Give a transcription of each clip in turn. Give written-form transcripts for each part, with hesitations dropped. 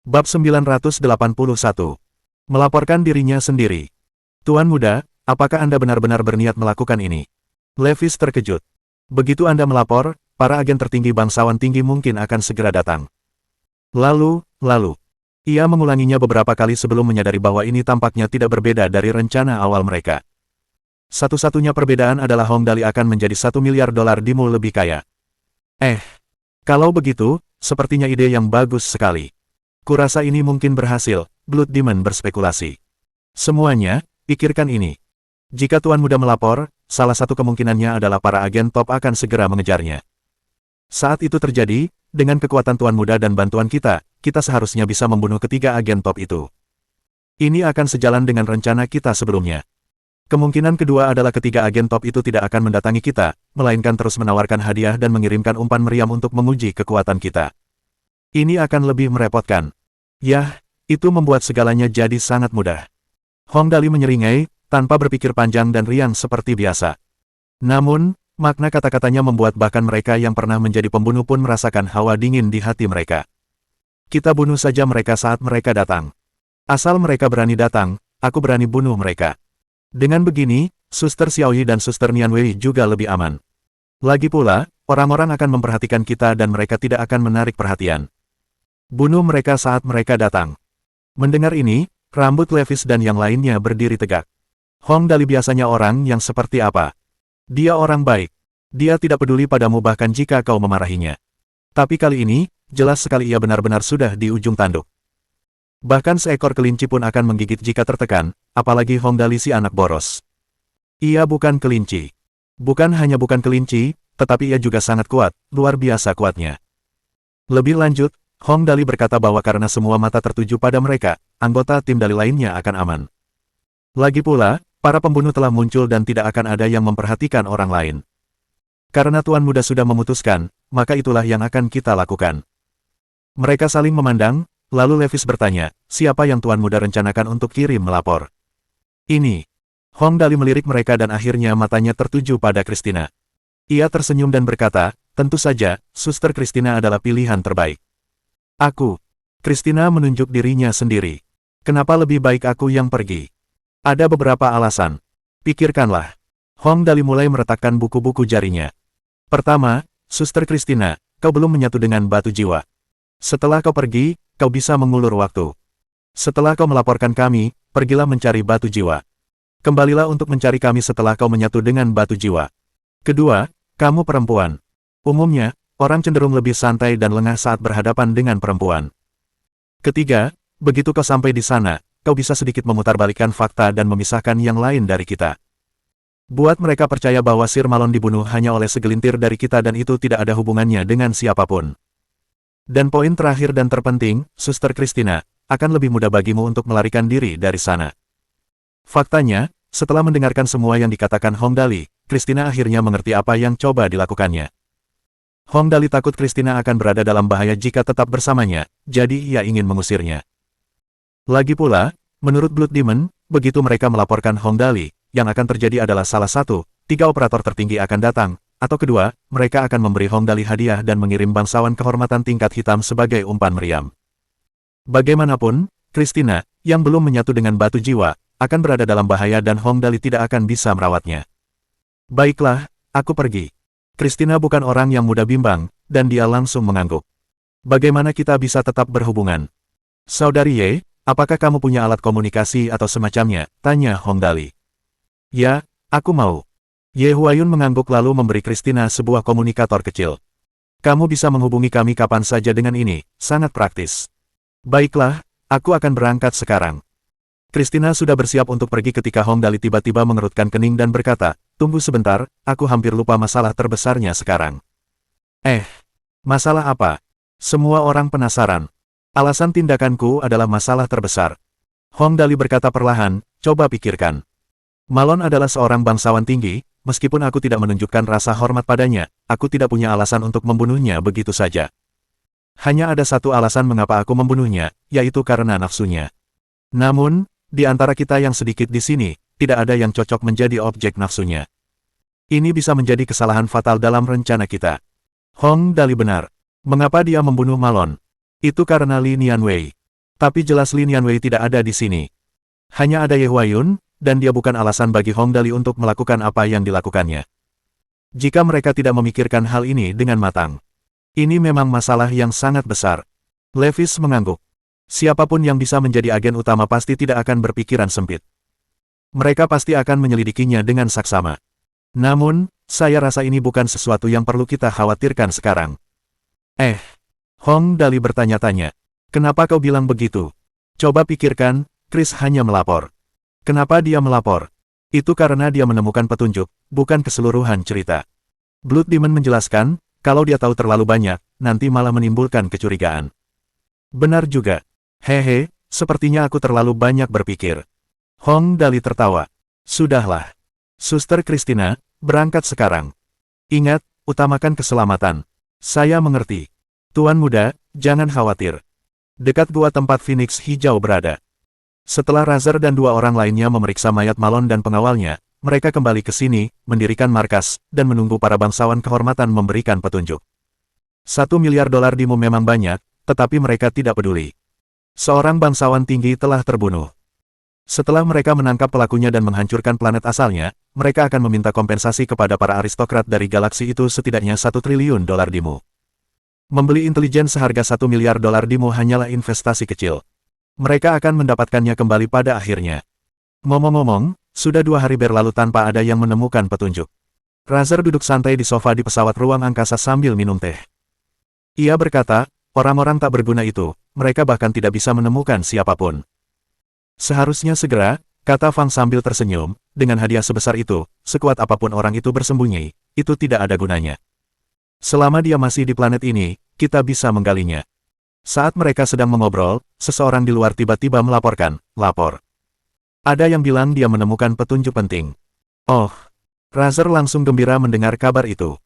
Bab 981. Melaporkan dirinya sendiri. Tuan muda, apakah Anda benar-benar berniat melakukan ini? Levis terkejut. Begitu Anda melapor, para agen tertinggi bangsawan tinggi mungkin akan segera datang. Lalu, ia mengulanginya beberapa kali sebelum menyadari bahwa ini tampaknya tidak berbeda dari rencana awal mereka. Satu-satunya perbedaan adalah Hong Dali akan menjadi $1 miliar dimul lebih kaya. Kalau begitu, sepertinya ide yang bagus sekali. Kurasa ini mungkin berhasil, Blood Demon berspekulasi. Semuanya, pikirkan ini. Jika Tuan Muda melapor, salah satu kemungkinannya adalah para agen top akan segera mengejarnya. Saat itu terjadi, dengan kekuatan Tuan Muda dan bantuan kita seharusnya bisa membunuh ketiga agen top itu. Ini akan sejalan dengan rencana kita sebelumnya. Kemungkinan kedua adalah ketiga agen top itu tidak akan mendatangi kita, melainkan terus menawarkan hadiah dan mengirimkan umpan meriam untuk menguji kekuatan kita. Ini akan lebih merepotkan. Yah, itu membuat segalanya jadi sangat mudah. Hong Dali menyeringai, tanpa berpikir panjang dan riang seperti biasa. Namun, makna kata-katanya membuat bahkan mereka yang pernah menjadi pembunuh pun merasakan hawa dingin di hati mereka. Kita bunuh saja mereka saat mereka datang. Asal mereka berani datang, aku berani bunuh mereka. Dengan begini, Suster Xiaoyi dan Suster Nianwei juga lebih aman. Lagi pula, orang-orang akan memperhatikan kita dan mereka tidak akan menarik perhatian. Bunuh mereka saat mereka datang. Mendengar ini, rambut Levis dan yang lainnya berdiri tegak. Hong Dali biasanya orang yang seperti apa? Dia orang baik. Dia tidak peduli padamu bahkan jika kau memarahinya. Tapi kali ini, jelas sekali ia benar-benar sudah di ujung tanduk. Bahkan seekor kelinci pun akan menggigit jika tertekan, apalagi Hong Dali si anak boros. Ia bukan kelinci. Bukan hanya bukan kelinci, tetapi ia juga sangat kuat, luar biasa kuatnya. Lebih lanjut, Hong Dali berkata bahwa karena semua mata tertuju pada mereka, anggota tim Dali lainnya akan aman. Lagi pula, para pembunuh telah muncul dan tidak akan ada yang memperhatikan orang lain. Karena Tuan Muda sudah memutuskan, maka itulah yang akan kita lakukan. Mereka saling memandang, lalu Levis bertanya, siapa yang Tuan Muda rencanakan untuk kirim melapor? Ini. Hong Dali melirik mereka dan akhirnya matanya tertuju pada Christina. Ia tersenyum dan berkata, tentu saja, Suster Christina adalah pilihan terbaik. Aku. Christina menunjuk dirinya sendiri. Kenapa lebih baik aku yang pergi? Ada beberapa alasan. Pikirkanlah. Hong Dali mulai meretakkan buku-buku jarinya. Pertama, Suster Christina, kau belum menyatu dengan batu jiwa. Setelah kau pergi, kau bisa mengulur waktu. Setelah kau melaporkan kami, pergilah mencari batu jiwa. Kembalilah untuk mencari kami setelah kau menyatu dengan batu jiwa. Kedua, kamu perempuan. Umumnya, orang cenderung lebih santai dan lengah saat berhadapan dengan perempuan. Ketiga, begitu kau sampai di sana, kau bisa sedikit memutarbalikkan fakta dan memisahkan yang lain dari kita. Buat mereka percaya bahwa Sir Malon dibunuh hanya oleh segelintir dari kita dan itu tidak ada hubungannya dengan siapapun. Dan poin terakhir dan terpenting, Suster Christina, akan lebih mudah bagimu untuk melarikan diri dari sana. Faktanya, setelah mendengarkan semua yang dikatakan Hong Dali, Christina akhirnya mengerti apa yang coba dilakukannya. Hong Dali takut Christina akan berada dalam bahaya jika tetap bersamanya, jadi ia ingin mengusirnya. Lagi pula, menurut Blood Demon, begitu mereka melaporkan Hong Dali, yang akan terjadi adalah salah satu, 3 operator tertinggi akan datang, atau kedua, mereka akan memberi Hong Dali hadiah dan mengirim bangsawan kehormatan tingkat hitam sebagai umpan meriam. Bagaimanapun, Christina, yang belum menyatu dengan batu jiwa, akan berada dalam bahaya dan Hong Dali tidak akan bisa merawatnya. Baiklah, aku pergi. Christina bukan orang yang mudah bimbang, dan dia langsung mengangguk. Bagaimana kita bisa tetap berhubungan? Saudari Ye, apakah kamu punya alat komunikasi atau semacamnya? Tanya Hong Dali. Ya, aku mau. Ye Huayun mengangguk lalu memberi Christina sebuah komunikator kecil. Kamu bisa menghubungi kami kapan saja dengan ini, sangat praktis. Baiklah, aku akan berangkat sekarang. Christina sudah bersiap untuk pergi ketika Hong Dali tiba-tiba mengerutkan kening dan berkata, tunggu sebentar, aku hampir lupa masalah terbesarnya sekarang. Masalah apa? Semua orang penasaran. Alasan tindakanku adalah masalah terbesar. Hong Dali berkata perlahan, coba pikirkan. Malon adalah seorang bangsawan tinggi, meskipun aku tidak menunjukkan rasa hormat padanya, aku tidak punya alasan untuk membunuhnya begitu saja. Hanya ada satu alasan mengapa aku membunuhnya, yaitu karena nafsunya. Namun, di antara kita yang sedikit di sini, tidak ada yang cocok menjadi objek nafsunya. Ini bisa menjadi kesalahan fatal dalam rencana kita. Hong Dali benar. Mengapa dia membunuh Malon? Itu karena Li Nianwei. Tapi jelas Lin Yanwei tidak ada di sini. Hanya ada Ye Huayun, dan dia bukan alasan bagi Hong Dali untuk melakukan apa yang dilakukannya. Jika mereka tidak memikirkan hal ini dengan matang. Ini memang masalah yang sangat besar. Levis mengangguk. Siapapun yang bisa menjadi agen utama pasti tidak akan berpikiran sempit. Mereka pasti akan menyelidikinya dengan saksama. Namun, saya rasa ini bukan sesuatu yang perlu kita khawatirkan sekarang. Hong Dali bertanya-tanya. Kenapa kau bilang begitu? Coba pikirkan, Chris hanya melapor. Kenapa dia melapor? Itu karena dia menemukan petunjuk, bukan keseluruhan cerita. Blood Demon menjelaskan, kalau dia tahu terlalu banyak, nanti malah menimbulkan kecurigaan. Benar juga. Hehe, sepertinya aku terlalu banyak berpikir. Hong Dali tertawa. Sudahlah. Suster Christina, berangkat sekarang. Ingat, utamakan keselamatan. Saya mengerti. Tuan muda, jangan khawatir. Dekat gua tempat Phoenix Hijau berada. Setelah Razer dan dua orang lainnya memeriksa mayat Malon dan pengawalnya, mereka kembali ke sini, mendirikan markas, dan menunggu para bangsawan kehormatan memberikan petunjuk. $1 miliar dimu memang banyak, tetapi mereka tidak peduli. Seorang bangsawan tinggi telah terbunuh. Setelah mereka menangkap pelakunya dan menghancurkan planet asalnya, mereka akan meminta kompensasi kepada para aristokrat dari galaksi itu setidaknya $1 triliun dimu. Membeli intelijen seharga $1 miliar dimu hanyalah investasi kecil. Mereka akan mendapatkannya kembali pada akhirnya. Ngomong-ngomong, sudah 2 hari berlalu tanpa ada yang menemukan petunjuk. Razer duduk santai di sofa di pesawat ruang angkasa sambil minum teh. Ia berkata, orang-orang tak berguna itu, mereka bahkan tidak bisa menemukan siapapun. Seharusnya segera, kata Fang sambil tersenyum, dengan hadiah sebesar itu, sekuat apapun orang itu bersembunyi, itu tidak ada gunanya. Selama dia masih di planet ini, kita bisa menggalinya. Saat mereka sedang mengobrol, seseorang di luar tiba-tiba melaporkan, lapor. Ada yang bilang dia menemukan petunjuk penting. Oh, Razer langsung gembira mendengar kabar itu.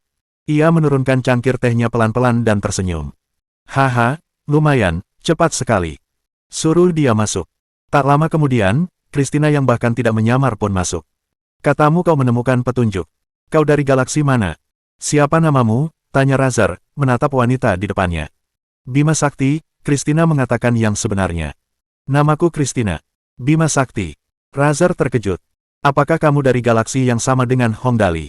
Ia menurunkan cangkir tehnya pelan-pelan dan tersenyum. Haha, lumayan, cepat sekali. Suruh dia masuk. Tak lama kemudian, Christina yang bahkan tidak menyamar pun masuk. Katamu kau menemukan petunjuk. Kau dari galaksi mana? Siapa namamu? Tanya Razer, menatap wanita di depannya. Bima Sakti, Christina mengatakan yang sebenarnya. Namaku Christina. Bima Sakti. Razer terkejut. Apakah kamu dari galaksi yang sama dengan Hong Dali?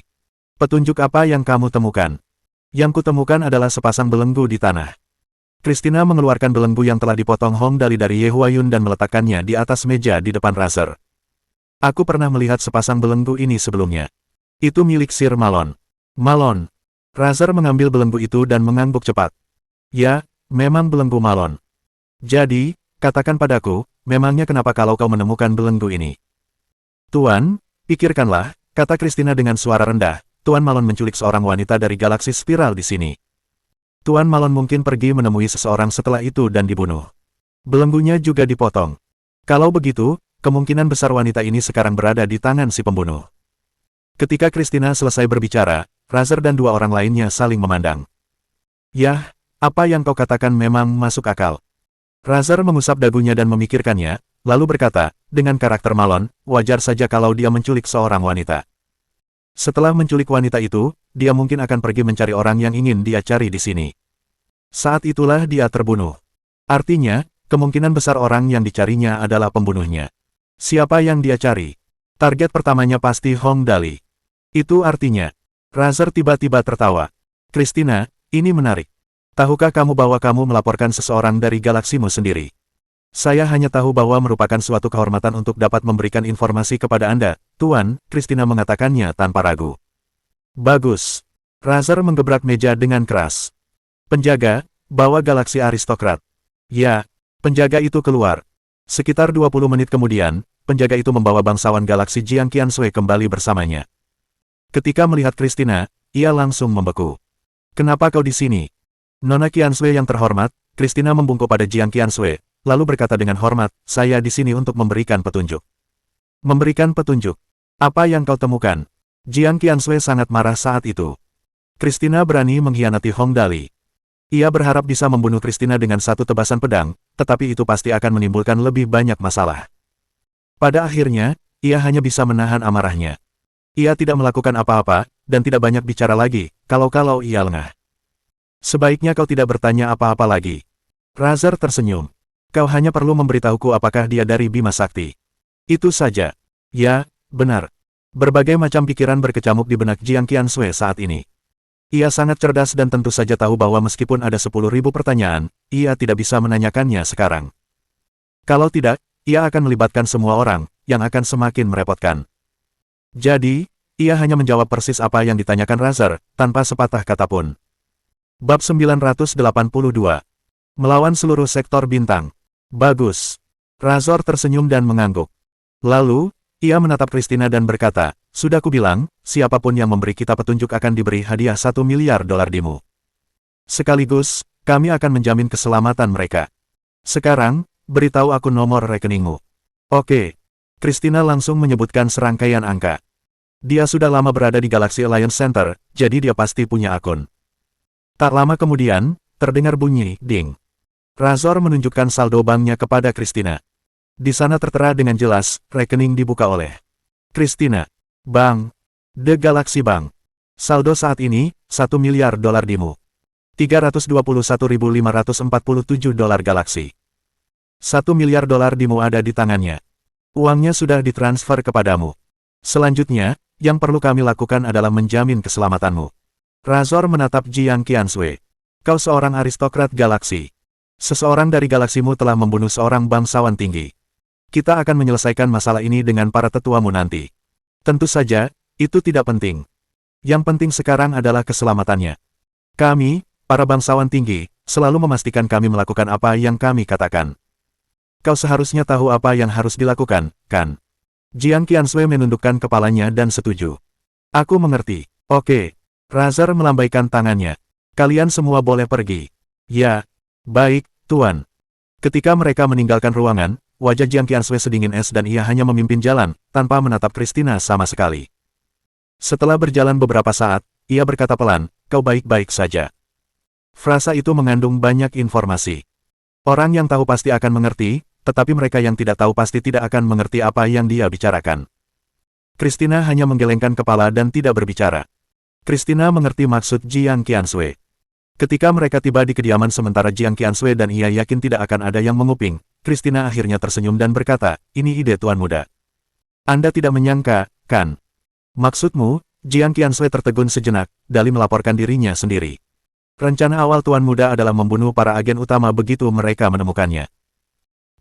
Petunjuk apa yang kamu temukan? Yang kutemukan adalah sepasang belenggu di tanah. Christina mengeluarkan belenggu yang telah dipotong Hong Dali dari Ye Huayun dan meletakkannya di atas meja di depan Razer. Aku pernah melihat sepasang belenggu ini sebelumnya. Itu milik Sir Malon. Malon. Razer mengambil belenggu itu dan mengangguk cepat. Ya, memang belenggu Malon. Jadi, katakan padaku, memangnya kenapa kalau kau menemukan belenggu ini? Tuan, pikirkanlah, kata Christina dengan suara rendah, Tuan Malon menculik seorang wanita dari galaksi spiral di sini. Tuan Malon mungkin pergi menemui seseorang setelah itu dan dibunuh. Belenggunya juga dipotong. Kalau begitu, kemungkinan besar wanita ini sekarang berada di tangan si pembunuh. Ketika Christina selesai berbicara, Razer dan dua orang lainnya saling memandang. Yah, apa yang kau katakan memang masuk akal. Razer mengusap dagunya dan memikirkannya, lalu berkata, dengan karakter Malon, wajar saja kalau dia menculik seorang wanita. Setelah menculik wanita itu, dia mungkin akan pergi mencari orang yang ingin dia cari di sini. Saat itulah dia terbunuh. Artinya, kemungkinan besar orang yang dicarinya adalah pembunuhnya. Siapa yang dia cari? Target pertamanya pasti Hong Dali. Itu artinya, Razer tiba-tiba tertawa. Christina, ini menarik. Tahukah kamu bahwa kamu melaporkan seseorang dari galaksimu sendiri? Saya hanya tahu bahwa merupakan suatu kehormatan untuk dapat memberikan informasi kepada Anda, Tuan, Christina mengatakannya tanpa ragu. Bagus. Razer menggebrak meja dengan keras. Penjaga, bawa galaksi aristokrat. Ya, penjaga itu keluar. Sekitar 20 menit kemudian, penjaga itu membawa bangsawan galaksi Jiang Qiansui kembali bersamanya. Ketika melihat Christina, ia langsung membeku. Kenapa kau di sini? Nona Qiansui yang terhormat, Christina membungkuk pada Jiang Qiansui, lalu berkata dengan hormat, saya di sini untuk memberikan petunjuk. Memberikan petunjuk? Apa yang kau temukan? Jiang Qiansui sangat marah saat itu. Christina berani mengkhianati Hong Dali. Ia berharap bisa membunuh Christina dengan satu tebasan pedang, tetapi itu pasti akan menimbulkan lebih banyak masalah. Pada akhirnya, ia hanya bisa menahan amarahnya. Ia tidak melakukan apa-apa, dan tidak banyak bicara lagi, kalau-kalau ia lengah. Sebaiknya kau tidak bertanya apa-apa lagi. Razer tersenyum. Kau hanya perlu memberitahuku apakah dia dari Bima Sakti. Itu saja. Ya, benar. Berbagai macam pikiran berkecamuk di benak Jiang Qiansui saat ini. Ia sangat cerdas dan tentu saja tahu bahwa meskipun ada 10.000 pertanyaan, ia tidak bisa menanyakannya sekarang. Kalau tidak, ia akan melibatkan semua orang, yang akan semakin merepotkan. Jadi, ia hanya menjawab persis apa yang ditanyakan Razer, tanpa sepatah kata pun. Bab 982. Melawan seluruh sektor bintang. Bagus. Razor tersenyum dan mengangguk. Lalu, ia menatap Christina dan berkata, sudah kubilang, siapapun yang memberi kita petunjuk akan diberi hadiah 1 miliar dolar dimu. Sekaligus, kami akan menjamin keselamatan mereka. Sekarang, beritahu aku nomor rekeningmu. Oke. Christina langsung menyebutkan serangkaian angka. Dia sudah lama berada di Galaxy Alliance Center, jadi dia pasti punya akun. Tak lama kemudian, terdengar bunyi, ding. Razor menunjukkan saldo banknya kepada Christina. Di sana tertera dengan jelas, rekening dibuka oleh Christina. Bank. The Galaxy Bank. Saldo saat ini, 1 miliar dolar dimu. 321.547 dolar Galaxy. 1 miliar dolar dimu ada di tangannya. Uangnya sudah ditransfer kepadamu. Selanjutnya, yang perlu kami lakukan adalah menjamin keselamatanmu. Razor menatap Jiang Qiansui. Kau seorang aristokrat galaksi. Seseorang dari galaksimu telah membunuh seorang bangsawan tinggi. Kita akan menyelesaikan masalah ini dengan para tetuamu nanti. Tentu saja, itu tidak penting. Yang penting sekarang adalah keselamatannya. Kami, para bangsawan tinggi, selalu memastikan kami melakukan apa yang kami katakan. Kau seharusnya tahu apa yang harus dilakukan, kan? Jiang Qiansui menundukkan kepalanya dan setuju. Aku mengerti. Oke. Razer melambaikan tangannya. Kalian semua boleh pergi. Ya. Baik, Tuan. Ketika mereka meninggalkan ruangan, wajah Jiang Qiansui sedingin es dan ia hanya memimpin jalan, tanpa menatap Christina sama sekali. Setelah berjalan beberapa saat, ia berkata pelan, kau baik-baik saja. Frasa itu mengandung banyak informasi. Orang yang tahu pasti akan mengerti, tetapi mereka yang tidak tahu pasti tidak akan mengerti apa yang dia bicarakan. Christina hanya menggelengkan kepala dan tidak berbicara. Christina mengerti maksud Jiang Qiansui. Ketika mereka tiba di kediaman sementara Jiang Qiansui dan ia yakin tidak akan ada yang menguping, Christina akhirnya tersenyum dan berkata, ini ide Tuan Muda. Anda tidak menyangka, kan? Maksudmu, Jiang Qiansui tertegun sejenak, Dali melaporkan dirinya sendiri. Rencana awal Tuan Muda adalah membunuh para agen utama begitu mereka menemukannya.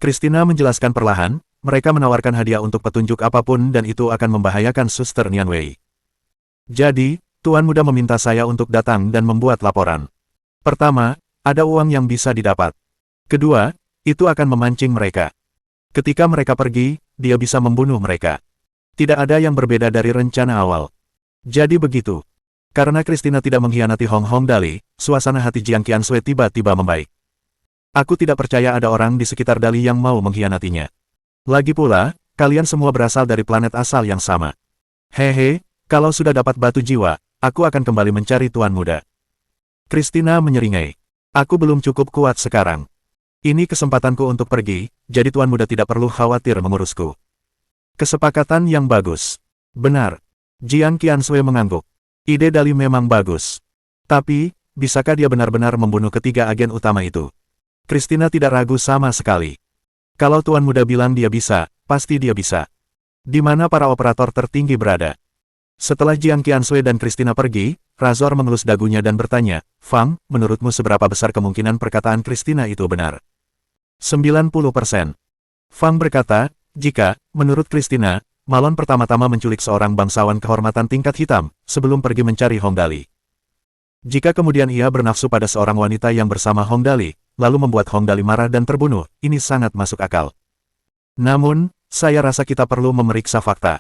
Christina menjelaskan perlahan, mereka menawarkan hadiah untuk petunjuk apapun dan itu akan membahayakan Suster Nianwei. Jadi, Tuan Muda meminta saya untuk datang dan membuat laporan. Pertama, ada uang yang bisa didapat. Kedua, itu akan memancing mereka. Ketika mereka pergi, dia bisa membunuh mereka. Tidak ada yang berbeda dari rencana awal. Jadi begitu. Karena Christina tidak mengkhianati Hong Hong Dali, suasana hati Jiang Qiansui tiba-tiba membaik. Aku tidak percaya ada orang di sekitar Dali yang mau mengkhianatinya. Lagi pula, kalian semua berasal dari planet asal yang sama. Hehe, kalau sudah dapat batu jiwa, aku akan kembali mencari Tuan Muda. Christina menyeringai. Aku belum cukup kuat sekarang. Ini kesempatanku untuk pergi, jadi Tuan Muda tidak perlu khawatir mengurusku. Kesepakatan yang bagus. Benar. Jiang Qiansui mengangguk. Ide Dali memang bagus. Tapi, bisakah dia benar-benar membunuh ketiga agen utama itu? Christina tidak ragu sama sekali. Kalau Tuan Muda bilang dia bisa, pasti dia bisa. Di mana para operator tertinggi berada? Setelah Jiang Qiansui dan Christina pergi, Razor mengelus dagunya dan bertanya, Fang, menurutmu seberapa besar kemungkinan perkataan Christina itu benar? 90%. Fang berkata, jika, menurut Christina, Malon pertama-tama menculik seorang bangsawan kehormatan tingkat hitam, sebelum pergi mencari Hong Dali. Jika kemudian ia bernafsu pada seorang wanita yang bersama Hong Dali, lalu membuat Hong Dali marah dan terbunuh, ini sangat masuk akal. Namun, saya rasa kita perlu memeriksa fakta.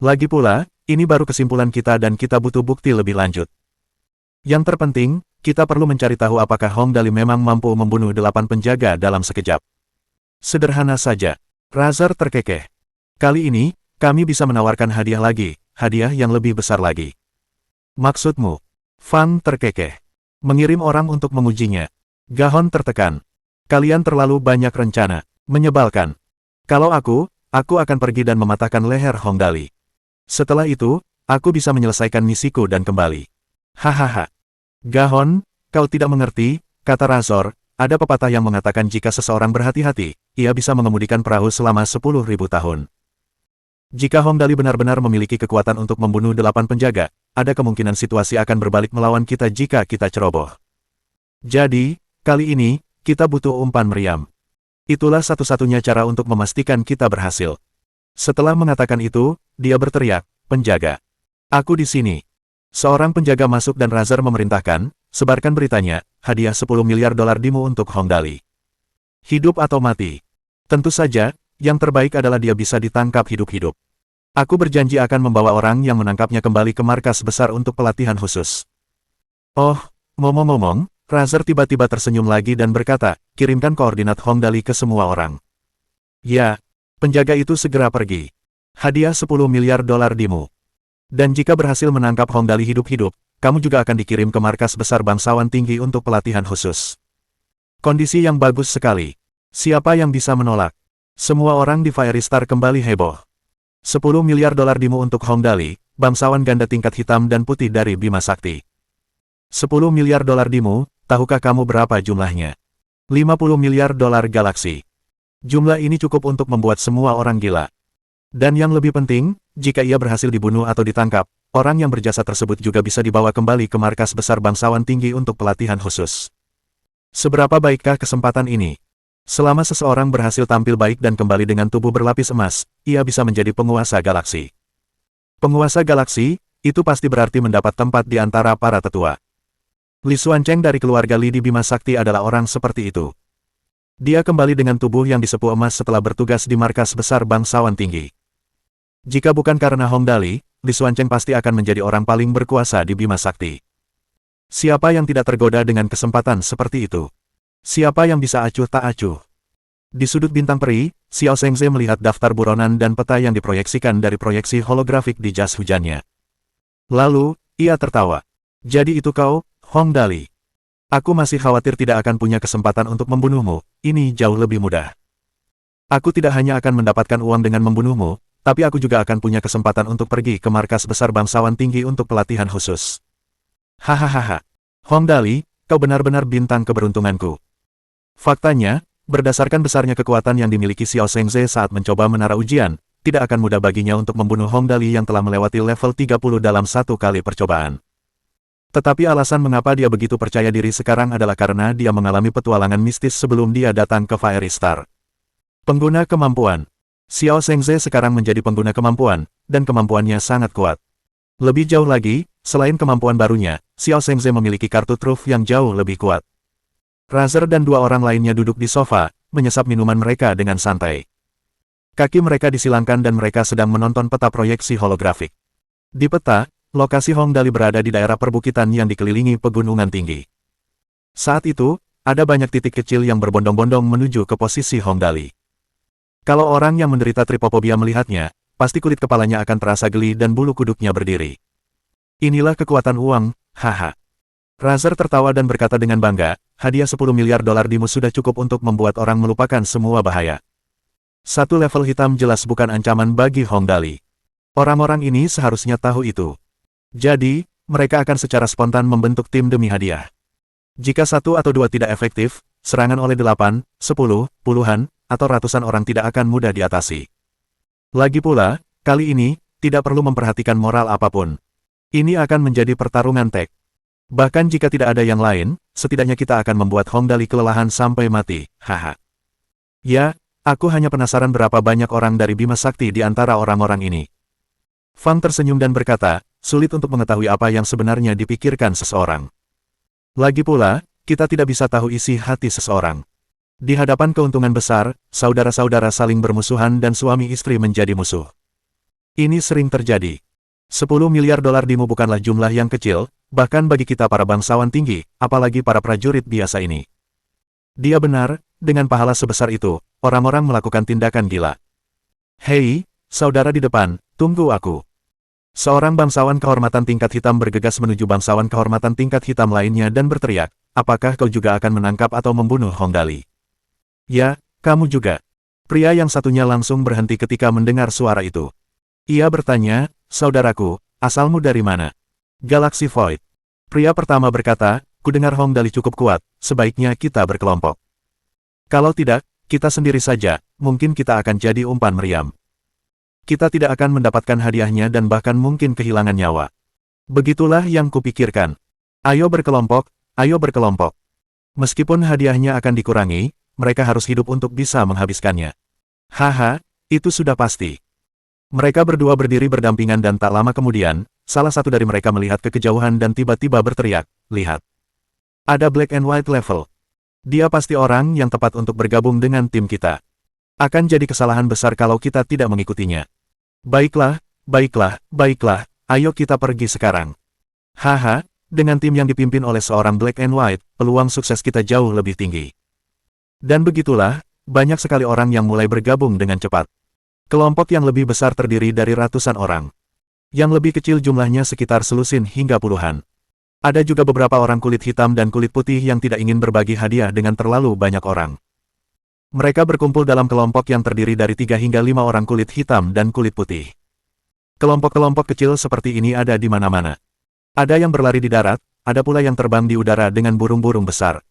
Lagi pula, ini baru kesimpulan kita dan kita butuh bukti lebih lanjut. Yang terpenting, kita perlu mencari tahu apakah Hong Dali memang mampu membunuh 8 penjaga dalam sekejap. Sederhana saja. Razor terkekeh. Kali ini, kami bisa menawarkan hadiah lagi, hadiah yang lebih besar lagi. Maksudmu? Fang terkekeh. Mengirim orang untuk mengujinya. Gahon tertekan. Kalian terlalu banyak rencana. Menyebalkan. Kalau aku akan pergi dan mematahkan leher Hong Dali. Setelah itu, aku bisa menyelesaikan misiku dan kembali. Hahaha. Gahon, kau tidak mengerti, kata Razor, Ada pepatah yang mengatakan jika seseorang berhati-hati, ia bisa mengemudikan perahu selama 10.000 tahun. Jika Hong Dali benar-benar memiliki kekuatan untuk membunuh 8 penjaga, ada kemungkinan situasi akan berbalik melawan kita jika kita ceroboh. Jadi, kali ini, kita butuh umpan meriam. Itulah satu-satunya cara untuk memastikan kita berhasil. Setelah mengatakan itu, dia berteriak, "Penjaga! Aku di sini." Seorang penjaga masuk dan Razer memerintahkan, "Sebarkan beritanya, hadiah 10 miliar dolar dimu untuk Hong Dali. Hidup atau mati." Tentu saja, yang terbaik adalah dia bisa ditangkap hidup-hidup. Aku berjanji akan membawa orang yang menangkapnya kembali ke markas besar untuk pelatihan khusus. Oh, ngomong-ngomong, Razer tiba-tiba tersenyum lagi dan berkata, "Kirimkan koordinat Hong Dali ke semua orang." Ya, penjaga itu segera pergi. Hadiah 10 miliar dolar dimu. Dan jika berhasil menangkap Hong Dali hidup-hidup, kamu juga akan dikirim ke markas besar bangsawan tinggi untuk pelatihan khusus. Kondisi yang bagus sekali. Siapa yang bisa menolak? Semua orang di Fiery Star kembali heboh. 10 miliar dolar dimu untuk Hong Dali, bangsawan ganda tingkat hitam dan putih dari Bima Sakti. 10 miliar dolar dimu, tahukah kamu berapa jumlahnya? 50 miliar dolar galaksi. Jumlah ini cukup untuk membuat semua orang gila. Dan yang lebih penting, jika ia berhasil dibunuh atau ditangkap, orang yang berjasa tersebut juga bisa dibawa kembali ke markas besar bangsawan tinggi untuk pelatihan khusus. Seberapa baikkah kesempatan ini? Selama seseorang berhasil tampil baik dan kembali dengan tubuh berlapis emas, ia bisa menjadi penguasa galaksi. Penguasa galaksi, itu pasti berarti mendapat tempat di antara para tetua. Li Xuancheng dari keluarga Li di Bima Sakti adalah orang seperti itu. Dia kembali dengan tubuh yang disepuh emas setelah bertugas di markas besar bangsawan tinggi. Jika bukan karena Hong Dali, Li Xuancheng pasti akan menjadi orang paling berkuasa di Bima Sakti. Siapa yang tidak tergoda dengan kesempatan seperti itu? Siapa yang bisa acuh tak acuh? Di sudut bintang peri, Xiao Zhengze melihat daftar buronan dan peta yang diproyeksikan dari proyeksi holografik di jas hujannya. Lalu, ia tertawa. "Jadi itu kau, Hong Dali. Aku masih khawatir tidak akan punya kesempatan untuk membunuhmu, ini jauh lebih mudah. Aku tidak hanya akan mendapatkan uang dengan membunuhmu, tapi aku juga akan punya kesempatan untuk pergi ke markas besar bangsawan tinggi untuk pelatihan khusus." Hahaha. Hong Dali, kau benar-benar bintang keberuntunganku. Faktanya, berdasarkan besarnya kekuatan yang dimiliki Xiao Zhengze saat mencoba menara ujian, tidak akan mudah baginya untuk membunuh Hong Dali yang telah melewati level 30 dalam satu kali percobaan. Tetapi alasan mengapa dia begitu percaya diri sekarang adalah karena dia mengalami petualangan mistis sebelum dia datang ke Fiery Star. Pengguna kemampuan. Xiao Zhengze sekarang menjadi pengguna kemampuan, dan kemampuannya sangat kuat. Lebih jauh lagi, selain kemampuan barunya, Xiao Zhengze memiliki kartu truf yang jauh lebih kuat. Razer dan dua orang lainnya duduk di sofa, menyesap minuman mereka dengan santai. Kaki mereka disilangkan dan mereka sedang menonton peta proyeksi holografik. Di peta, lokasi Hong Dali berada di daerah perbukitan yang dikelilingi pegunungan tinggi. Saat itu, ada banyak titik kecil yang berbondong-bondong menuju ke posisi Hong Dali. Kalau orang yang menderita tripofobia melihatnya, pasti kulit kepalanya akan terasa geli dan bulu kuduknya berdiri. Inilah kekuatan uang, haha. Razer tertawa dan berkata dengan bangga, hadiah 10 miliar dolar dimu sudah cukup untuk membuat orang melupakan semua bahaya. Satu level hitam jelas bukan ancaman bagi Hong Dali. Orang-orang ini seharusnya tahu itu. Jadi, mereka akan secara spontan membentuk tim demi hadiah. Jika satu atau dua tidak efektif, serangan oleh 8, 10, puluhan, atau ratusan orang tidak akan mudah diatasi. Lagi pula, kali ini, tidak perlu memperhatikan moral apapun. Ini akan menjadi pertarungan tek. Bahkan jika tidak ada yang lain, setidaknya kita akan membuat Hong Dali kelelahan sampai mati, haha. Ya, aku hanya penasaran berapa banyak orang dari Bima Sakti di antara orang-orang ini. Fang tersenyum dan berkata, sulit untuk mengetahui apa yang sebenarnya dipikirkan seseorang. Lagi pula, kita tidak bisa tahu isi hati seseorang. Di hadapan keuntungan besar, saudara-saudara saling bermusuhan dan suami istri menjadi musuh. Ini sering terjadi. 10 miliar dolar dimu bukanlah jumlah yang kecil, bahkan bagi kita para bangsawan tinggi, apalagi para prajurit biasa ini. Dia benar, dengan pahala sebesar itu, orang-orang melakukan tindakan gila. Hei, saudara di depan, tunggu aku. Seorang bangsawan kehormatan tingkat hitam bergegas menuju bangsawan kehormatan tingkat hitam lainnya dan berteriak, apakah kau juga akan menangkap atau membunuh Hong Dali? Ya, kamu juga. Pria yang satunya langsung berhenti ketika mendengar suara itu. Ia bertanya, saudaraku, asalmu dari mana? Galaxy Void. Pria pertama berkata, kudengar Hong Dali cukup kuat, sebaiknya kita berkelompok. Kalau tidak, kita sendiri saja, mungkin kita akan jadi umpan meriam. Kita tidak akan mendapatkan hadiahnya dan bahkan mungkin kehilangan nyawa. Begitulah yang kupikirkan. Ayo berkelompok, ayo berkelompok. Meskipun hadiahnya akan dikurangi, mereka harus hidup untuk bisa menghabiskannya. Haha, itu sudah pasti. Mereka berdua berdiri berdampingan dan tak lama kemudian, salah satu dari mereka melihat ke kejauhan dan tiba-tiba berteriak, lihat. Ada black and white level. Dia pasti orang yang tepat untuk bergabung dengan tim kita. Akan jadi kesalahan besar kalau kita tidak mengikutinya. Baiklah, baiklah, baiklah, ayo kita pergi sekarang. Haha, dengan tim yang dipimpin oleh seorang black and white, peluang sukses kita jauh lebih tinggi. Dan begitulah, banyak sekali orang yang mulai bergabung dengan cepat. Kelompok yang lebih besar terdiri dari ratusan orang. Yang lebih kecil jumlahnya sekitar selusin hingga puluhan. Ada juga beberapa orang kulit hitam dan kulit putih yang tidak ingin berbagi hadiah dengan terlalu banyak orang. Mereka berkumpul dalam kelompok yang terdiri dari 3 hingga 5 orang kulit hitam dan kulit putih. Kelompok-kelompok kecil seperti ini ada di mana-mana. Ada yang berlari di darat, ada pula yang terbang di udara dengan burung-burung besar.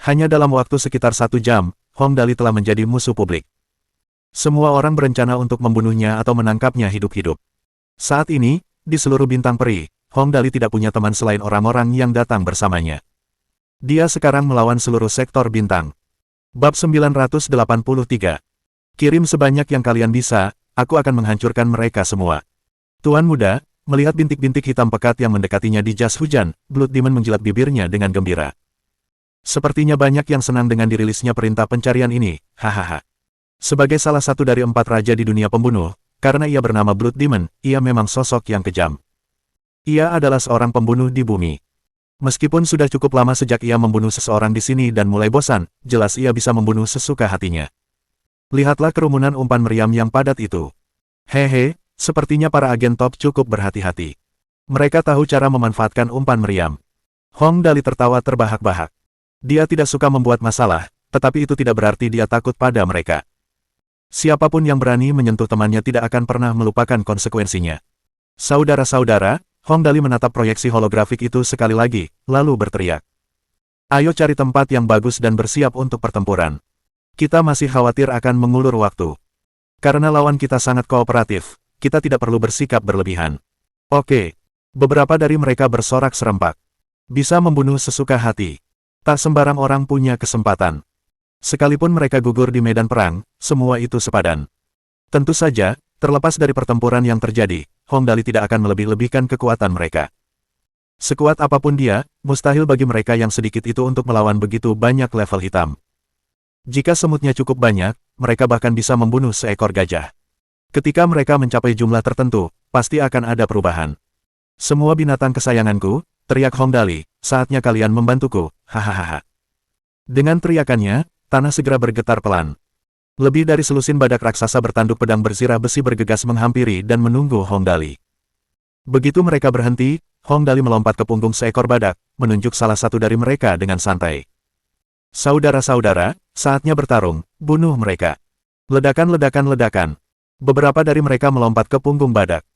Hanya dalam waktu sekitar 1 jam, Hong Dali telah menjadi musuh publik. Semua orang berencana untuk membunuhnya atau menangkapnya hidup-hidup. Saat ini, di seluruh bintang peri, Hong Dali tidak punya teman selain orang-orang yang datang bersamanya. Dia sekarang melawan seluruh sektor bintang. Bab 983. Kirim sebanyak yang kalian bisa, aku akan menghancurkan mereka semua. Tuan muda, melihat bintik-bintik hitam pekat yang mendekatinya di jas hujan, Blood Demon menjilat bibirnya dengan gembira. Sepertinya banyak yang senang dengan dirilisnya perintah pencarian ini, hahaha. Sebagai salah satu dari 4 raja di dunia pembunuh, karena ia bernama Blood Demon, ia memang sosok yang kejam. Ia adalah seorang pembunuh di bumi. Meskipun sudah cukup lama sejak ia membunuh seseorang di sini dan mulai bosan, jelas ia bisa membunuh sesuka hatinya. Lihatlah kerumunan umpan meriam yang padat itu. Hehe, sepertinya para agen top cukup berhati-hati. Mereka tahu cara memanfaatkan umpan meriam. Hong Dali tertawa terbahak-bahak. Dia tidak suka membuat masalah, tetapi itu tidak berarti dia takut pada mereka. Siapapun yang berani menyentuh temannya tidak akan pernah melupakan konsekuensinya. Saudara-saudara, Hong Dali menatap proyeksi holografik itu sekali lagi, lalu berteriak. Ayo cari tempat yang bagus dan bersiap untuk pertempuran. Kita masih khawatir akan mengulur waktu. Karena lawan kita sangat kooperatif, kita tidak perlu bersikap berlebihan. Oke. Beberapa dari mereka bersorak serempak. Bisa membunuh sesuka hati. Tak sembarang orang punya kesempatan. Sekalipun mereka gugur di medan perang, semua itu sepadan. Tentu saja, terlepas dari pertempuran yang terjadi, Hong Dali tidak akan melebih-lebihkan kekuatan mereka. Sekuat apapun dia, mustahil bagi mereka yang sedikit itu untuk melawan begitu banyak level hitam. Jika semutnya cukup banyak, mereka bahkan bisa membunuh seekor gajah. Ketika mereka mencapai jumlah tertentu, pasti akan ada perubahan. Semua binatang kesayanganku, teriak Hong Dali, saatnya kalian membantuku, hahaha. Dengan teriakannya, tanah segera bergetar pelan. Lebih dari selusin badak raksasa bertanduk pedang berzirah besi bergegas menghampiri dan menunggu Hong Dali. Begitu mereka berhenti, Hong Dali melompat ke punggung seekor badak, menunjuk salah satu dari mereka dengan santai. Saudara-saudara, saatnya bertarung, bunuh mereka. Ledakan-ledakan-ledakan. Beberapa dari mereka melompat ke punggung badak.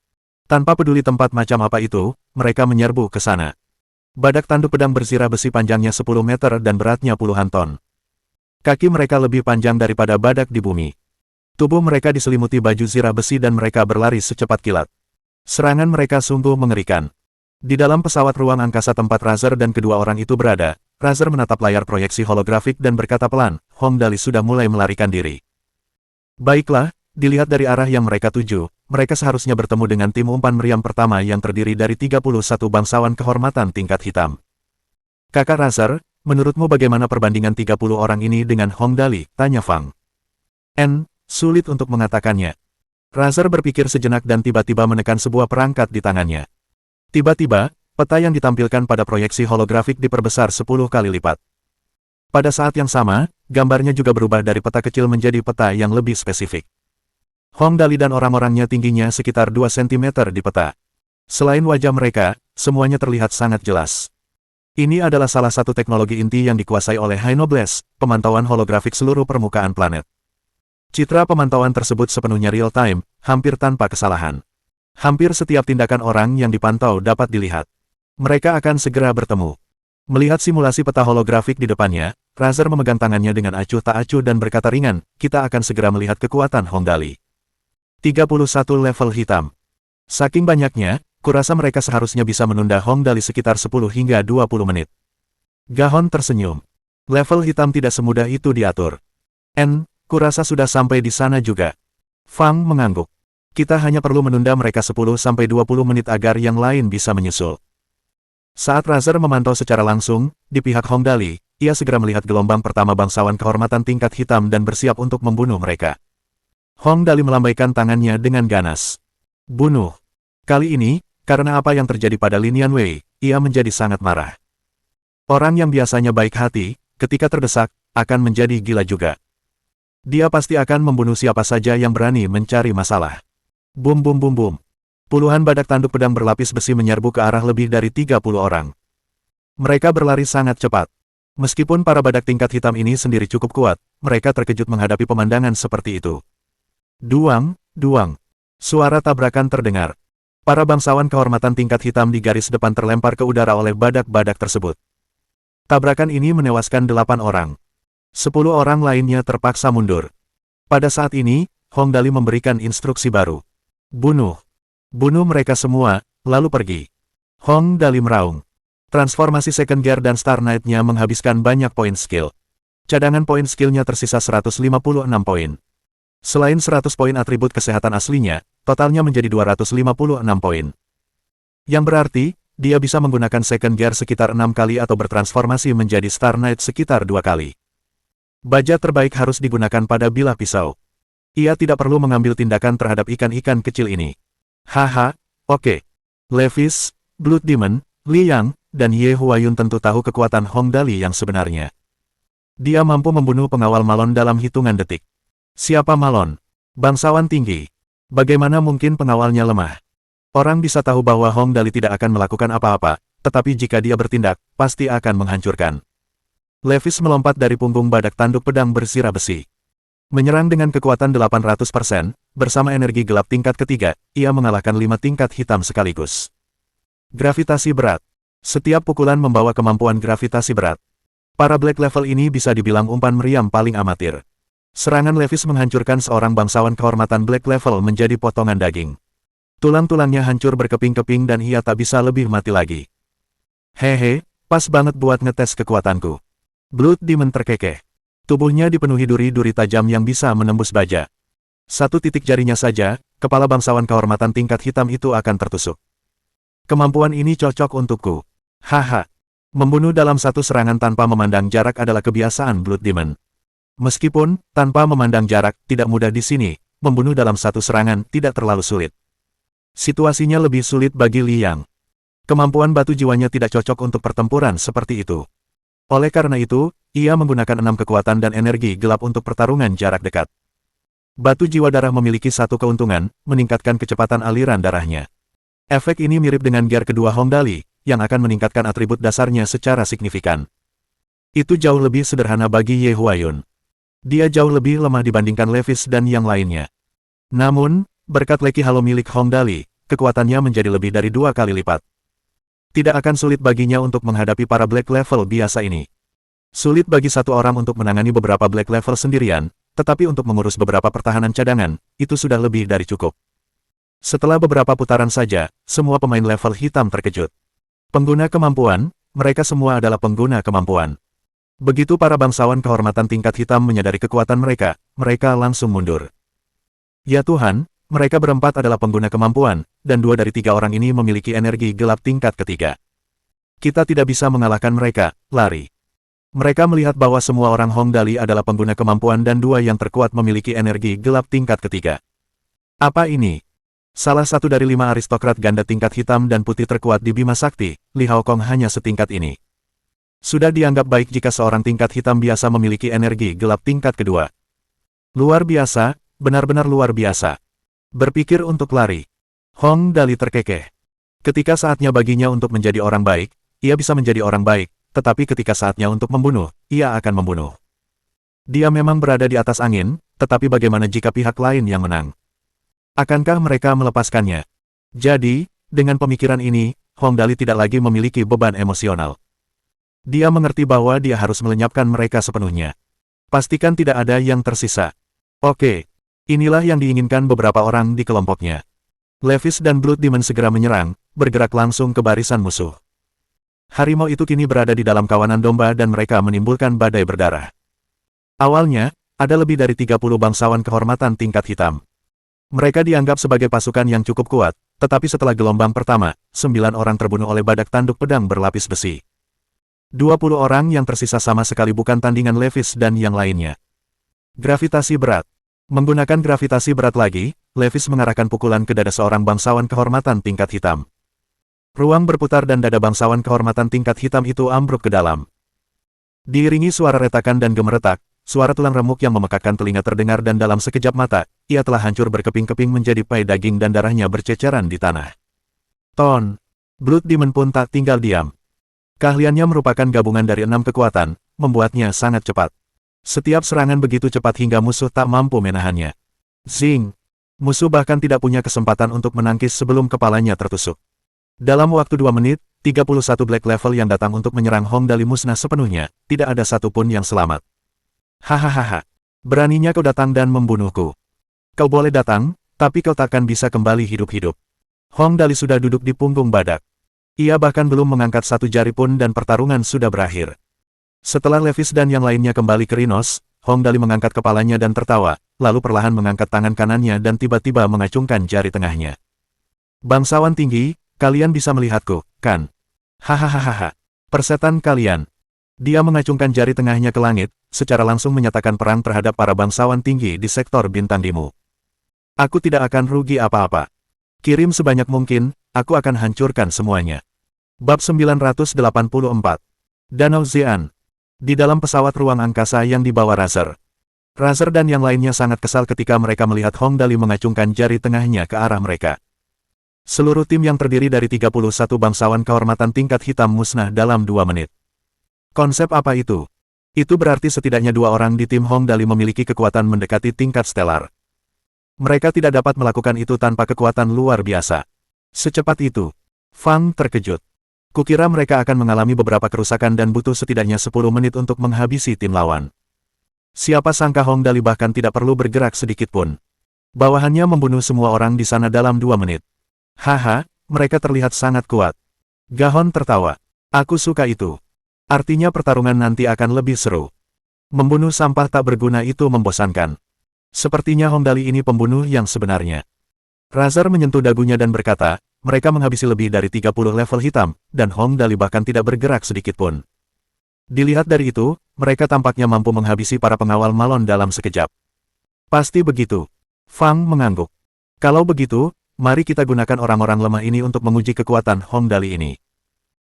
Tanpa peduli tempat macam apa itu, mereka menyerbu ke sana. Badak tanduk pedang berzirah besi panjangnya 10 meter dan beratnya puluhan ton. Kaki mereka lebih panjang daripada badak di bumi. Tubuh mereka diselimuti baju zirah besi dan mereka berlari secepat kilat. Serangan mereka sungguh mengerikan. Di dalam pesawat ruang angkasa tempat Razer dan kedua orang itu berada, Razer menatap layar proyeksi holografik dan berkata pelan, Hong Dali sudah mulai melarikan diri. Baiklah, dilihat dari arah yang mereka tuju, mereka seharusnya bertemu dengan tim umpan meriam pertama yang terdiri dari 31 bangsawan kehormatan tingkat hitam. Kakak Razer, menurutmu bagaimana perbandingan 30 orang ini dengan Hong Dali? Tanya Fang. Sulit untuk mengatakannya. Razer berpikir sejenak dan tiba-tiba menekan sebuah perangkat di tangannya. Tiba-tiba, peta yang ditampilkan pada proyeksi holografik diperbesar 10 kali lipat. Pada saat yang sama, gambarnya juga berubah dari peta kecil menjadi peta yang lebih spesifik. Hong Dali dan orang-orangnya tingginya sekitar 2 cm di peta. Selain wajah mereka, semuanya terlihat sangat jelas. Ini adalah salah satu teknologi inti yang dikuasai oleh Hainobles, pemantauan holografik seluruh permukaan planet. Citra pemantauan tersebut sepenuhnya real-time, hampir tanpa kesalahan. Hampir setiap tindakan orang yang dipantau dapat dilihat. Mereka akan segera bertemu. Melihat simulasi peta holografik di depannya, Razer memegang tangannya dengan acuh tak acuh dan berkata ringan, kita akan segera melihat kekuatan Hong Dali. 31 level hitam. Saking banyaknya, kurasa mereka seharusnya bisa menunda Hong Dali sekitar 10 hingga 20 menit. Gahon tersenyum. Level hitam tidak semudah itu diatur. Kurasa sudah sampai di sana juga. Fang mengangguk. Kita hanya perlu menunda mereka 10-20 menit agar yang lain bisa menyusul. Saat Razer memantau secara langsung, di pihak Hong Dali, ia segera melihat gelombang pertama bangsawan kehormatan tingkat hitam dan bersiap untuk membunuh mereka. Hong Dali melambaikan tangannya dengan ganas. Bunuh. Kali ini, karena apa yang terjadi pada Lin Yanwei, ia menjadi sangat marah. Orang yang biasanya baik hati, ketika terdesak, akan menjadi gila juga. Dia pasti akan membunuh siapa saja yang berani mencari masalah. Bum bum bum bum. Puluhan badak tanduk pedang berlapis besi menyerbu ke arah lebih dari 30 orang. Mereka berlari sangat cepat. Meskipun para badak tingkat hitam ini sendiri cukup kuat, mereka terkejut menghadapi pemandangan seperti itu. Duang, duang. Suara tabrakan terdengar. Para bangsawan kehormatan tingkat hitam di garis depan terlempar ke udara oleh badak-badak tersebut. Tabrakan ini menewaskan 8 orang. 10 orang lainnya terpaksa mundur. Pada saat ini, Hong Dali memberikan instruksi baru. Bunuh. Bunuh mereka semua, lalu pergi. Hong Dali meraung. Transformasi Second Gear dan Star Knight-nya menghabiskan banyak poin skill. Cadangan poin skill-nya tersisa 156 poin. Selain 100 poin atribut kesehatan aslinya, totalnya menjadi 256 poin. Yang berarti, dia bisa menggunakan Second Gear sekitar 6 kali atau bertransformasi menjadi Star Knight sekitar 2 kali. Baja terbaik harus digunakan pada bilah pisau. Ia tidak perlu mengambil tindakan terhadap ikan-ikan kecil ini. Haha, oke. Levis, Blood Demon, Liang, dan Ye Huayun tentu tahu kekuatan Hong Dali yang sebenarnya. Dia mampu membunuh pengawal Malon dalam hitungan detik. Siapa Malon? Bangsawan tinggi. Bagaimana mungkin pengawalnya lemah? Orang bisa tahu bahwa Hong Dali tidak akan melakukan apa-apa, tetapi jika dia bertindak, pasti akan menghancurkan. Levis melompat dari punggung badak tanduk pedang bersirah besi. Menyerang dengan kekuatan 800%, bersama energi gelap tingkat ketiga, ia mengalahkan 5 tingkat hitam sekaligus. Gravitasi berat. Setiap pukulan membawa kemampuan gravitasi berat. Para black level ini bisa dibilang umpan meriam paling amatir. Serangan Levis menghancurkan seorang bangsawan kehormatan black level menjadi potongan daging. Tulang-tulangnya hancur berkeping-keping dan ia tak bisa lebih mati lagi. Hehe, pas banget buat ngetes kekuatanku. Blood Demon terkekeh. Tubuhnya dipenuhi duri-duri tajam yang bisa menembus baja. Satu titik jarinya saja, kepala bangsawan kehormatan tingkat hitam itu akan tertusuk. Kemampuan ini cocok untukku. Haha. Membunuh dalam satu serangan tanpa memandang jarak adalah kebiasaan Blood Demon. Meskipun, tanpa memandang jarak, tidak mudah di sini, membunuh dalam satu serangan tidak terlalu sulit. Situasinya lebih sulit bagi Liang. Kemampuan batu jiwanya tidak cocok untuk pertempuran seperti itu. Oleh karena itu, ia menggunakan 6 kekuatan dan energi gelap untuk pertarungan jarak dekat. Batu jiwa darah memiliki satu keuntungan, meningkatkan kecepatan aliran darahnya. Efek ini mirip dengan gear kedua Hong Dali, yang akan meningkatkan atribut dasarnya secara signifikan. Itu jauh lebih sederhana bagi Ye Huayun. Dia jauh lebih lemah dibandingkan Levis dan yang lainnya. Namun, berkat leki halo milik Hong Dali, kekuatannya menjadi lebih dari 2 kali lipat. Tidak akan sulit baginya untuk menghadapi para black level biasa ini. Sulit bagi satu orang untuk menangani beberapa black level sendirian, tetapi untuk mengurus beberapa pertahanan cadangan, itu sudah lebih dari cukup. Setelah beberapa putaran saja, semua pemain level hitam terkejut. Pengguna kemampuan, mereka semua adalah pengguna kemampuan. Begitu para bangsawan kehormatan tingkat hitam menyadari kekuatan mereka, mereka langsung mundur. Ya Tuhan, mereka berempat adalah pengguna kemampuan, dan 2 dari 3 orang ini memiliki energi gelap tingkat ketiga. Kita tidak bisa mengalahkan mereka, lari. Mereka melihat bahwa semua orang Hong Dali adalah pengguna kemampuan dan 2 yang terkuat memiliki energi gelap tingkat ketiga. Apa ini? Salah satu dari 5 aristokrat ganda tingkat hitam dan putih terkuat di Bima Sakti, Li Hao Kong hanya setingkat ini. Sudah dianggap baik jika seorang tingkat hitam biasa memiliki energi gelap tingkat kedua. Luar biasa, benar-benar luar biasa. Berpikir untuk lari. Hong Dali terkekeh. Ketika saatnya baginya untuk menjadi orang baik, ia bisa menjadi orang baik, tetapi ketika saatnya untuk membunuh, ia akan membunuh. Dia memang berada di atas angin, tetapi bagaimana jika pihak lain yang menang? Akankah mereka melepaskannya? Jadi, dengan pemikiran ini, Hong Dali tidak lagi memiliki beban emosional. Dia mengerti bahwa dia harus melenyapkan mereka sepenuhnya. Pastikan tidak ada yang tersisa. Oke. Inilah yang diinginkan beberapa orang di kelompoknya. Levis dan Blood Demon segera menyerang, bergerak langsung ke barisan musuh. Harimau itu kini berada di dalam kawanan domba dan mereka menimbulkan badai berdarah. Awalnya, ada lebih dari 30 bangsawan kehormatan tingkat hitam. Mereka dianggap sebagai pasukan yang cukup kuat, tetapi setelah gelombang pertama, 9 orang terbunuh oleh badak tanduk pedang berlapis besi. 20 orang yang tersisa sama sekali bukan tandingan Levis dan yang lainnya. Gravitasi berat. Menggunakan gravitasi berat lagi, Levis mengarahkan pukulan ke dada seorang bangsawan kehormatan tingkat hitam. Ruang berputar dan dada bangsawan kehormatan tingkat hitam itu ambruk ke dalam. Diiringi suara retakan dan gemeretak, suara tulang remuk yang memekakkan telinga terdengar dan dalam sekejap mata, ia telah hancur berkeping-keping menjadi pai daging dan darahnya berceceran di tanah. Ton. Blood Demon pun tak tinggal diam. Keahliannya merupakan gabungan dari 6 kekuatan, membuatnya sangat cepat. Setiap serangan begitu cepat hingga musuh tak mampu menahannya. Zing! Musuh bahkan tidak punya kesempatan untuk menangkis sebelum kepalanya tertusuk. Dalam waktu 2 menit, 31 Black Level yang datang untuk menyerang Hong Dali musnah sepenuhnya, tidak ada satupun yang selamat. Hahaha. Beraninya kau datang dan membunuhku. Kau boleh datang, tapi kau takkan bisa kembali hidup-hidup. Hong Dali sudah duduk di punggung badak. Ia bahkan belum mengangkat satu jari pun dan pertarungan sudah berakhir. Setelah Levis dan yang lainnya kembali ke Rhinos, Hong Dali mengangkat kepalanya dan tertawa, lalu perlahan mengangkat tangan kanannya dan tiba-tiba mengacungkan jari tengahnya. Bangsawan tinggi, kalian bisa melihatku, kan? Hahaha. Persetan kalian. Dia mengacungkan jari tengahnya ke langit, secara langsung menyatakan perang terhadap para bangsawan tinggi di sektor bintang Dimu. Aku tidak akan rugi apa-apa. Kirim sebanyak mungkin, aku akan hancurkan semuanya. Bab 984. Danau Xian. Di dalam pesawat ruang angkasa yang dibawa Razer. Razer dan yang lainnya sangat kesal ketika mereka melihat Hong Dali mengacungkan jari tengahnya ke arah mereka. Seluruh tim yang terdiri dari 31 bangsawan kehormatan tingkat hitam musnah dalam 2 menit. Konsep apa itu? Itu berarti setidaknya 2 orang di tim Hong Dali memiliki kekuatan mendekati tingkat stelar. Mereka tidak dapat melakukan itu tanpa kekuatan luar biasa. Secepat itu. Fang terkejut. Kukira mereka akan mengalami beberapa kerusakan dan butuh setidaknya 10 menit untuk menghabisi tim lawan. Siapa sangka Hong Dali bahkan tidak perlu bergerak sedikit pun. Bawahannya membunuh semua orang di sana dalam 2 menit. Haha, mereka terlihat sangat kuat. Gahon tertawa. Aku suka itu. Artinya pertarungan nanti akan lebih seru. Membunuh sampah tak berguna itu membosankan. Sepertinya Hong Dali ini pembunuh yang sebenarnya. Razer menyentuh dagunya dan berkata, mereka menghabisi lebih dari 30 level hitam, dan Hong Dali bahkan tidak bergerak sedikit pun. Dilihat dari itu, mereka tampaknya mampu menghabisi para pengawal Malon dalam sekejap. Pasti begitu. Fang mengangguk. Kalau begitu, mari kita gunakan orang-orang lemah ini untuk menguji kekuatan Hong Dali ini.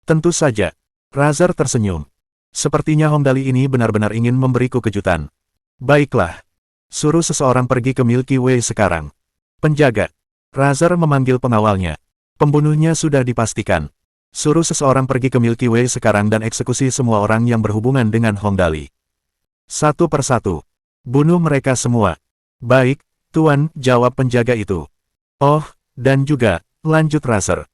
Tentu saja. Razer tersenyum. Sepertinya Hong Dali ini benar-benar ingin memberiku kejutan. Baiklah. Suruh seseorang pergi ke Milky Way sekarang. Penjaga. Razer memanggil pengawalnya. Pembunuhnya sudah dipastikan. Suruh seseorang pergi ke Milky Way sekarang dan eksekusi semua orang yang berhubungan dengan Hong Dali. Satu persatu. Bunuh mereka semua. Baik, Tuan, jawab penjaga itu. Oh, dan juga, lanjut Razer.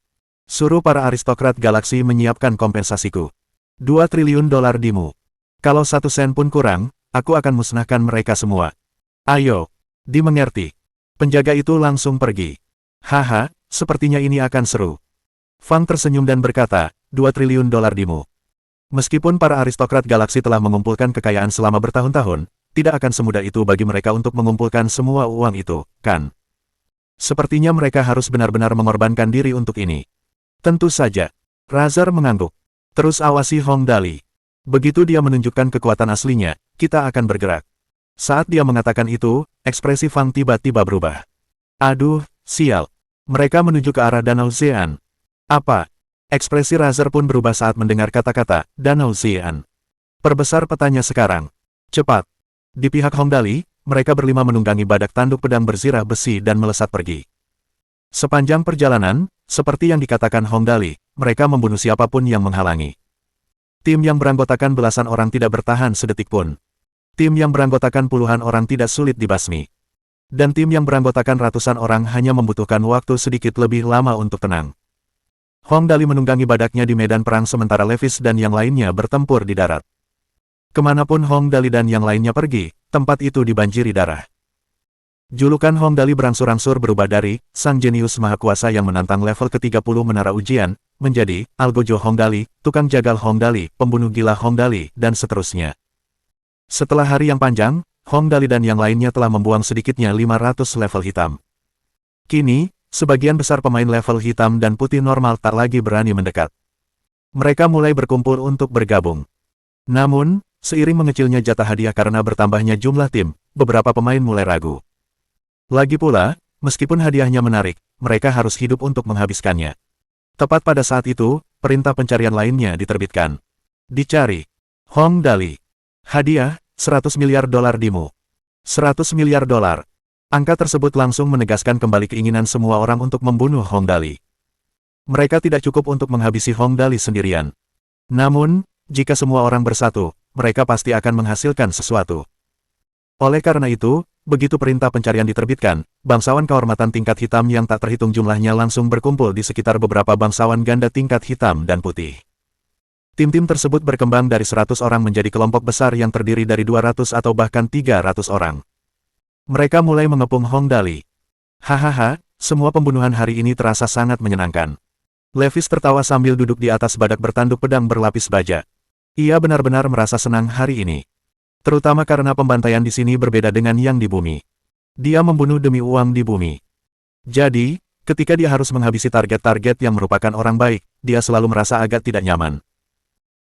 Suruh para aristokrat galaksi menyiapkan kompensasiku. 2 triliun dolar Dimu. Kalau 1 sen pun kurang, aku akan musnahkan mereka semua. Ayo, dimengerti. Penjaga itu langsung pergi. Haha, sepertinya ini akan seru. Fang tersenyum dan berkata, 2 triliun dolar Dimu. Meskipun para aristokrat galaksi telah mengumpulkan kekayaan selama bertahun-tahun, tidak akan semudah itu bagi mereka untuk mengumpulkan semua uang itu, kan? Sepertinya mereka harus benar-benar mengorbankan diri untuk ini. Tentu saja. Razer mengangguk. Terus awasi Hong Dali. Begitu dia menunjukkan kekuatan aslinya, kita akan bergerak. Saat dia mengatakan itu, ekspresi Fang tiba-tiba berubah. Aduh, sial. Mereka menuju ke arah Danau Xian. Apa? Ekspresi Razer pun berubah saat mendengar kata-kata, Danau Xian. Perbesar petanya sekarang. Cepat. Di pihak Hong Dali, mereka berlima menunggangi badak tanduk pedang berzirah besi dan melesat pergi. Sepanjang perjalanan, seperti yang dikatakan Hong Dali, mereka membunuh siapapun yang menghalangi. Tim yang beranggotakan belasan orang tidak bertahan sedetik pun. Tim yang beranggotakan puluhan orang tidak sulit dibasmi. Dan tim yang beranggotakan ratusan orang hanya membutuhkan waktu sedikit lebih lama untuk tenang. Hong Dali menunggangi badaknya di medan perang sementara Levis dan yang lainnya bertempur di darat. Kemanapun Hong Dali dan yang lainnya pergi, tempat itu dibanjiri darah. Julukan Hong Dali berangsur-angsur berubah dari sang jenius maha kuasa yang menantang level ke-30 menara ujian, menjadi Algojo Hong Dali, tukang jagal Hong Dali, pembunuh gila Hong Dali, dan seterusnya. Setelah hari yang panjang, Hong Dali dan yang lainnya telah membuang sedikitnya 500 level hitam. Kini, sebagian besar pemain level hitam dan putih normal tak lagi berani mendekat. Mereka mulai berkumpul untuk bergabung. Namun, seiring mengecilnya jatah hadiah karena bertambahnya jumlah tim, beberapa pemain mulai ragu. Lagi pula, meskipun hadiahnya menarik, mereka harus hidup untuk menghabiskannya. Tepat pada saat itu, perintah pencarian lainnya diterbitkan. Dicari. Hong Dali. Hadiah, 100 miliar dolar Dimu. 100 miliar dolar. Angka tersebut langsung menegaskan kembali keinginan semua orang untuk membunuh Hong Dali. Mereka tidak cukup untuk menghabisi Hong Dali sendirian. Namun, jika semua orang bersatu, mereka pasti akan menghasilkan sesuatu. Oleh karena itu, begitu perintah pencarian diterbitkan, bangsawan kehormatan tingkat hitam yang tak terhitung jumlahnya langsung berkumpul di sekitar beberapa bangsawan ganda tingkat hitam dan putih. Tim-tim tersebut berkembang dari 100 orang menjadi kelompok besar yang terdiri dari 200 atau bahkan 300 orang. Mereka mulai mengepung Hong Dali. Hahaha, semua pembunuhan hari ini terasa sangat menyenangkan. Levis tertawa sambil duduk di atas badak bertanduk pedang berlapis baja. Ia benar-benar merasa senang hari ini. Terutama karena pembantaian di sini berbeda dengan yang di bumi. Dia membunuh demi uang di bumi. Jadi, ketika dia harus menghabisi target-target yang merupakan orang baik, dia selalu merasa agak tidak nyaman.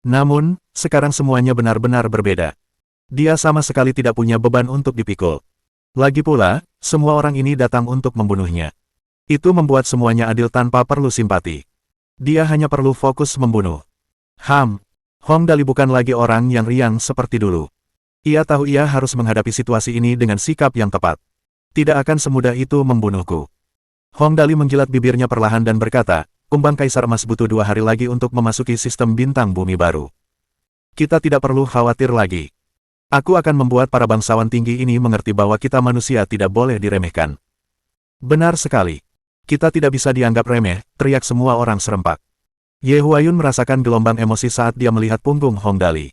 Namun, sekarang semuanya benar-benar berbeda. Dia sama sekali tidak punya beban untuk dipikul. Lagi pula, semua orang ini datang untuk membunuhnya. Itu membuat semuanya adil tanpa perlu simpati. Dia hanya perlu fokus membunuh. Hong Dali bukan lagi orang yang riang seperti dulu. Ia tahu ia harus menghadapi situasi ini dengan sikap yang tepat. Tidak akan semudah itu membunuhku. Hong Dali menggilat bibirnya perlahan dan berkata, kumbang Kaisar Emas butuh 2 hari lagi untuk memasuki sistem bintang bumi baru. Kita tidak perlu khawatir lagi. Aku akan membuat para bangsawan tinggi ini mengerti bahwa kita manusia tidak boleh diremehkan. Benar sekali. Kita tidak bisa dianggap remeh, teriak semua orang serempak. Ye Huayun merasakan gelombang emosi saat dia melihat punggung Hong Dali.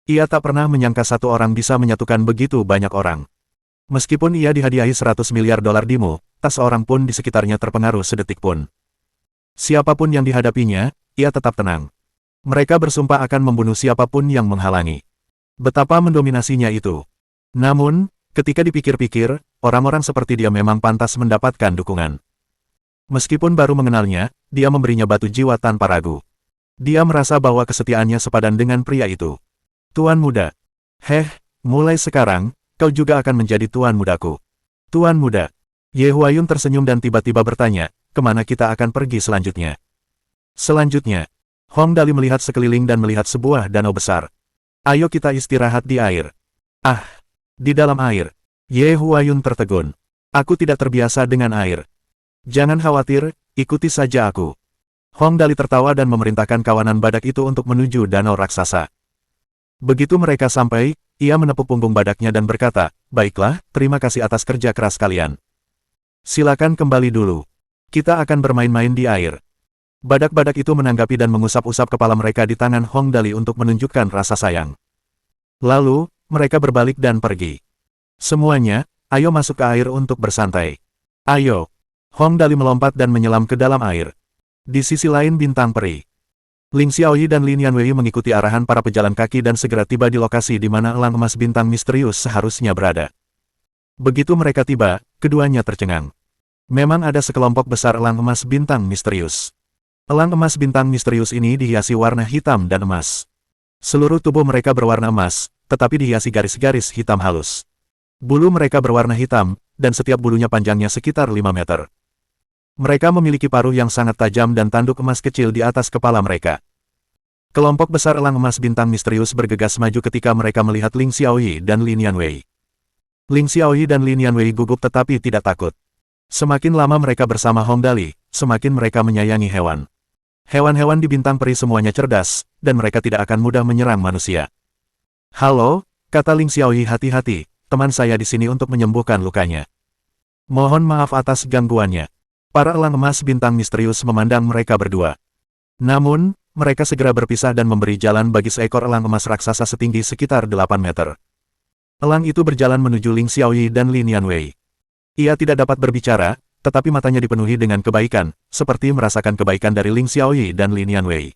Ia tak pernah menyangka satu orang bisa menyatukan begitu banyak orang. Meskipun ia dihadiahi 100 miliar dolar Dimu, tak seorang pun di sekitarnya terpengaruh sedetik pun. Siapapun yang dihadapinya, ia tetap tenang. Mereka bersumpah akan membunuh siapapun yang menghalangi. Betapa mendominasinya itu. Namun, ketika dipikir-pikir, orang-orang seperti dia memang pantas mendapatkan dukungan. Meskipun baru mengenalnya, dia memberinya batu jiwa tanpa ragu. Dia merasa bahwa kesetiaannya sepadan dengan pria itu. Tuan muda. Mulai sekarang, kau juga akan menjadi tuan mudaku. Tuan muda. Ye Huayun tersenyum dan tiba-tiba bertanya, kemana kita akan pergi selanjutnya? Selanjutnya, Hong Dali melihat sekeliling dan melihat sebuah danau besar. Ayo kita istirahat di air. Di dalam air. Ye Huayun tertegun. Aku tidak terbiasa dengan air. Jangan khawatir, ikuti saja aku. Hong Dali tertawa dan memerintahkan kawanan badak itu untuk menuju danau raksasa. Begitu mereka sampai, ia menepuk punggung badaknya dan berkata, baiklah, terima kasih atas kerja keras kalian. Silakan kembali dulu. Kita akan bermain-main di air. Badak-badak itu menanggapi dan mengusap-usap kepala mereka di tangan Hong Dali untuk menunjukkan rasa sayang. Lalu, mereka berbalik dan pergi. Semuanya, ayo masuk ke air untuk bersantai. Ayo. Hong Dali melompat dan menyelam ke dalam air. Di sisi lain bintang peri. Ling Xiaoyi dan Lin Yanwei mengikuti arahan para pejalan kaki dan segera tiba di lokasi di mana elang emas bintang misterius seharusnya berada. Begitu mereka tiba, keduanya tercengang. Memang ada sekelompok besar elang emas bintang misterius. Elang emas bintang misterius ini dihiasi warna hitam dan emas. Seluruh tubuh mereka berwarna emas, tetapi dihiasi garis-garis hitam halus. Bulu mereka berwarna hitam, dan setiap bulunya panjangnya sekitar 5 meter. Mereka memiliki paruh yang sangat tajam dan tanduk emas kecil di atas kepala mereka. Kelompok besar elang emas bintang misterius bergegas maju ketika mereka melihat Ling Xiaoyi dan Lin Yanwei. Ling Xiaoyi dan Lin Yanwei gugup tetapi tidak takut. Semakin lama mereka bersama Hong Dali, semakin mereka menyayangi hewan. Hewan-hewan di bintang peri semuanya cerdas, dan mereka tidak akan mudah menyerang manusia. Halo, kata Ling Xiaoyi, hati-hati, teman saya di sini untuk menyembuhkan lukanya. Mohon maaf atas gangguannya. Para elang emas bintang misterius memandang mereka berdua. Namun, mereka segera berpisah dan memberi jalan bagi seekor elang emas raksasa setinggi sekitar 8 meter. Elang itu berjalan menuju Ling Xiaoyi dan Lin Yanwei. Ia tidak dapat berbicara, tetapi matanya dipenuhi dengan kebaikan, seperti merasakan kebaikan dari Ling Xiaoyi dan Lin Yanwei.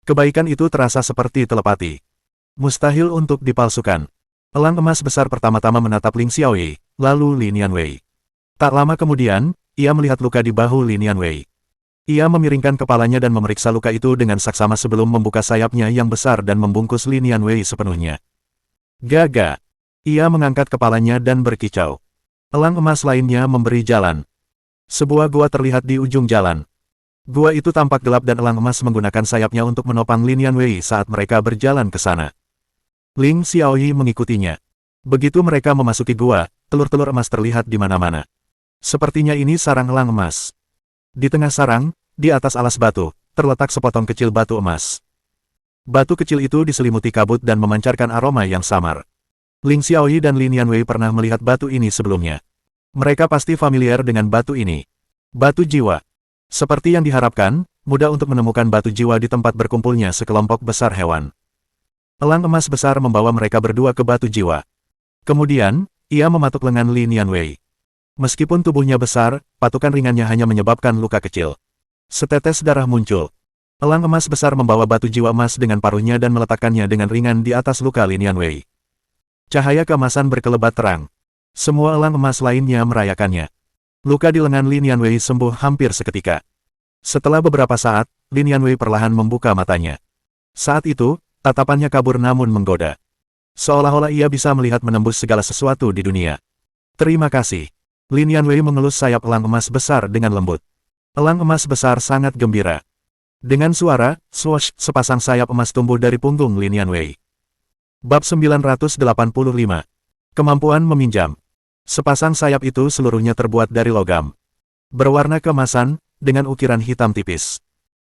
Kebaikan itu terasa seperti telepati. Mustahil untuk dipalsukan. Elang emas besar pertama-tama menatap Ling Xiaoyi, lalu Lin Yanwei. Tak lama kemudian, ia melihat luka di bahu Lin Yanwei. Ia memiringkan kepalanya dan memeriksa luka itu dengan saksama sebelum membuka sayapnya yang besar dan membungkus Lin Yanwei sepenuhnya. Gaga. Ia mengangkat kepalanya dan berkicau. Elang emas lainnya memberi jalan. Sebuah gua terlihat di ujung jalan. Gua itu tampak gelap dan elang emas menggunakan sayapnya untuk menopang Lin Yanwei saat mereka berjalan ke sana. Ling Xiaoyi mengikutinya. Begitu mereka memasuki gua, telur-telur emas terlihat di mana-mana. Sepertinya ini sarang elang emas. Di tengah sarang, di atas alas batu, terletak sepotong kecil batu emas. Batu kecil itu diselimuti kabut dan memancarkan aroma yang samar. Ling Xiaoyi dan Lin Yanwei pernah melihat batu ini sebelumnya. Mereka pasti familiar dengan batu ini. Batu jiwa. Seperti yang diharapkan, mudah untuk menemukan batu jiwa di tempat berkumpulnya sekelompok besar hewan. Elang emas besar membawa mereka berdua ke batu jiwa. Kemudian, ia mematuk lengan Lin Yanwei. Meskipun tubuhnya besar, patukan ringannya hanya menyebabkan luka kecil. Setetes darah muncul. Elang emas besar membawa batu jiwa emas dengan paruhnya dan meletakkannya dengan ringan di atas luka Lin Yanwei. Cahaya keemasan berkelebat terang. Semua elang emas lainnya merayakannya. Luka di lengan Lin Yanwei sembuh hampir seketika. Setelah beberapa saat, Lin Yanwei perlahan membuka matanya. Saat itu, tatapannya kabur namun menggoda. Seolah-olah ia bisa melihat menembus segala sesuatu di dunia. Terima kasih. Lin Yanwei mengelus sayap elang emas besar dengan lembut. Elang emas besar sangat gembira. Dengan suara, swoosh, sepasang sayap emas tumbuh dari punggung Lin Yanwei. Bab 985. Kemampuan meminjam. Sepasang sayap itu seluruhnya terbuat dari logam. Berwarna keemasan, dengan ukiran hitam tipis.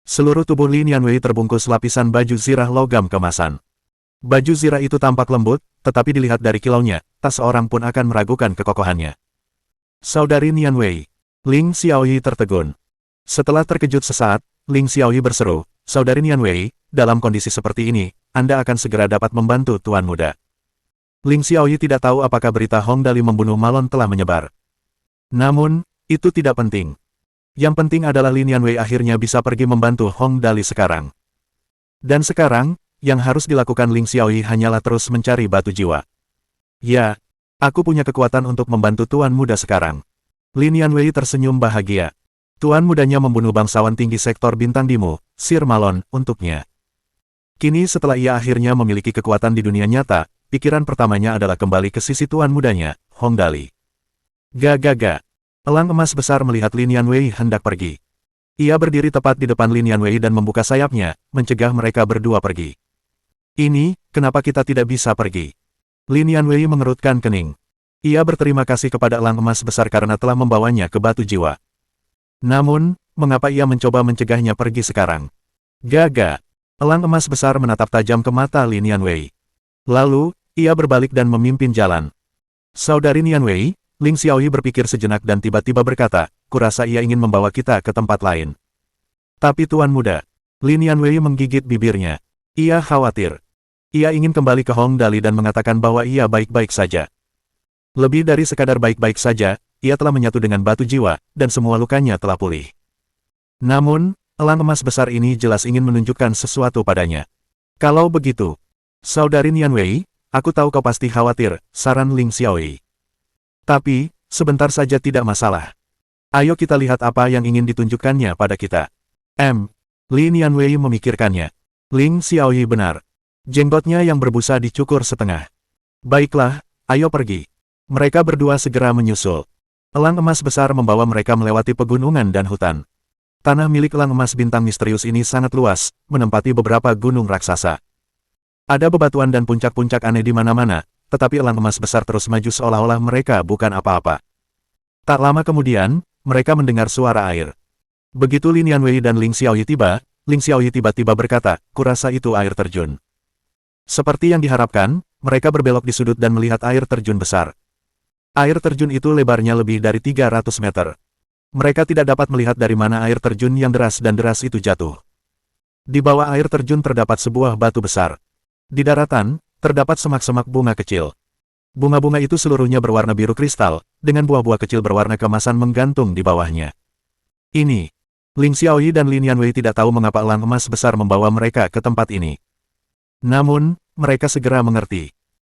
Seluruh tubuh Lin Yanwei terbungkus lapisan baju zirah logam keemasan. Baju zirah itu tampak lembut, tetapi dilihat dari kilaunya, tak seorang pun akan meragukan kekokohannya. Saudari Yanwei. Ling Xiaoyi tertegun. Setelah terkejut sesaat, Ling Xiaoyi berseru, Saudari Yanwei, dalam kondisi seperti ini, Anda akan segera dapat membantu Tuan Muda. Ling Xiaoyi tidak tahu apakah berita Hong Dali membunuh Malon telah menyebar. Namun, itu tidak penting. Yang penting adalah Lin Yanwei akhirnya bisa pergi membantu Hong Dali sekarang. Dan sekarang, yang harus dilakukan Ling Xiaoyi hanyalah terus mencari batu jiwa. Ya, aku punya kekuatan untuk membantu Tuan Muda sekarang. Lin Yanwei tersenyum bahagia. Tuan Mudanya membunuh bangsawan tinggi sektor bintang Dimu, Sir Malon, untuknya. Kini setelah ia akhirnya memiliki kekuatan di dunia nyata, pikiran pertamanya adalah kembali ke sisi Tuan Mudanya, Hong Dali. Gaga. Elang emas besar melihat Lin Yanwei hendak pergi. Ia berdiri tepat di depan Lin Yanwei dan membuka sayapnya, mencegah mereka berdua pergi. Ini, kenapa kita tidak bisa pergi? Lin Yanwei mengerutkan kening. Ia berterima kasih kepada elang emas besar karena telah membawanya ke batu jiwa. Namun, mengapa ia mencoba mencegahnya pergi sekarang? Gaga. Elang emas besar menatap tajam ke mata Lin Yanwei. Lalu, ia berbalik dan memimpin jalan. Saudari Yanwei, Ling Xiaoyi berpikir sejenak dan tiba-tiba berkata, kurasa ia ingin membawa kita ke tempat lain. Tapi Tuan Muda, Lin Yanwei menggigit bibirnya. Ia khawatir. Ia ingin kembali ke Hong Dali dan mengatakan bahwa ia baik-baik saja. Lebih dari sekadar baik-baik saja, ia telah menyatu dengan batu jiwa, dan semua lukanya telah pulih. Namun, elang emas besar ini jelas ingin menunjukkan sesuatu padanya. Kalau begitu, Saudari Yanwei, aku tahu kau pasti khawatir, saran Ling Xiaoyi. Tapi, sebentar saja tidak masalah. Ayo kita lihat apa yang ingin ditunjukkannya pada kita. Lin Yanwei memikirkannya. Ling Xiaoyi benar. Jenggotnya yang berbusa dicukur setengah. Baiklah, ayo pergi. Mereka berdua segera menyusul. Elang emas besar membawa mereka melewati pegunungan dan hutan. Tanah milik elang emas bintang misterius ini sangat luas, menempati beberapa gunung raksasa. Ada bebatuan dan puncak-puncak aneh di mana-mana, tetapi elang emas besar terus maju seolah-olah mereka bukan apa-apa. Tak lama kemudian, mereka mendengar suara air. Begitu Lin Yanwei dan Ling Xiaoyi tiba, Ling Xiaoyi tiba-tiba berkata, kurasa itu air terjun. Seperti yang diharapkan, mereka berbelok di sudut dan melihat air terjun besar. Air terjun itu lebarnya lebih dari 300 meter. Mereka tidak dapat melihat dari mana air terjun yang deras dan deras itu jatuh. Di bawah air terjun terdapat sebuah batu besar. Di daratan, terdapat semak-semak bunga kecil. Bunga-bunga itu seluruhnya berwarna biru kristal, dengan buah-buah kecil berwarna keemasan menggantung di bawahnya. Ini. Ling Xiaoyi dan Lin Yanwei tidak tahu mengapa elang emas besar membawa mereka ke tempat ini. Namun, mereka segera mengerti.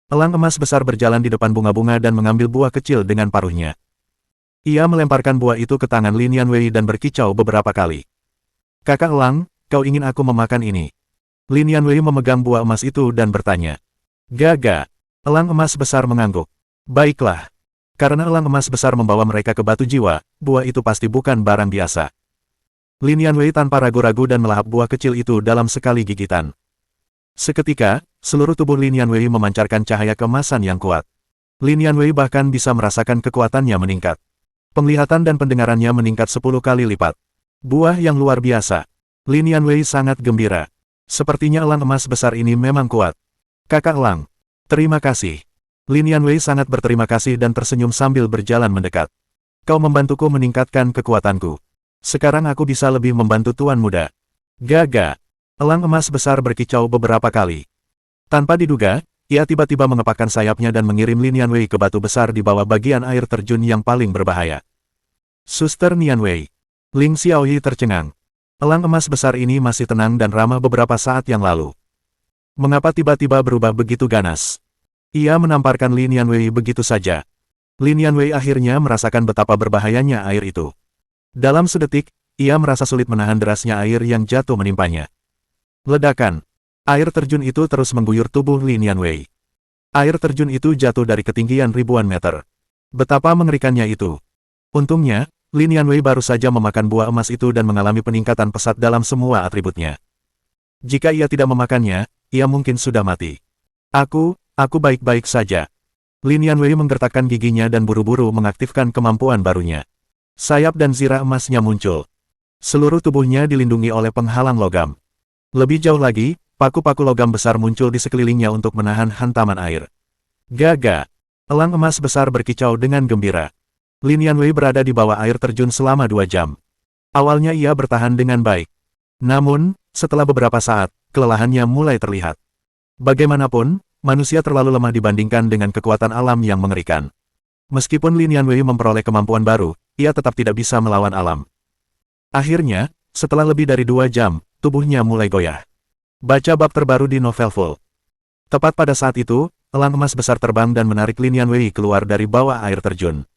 Elang emas besar berjalan di depan bunga-bunga dan mengambil buah kecil dengan paruhnya. Ia melemparkan buah itu ke tangan Lin Yanwei dan berkicau beberapa kali. Kakak elang, kau ingin aku memakan ini? Lin Yanwei memegang buah emas itu dan bertanya. Gaga. Elang emas besar mengangguk. Baiklah. Karena elang emas besar membawa mereka ke batu jiwa, buah itu pasti bukan barang biasa. Lin Yanwei tanpa ragu-ragu dan melahap buah kecil itu dalam sekali gigitan. Seketika, seluruh tubuh Lin Yanwei memancarkan cahaya keemasan yang kuat. Lin Yanwei bahkan bisa merasakan kekuatannya meningkat. Penglihatan dan pendengarannya meningkat 10 kali lipat. Buah yang luar biasa. Lin Yanwei sangat gembira. Sepertinya elang emas besar ini memang kuat. Kakak elang. Terima kasih. Lin Yanwei sangat berterima kasih dan tersenyum sambil berjalan mendekat. Kau membantuku meningkatkan kekuatanku. Sekarang aku bisa lebih membantu Tuan Muda. Gaga. Elang emas besar berkicau beberapa kali. Tanpa diduga, ia tiba-tiba mengepakkan sayapnya dan mengirim Lin Yanwei ke batu besar di bawah bagian air terjun yang paling berbahaya. Suster Nianwei. Ling Xiaoyi tercengang. Elang emas besar ini masih tenang dan ramah beberapa saat yang lalu. Mengapa tiba-tiba berubah begitu ganas? Ia menamparkan Lin Yanwei begitu saja. Lin Yanwei akhirnya merasakan betapa berbahayanya air itu. Dalam sedetik, ia merasa sulit menahan derasnya air yang jatuh menimpanya. Ledakan. Air terjun itu terus mengguyur tubuh Lin Yanwei. Air terjun itu jatuh dari ketinggian ribuan meter. Betapa mengerikannya itu. Untungnya, Lin Yanwei baru saja memakan buah emas itu dan mengalami peningkatan pesat dalam semua atributnya. Jika ia tidak memakannya, ia mungkin sudah mati. Aku baik-baik saja. Lin Yanwei menggertakkan giginya dan buru-buru mengaktifkan kemampuan barunya. Sayap dan zirah emasnya muncul. Seluruh tubuhnya dilindungi oleh penghalang logam. Lebih jauh lagi, paku-paku logam besar muncul di sekelilingnya untuk menahan hantaman air. Gaga. Elang emas besar berkicau dengan gembira. Lin Yanwei berada di bawah air terjun selama 2 jam. Awalnya ia bertahan dengan baik. Namun, setelah beberapa saat, kelelahannya mulai terlihat. Bagaimanapun, manusia terlalu lemah dibandingkan dengan kekuatan alam yang mengerikan. Meskipun Lin Yanwei memperoleh kemampuan baru, ia tetap tidak bisa melawan alam. Akhirnya, setelah lebih dari 2 jam, tubuhnya mulai goyah. Baca bab terbaru di novel full. Tepat pada saat itu, elang emas besar terbang dan menarik Lin Yanwei keluar dari bawah air terjun.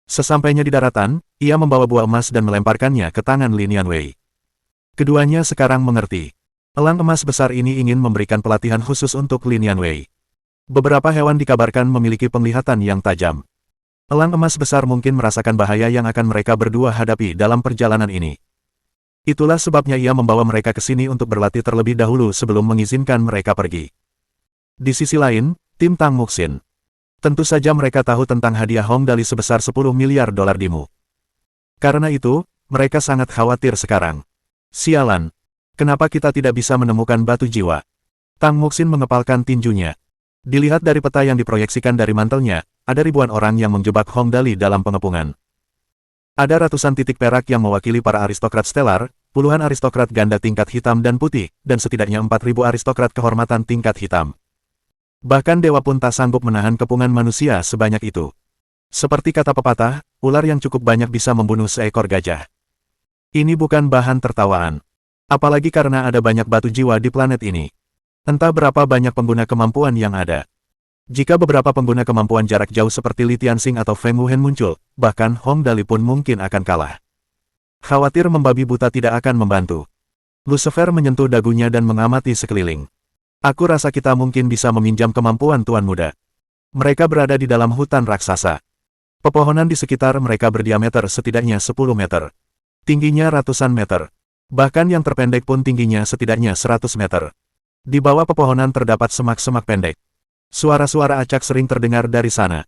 Sesampainya di daratan, ia membawa buah emas dan melemparkannya ke tangan Lin Yanwei. Keduanya sekarang mengerti. Elang emas besar ini ingin memberikan pelatihan khusus untuk Lin Yanwei. Beberapa hewan dikabarkan memiliki penglihatan yang tajam. Elang emas besar mungkin merasakan bahaya yang akan mereka berdua hadapi dalam perjalanan ini. Itulah sebabnya ia membawa mereka ke sini untuk berlatih terlebih dahulu sebelum mengizinkan mereka pergi. Di sisi lain, tim Tang Muxin. Tentu saja mereka tahu tentang hadiah Hong Dali sebesar 10 miliar dolar Dimu. Karena itu, mereka sangat khawatir sekarang. Sialan. Kenapa kita tidak bisa menemukan batu jiwa? Tang Muxin mengepalkan tinjunya. Dilihat dari peta yang diproyeksikan dari mantelnya, ada ribuan orang yang menjebak Hong Dali dalam pengepungan. Ada ratusan titik perak yang mewakili para aristokrat stelar, puluhan aristokrat ganda tingkat hitam dan putih, dan setidaknya 4.000 aristokrat kehormatan tingkat hitam. Bahkan dewa pun tak sanggup menahan kepungan manusia sebanyak itu. Seperti kata pepatah, ular yang cukup banyak bisa membunuh seekor gajah. Ini bukan bahan tertawaan. Apalagi karena ada banyak batu jiwa di planet ini. Entah berapa banyak pengguna kemampuan yang ada. Jika beberapa pengguna kemampuan jarak jauh seperti Li Tianxing atau Feng Wuhen muncul, bahkan Hong Dali pun mungkin akan kalah. Khawatir membabi buta tidak akan membantu. Lucifer menyentuh dagunya dan mengamati sekeliling. Aku rasa kita mungkin bisa meminjam kemampuan Tuan Muda. Mereka berada di dalam hutan raksasa. Pepohonan di sekitar mereka berdiameter setidaknya 10 meter. Tingginya ratusan meter. Bahkan yang terpendek pun tingginya setidaknya 100 meter. Di bawah pepohonan terdapat semak-semak pendek. Suara-suara acak sering terdengar dari sana.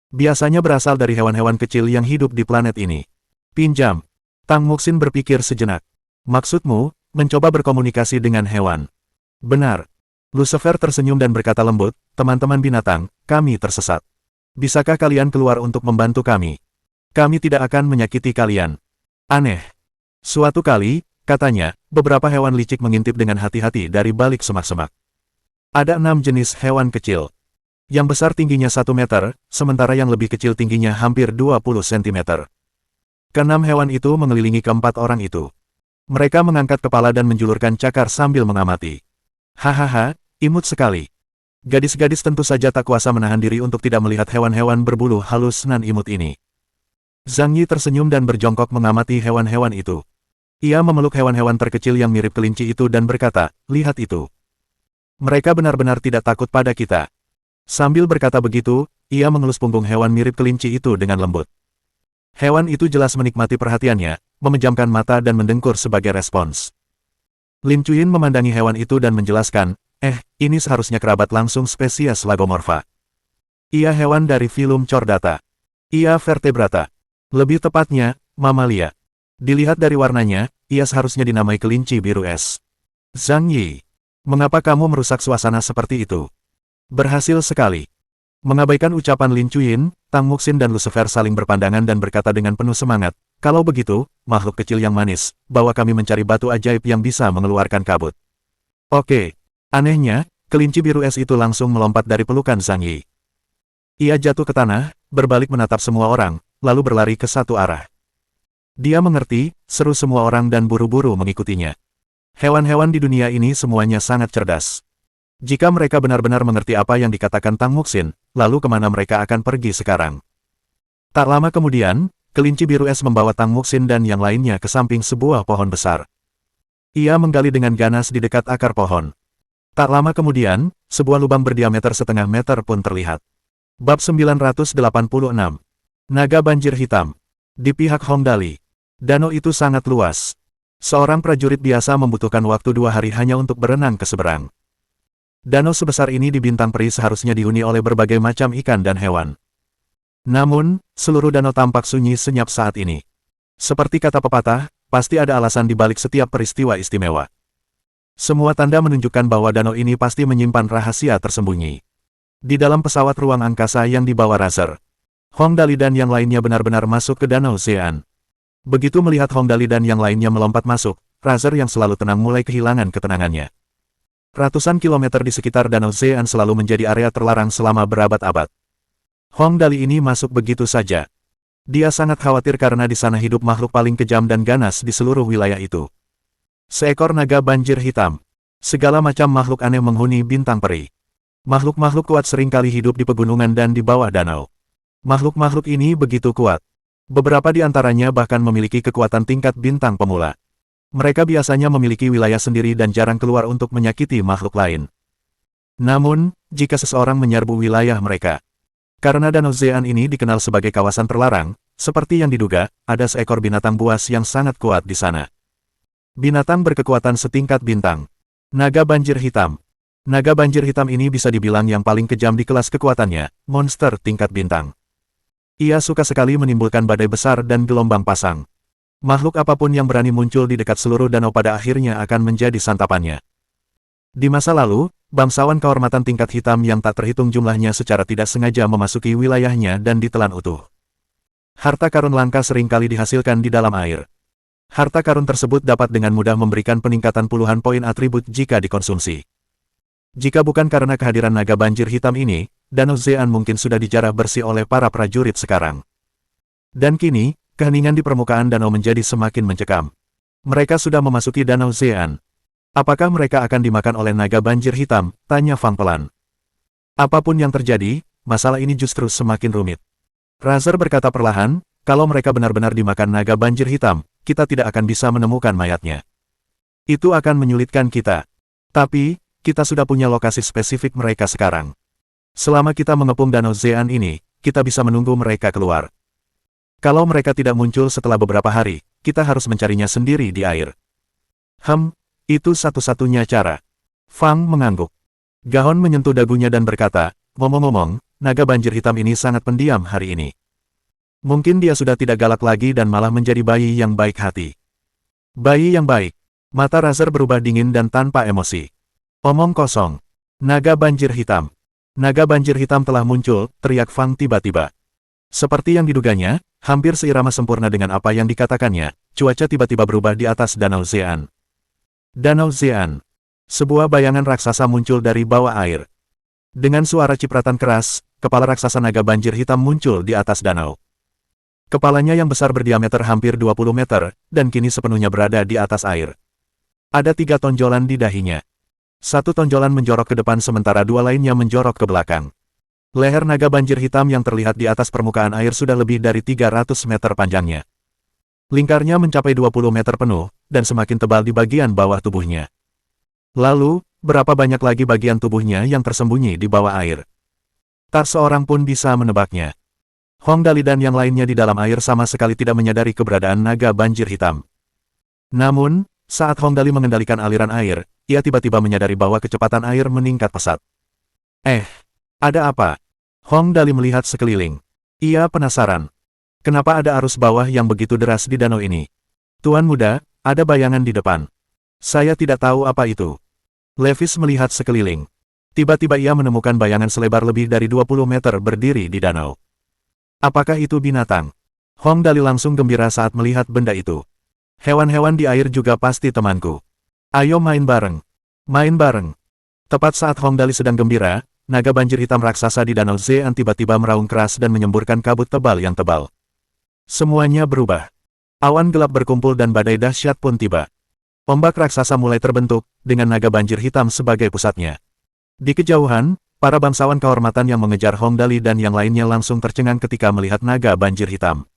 Biasanya berasal dari hewan-hewan kecil yang hidup di planet ini. Pinjam. Tang Muxin berpikir sejenak. Maksudmu, mencoba berkomunikasi dengan hewan? Benar. Lucifer tersenyum dan berkata lembut, teman-teman binatang, kami tersesat. Bisakah kalian keluar untuk membantu kami? Kami tidak akan menyakiti kalian. Aneh. Suatu kali, katanya, beberapa hewan licik mengintip dengan hati-hati dari balik semak-semak. Ada 6 jenis hewan kecil. Yang besar tingginya 1 meter, sementara yang lebih kecil tingginya hampir 20 cm. Keenam hewan itu mengelilingi keempat orang itu. Mereka mengangkat kepala dan menjulurkan cakar sambil mengamati. Hahaha, imut sekali. Gadis-gadis tentu saja tak kuasa menahan diri untuk tidak melihat hewan-hewan berbulu halus nan imut ini. Zhang Yi tersenyum dan berjongkok mengamati hewan-hewan itu. Ia memeluk hewan-hewan terkecil yang mirip kelinci itu dan berkata, lihat itu. Mereka benar-benar tidak takut pada kita. Sambil berkata begitu, ia mengelus punggung hewan mirip kelinci itu dengan lembut. Hewan itu jelas menikmati perhatiannya, memejamkan mata dan mendengkur sebagai respons. Lin Chuyin memandangi hewan itu dan menjelaskan, ini seharusnya kerabat langsung spesies Lagomorpha. Ia hewan dari filum Chordata. Ia vertebrata. Lebih tepatnya, mamalia. Dilihat dari warnanya, ia seharusnya dinamai kelinci biru es. Zhang Yi, mengapa kamu merusak suasana seperti itu? Berhasil sekali. Mengabaikan ucapan Lin Chuyin, Tang Muxin dan Lucifer saling berpandangan dan berkata dengan penuh semangat, kalau begitu, makhluk kecil yang manis, bawa kami mencari batu ajaib yang bisa mengeluarkan kabut. Oke. Anehnya, kelinci biru es itu langsung melompat dari pelukan Zhang Yi. Ia jatuh ke tanah, berbalik menatap semua orang, lalu berlari ke satu arah. Dia mengerti, seru semua orang dan buru-buru mengikutinya. Hewan-hewan di dunia ini semuanya sangat cerdas. Jika mereka benar-benar mengerti apa yang dikatakan Tang Muxin, lalu kemana mereka akan pergi sekarang? Tak lama kemudian, kelinci biru es membawa Tang Muxin dan yang lainnya ke samping sebuah pohon besar. Ia menggali dengan ganas di dekat akar pohon. Tak lama kemudian, sebuah lubang berdiameter setengah meter pun terlihat. Bab 986. Naga Banjir Hitam. Di pihak Hong Dali. Danau itu sangat luas. Seorang prajurit biasa membutuhkan waktu 2 hari hanya untuk berenang ke seberang. Danau sebesar ini di Bintang Peri seharusnya dihuni oleh berbagai macam ikan dan hewan. Namun, seluruh danau tampak sunyi senyap saat ini. Seperti kata pepatah, pasti ada alasan di balik setiap peristiwa istimewa. Semua tanda menunjukkan bahwa danau ini pasti menyimpan rahasia tersembunyi. Di dalam pesawat ruang angkasa yang dibawa Razer, Hong Dali dan yang lainnya benar-benar masuk ke Danau Zean. Begitu melihat Hong Dali dan yang lainnya melompat masuk, Razer yang selalu tenang mulai kehilangan ketenangannya. Ratusan kilometer di sekitar Danau Zean selalu menjadi area terlarang selama berabad-abad. Hong Dali ini masuk begitu saja. Dia sangat khawatir karena di sana hidup makhluk paling kejam dan ganas di seluruh wilayah itu. Seekor naga banjir hitam. Segala macam makhluk aneh menghuni Bintang Peri. Makhluk-makhluk kuat seringkali hidup di pegunungan dan di bawah danau. Makhluk-makhluk ini begitu kuat. Beberapa di antaranya bahkan memiliki kekuatan tingkat bintang pemula. Mereka biasanya memiliki wilayah sendiri dan jarang keluar untuk menyakiti makhluk lain. Namun, jika seseorang menyerbu wilayah mereka, karena Danau Zean ini dikenal sebagai kawasan terlarang, seperti yang diduga, ada seekor binatang buas yang sangat kuat di sana. Binatang berkekuatan setingkat bintang. Naga banjir hitam. Naga banjir hitam ini bisa dibilang yang paling kejam di kelas kekuatannya, monster tingkat bintang. Ia suka sekali menimbulkan badai besar dan gelombang pasang. Makhluk apapun yang berani muncul di dekat seluruh danau pada akhirnya akan menjadi santapannya. Di masa lalu, bangsawan kehormatan tingkat hitam yang tak terhitung jumlahnya secara tidak sengaja memasuki wilayahnya dan ditelan utuh. Harta karun langka seringkali dihasilkan di dalam air. Harta karun tersebut dapat dengan mudah memberikan peningkatan puluhan poin atribut jika dikonsumsi. Jika bukan karena kehadiran naga banjir hitam ini, Danau Zean mungkin sudah dijarah bersih oleh para prajurit sekarang. Dan kini, keheningan di permukaan danau menjadi semakin mencekam. Mereka sudah memasuki Danau Zean. Apakah mereka akan dimakan oleh naga banjir hitam? Tanya Fang pelan. Apapun yang terjadi, masalah ini justru semakin rumit. Razer berkata perlahan, kalau mereka benar-benar dimakan naga banjir hitam, kita tidak akan bisa menemukan mayatnya. Itu akan menyulitkan kita. Tapi, kita sudah punya lokasi spesifik mereka sekarang. Selama kita mengepung Danau Zean ini, kita bisa menunggu mereka keluar. Kalau mereka tidak muncul setelah beberapa hari, kita harus mencarinya sendiri di air. Itu satu-satunya cara. Fang mengangguk. Gahon menyentuh dagunya dan berkata, ngomong-ngomong, naga banjir hitam ini sangat pendiam hari ini. Mungkin dia sudah tidak galak lagi dan malah menjadi bayi yang baik hati. Bayi yang baik. Mata Razer berubah dingin dan tanpa emosi. Omong kosong. Naga banjir hitam. Naga banjir hitam telah muncul, teriak Fang tiba-tiba. Seperti yang diduganya, Hampir seirama sempurna dengan apa yang dikatakannya, cuaca tiba-tiba berubah di atas Danau Zean. Danau Zean. Sebuah bayangan raksasa muncul dari bawah air. Dengan suara cipratan keras, kepala raksasa naga banjir hitam muncul di atas danau. Kepalanya yang besar berdiameter hampir 20 meter, dan kini sepenuhnya berada di atas air. Ada 3 tonjolan di dahinya. 1 tonjolan menjorok ke depan sementara 2 lainnya menjorok ke belakang. Leher naga banjir hitam yang terlihat di atas permukaan air sudah lebih dari 300 meter panjangnya. Lingkarnya mencapai 20 meter penuh, dan semakin tebal di bagian bawah tubuhnya. Lalu, berapa banyak lagi bagian tubuhnya yang tersembunyi di bawah air? Tak seorang pun bisa menebaknya. Hong Dali dan yang lainnya di dalam air sama sekali tidak menyadari keberadaan naga banjir hitam. Namun, saat Hong Dali mengendalikan aliran air, ia tiba-tiba menyadari bahwa kecepatan air meningkat pesat. Ada apa? Hong Dali melihat sekeliling. Ia penasaran. Kenapa ada arus bawah yang begitu deras di danau ini? Tuan muda, ada bayangan di depan. Saya tidak tahu apa itu. Levis melihat sekeliling. Tiba-tiba ia menemukan bayangan selebar lebih dari 20 meter berdiri di danau. Apakah itu binatang? Hong Dali langsung gembira saat melihat benda itu. Hewan-hewan di air juga pasti temanku. Ayo main bareng. Main bareng. Tepat saat Hong Dali sedang gembira, naga banjir hitam raksasa di Danau Zean tiba-tiba meraung keras dan menyemburkan kabut tebal yang tebal. Semuanya berubah. Awan gelap berkumpul dan badai dahsyat pun tiba. Ombak raksasa mulai terbentuk, dengan naga banjir hitam sebagai pusatnya. Di kejauhan, para bangsawan kehormatan yang mengejar Hong Dali dan yang lainnya langsung tercengang ketika melihat naga banjir hitam.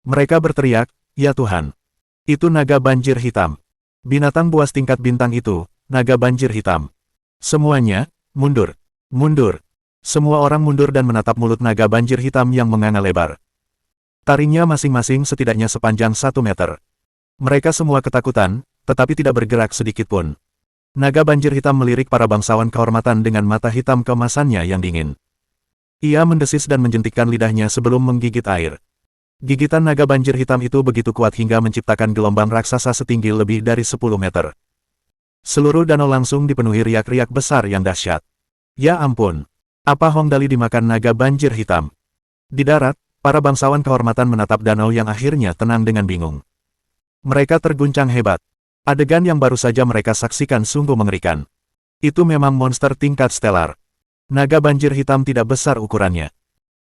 Mereka berteriak, "Ya Tuhan! Itu naga banjir hitam! Binatang buas tingkat bintang itu, naga banjir hitam!" Semuanya, mundur! Mundur! Semua orang mundur dan menatap mulut naga banjir hitam yang menganga lebar. Taringnya masing-masing setidaknya sepanjang 1 meter. Mereka semua ketakutan, tetapi tidak bergerak sedikit pun. Naga banjir hitam melirik para bangsawan kehormatan dengan mata hitam keemasannya yang dingin. Ia mendesis dan menjentikkan lidahnya sebelum menggigit air. Gigitan naga banjir hitam itu begitu kuat hingga menciptakan gelombang raksasa setinggi lebih dari 10 meter. Seluruh danau langsung dipenuhi riak-riak besar yang dahsyat. Ya ampun! Apa Hong Dali dimakan naga banjir hitam? Di darat, para bangsawan kehormatan menatap danau yang akhirnya tenang dengan bingung. Mereka terguncang hebat. Adegan yang baru saja mereka saksikan sungguh mengerikan. Itu memang monster tingkat stelar. Naga banjir hitam tidak besar ukurannya.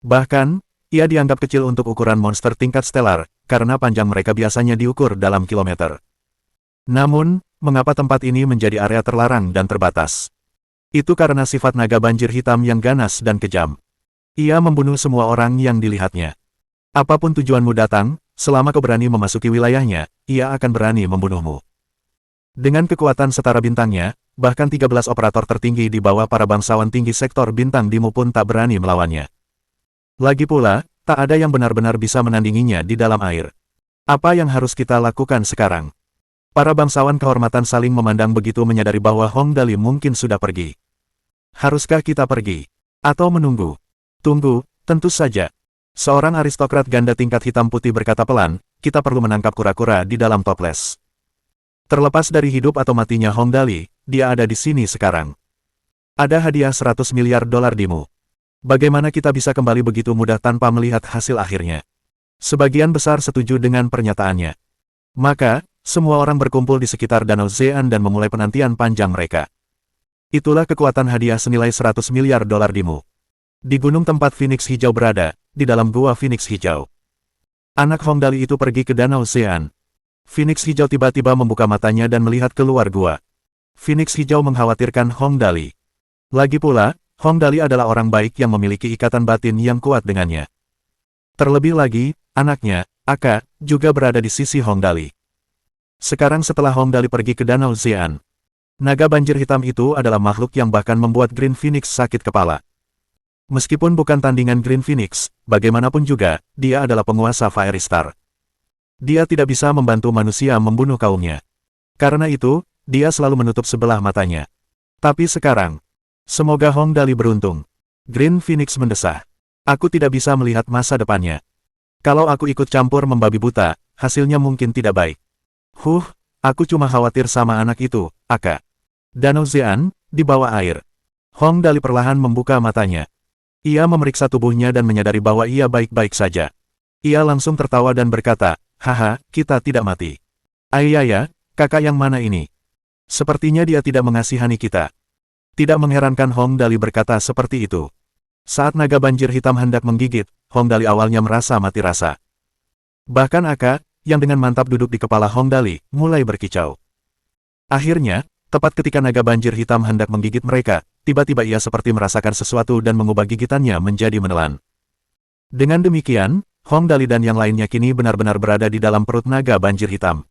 Bahkan, ia dianggap kecil untuk ukuran monster tingkat stelar, karena panjang mereka biasanya diukur dalam kilometer. Namun, mengapa tempat ini menjadi area terlarang dan terbatas? Itu karena sifat naga banjir hitam yang ganas dan kejam. Ia membunuh semua orang yang dilihatnya. Apapun tujuanmu datang, selama kau berani memasuki wilayahnya, ia akan berani membunuhmu. Dengan kekuatan setara bintangnya, bahkan 13 operator tertinggi di bawah para bangsawan tinggi sektor bintang Dimu pun tak berani melawannya. Lagi pula, tak ada yang benar-benar bisa menandinginya di dalam air. Apa yang harus kita lakukan sekarang? Para bangsawan kehormatan saling memandang begitu menyadari bahwa Hong Dali mungkin sudah pergi. Haruskah kita pergi? Atau menunggu? Tunggu, tentu saja. Seorang aristokrat ganda tingkat hitam putih berkata pelan, kita perlu menangkap kura-kura di dalam toples. Terlepas dari hidup atau matinya Hong Dali, dia ada di sini sekarang. Ada hadiah 100 miliar dolar Dimu. Bagaimana kita bisa kembali begitu mudah tanpa melihat hasil akhirnya? Sebagian besar setuju dengan pernyataannya. Maka, semua orang berkumpul di sekitar Danau Zean dan memulai penantian panjang mereka. Itulah kekuatan hadiah senilai 100 miliar dolar Dimu. Di gunung tempat Phoenix Hijau berada, di dalam gua Phoenix Hijau. Anak Hong Dali itu pergi ke Danau Zean. Phoenix Hijau tiba-tiba membuka matanya dan melihat keluar gua. Phoenix Hijau mengkhawatirkan Hong Dali. Lagi pula, Hong Dali adalah orang baik yang memiliki ikatan batin yang kuat dengannya. Terlebih lagi, anaknya, Aka, juga berada di sisi Hong Dali. Sekarang setelah Hong Dali pergi ke Danau Zean, naga banjir hitam itu adalah makhluk yang bahkan membuat Green Phoenix sakit kepala. Meskipun bukan tandingan Green Phoenix, bagaimanapun juga, dia adalah penguasa Fiery Star. Dia tidak bisa membantu manusia membunuh kaumnya. Karena itu, dia selalu menutup sebelah matanya. Tapi sekarang, semoga Hong Dali beruntung. Green Phoenix mendesah. Aku tidak bisa melihat masa depannya. Kalau aku ikut campur membabi buta, hasilnya mungkin tidak baik. Aku cuma khawatir sama anak itu, Aka. Danau Zean, di bawah air. Hong Dali perlahan membuka matanya. Ia memeriksa tubuhnya dan menyadari bahwa ia baik-baik saja. Ia langsung tertawa dan berkata, haha, kita tidak mati. Ayaya, kakak yang mana ini? Sepertinya dia tidak mengasihani kita. Tidak mengherankan Hong Dali berkata seperti itu. Saat naga banjir hitam hendak menggigit, Hong Dali awalnya merasa mati rasa. Bahkan Aka, yang dengan mantap duduk di kepala Hong Dali, mulai berkicau. Akhirnya, tepat ketika naga banjir hitam hendak menggigit mereka, tiba-tiba ia seperti merasakan sesuatu dan mengubah gigitannya menjadi menelan. Dengan demikian, Hong Dali dan yang lainnya kini benar-benar berada di dalam perut naga banjir hitam.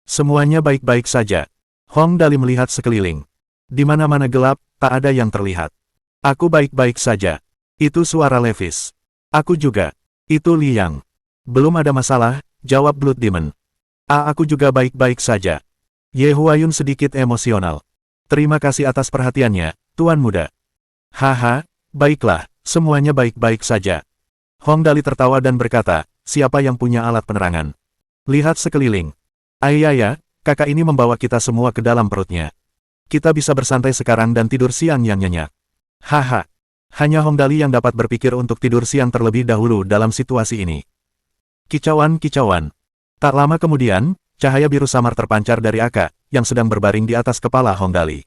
Semuanya baik-baik saja. Hong Dali melihat sekeliling. Di mana-mana gelap, tak ada yang terlihat. Aku baik-baik saja. Itu suara Levis. Aku juga. Itu Liang. Belum ada masalah, jawab Blood Demon. Aku juga baik-baik saja. Ye Huayun sedikit emosional. Terima kasih atas perhatiannya, Tuan Muda. Haha, baiklah, semuanya baik-baik saja. Hong Dali tertawa dan berkata, siapa yang punya alat penerangan? Lihat sekeliling. Ayaya, kakak ini membawa kita semua ke dalam perutnya. Kita bisa bersantai sekarang dan tidur siang yang nyenyak. Haha. Hanya Hong Dali yang dapat berpikir untuk tidur siang terlebih dahulu dalam situasi ini. Kicauan-kicauan. Tak lama kemudian, cahaya biru samar terpancar dari Aka, yang sedang berbaring di atas kepala Hong Dali.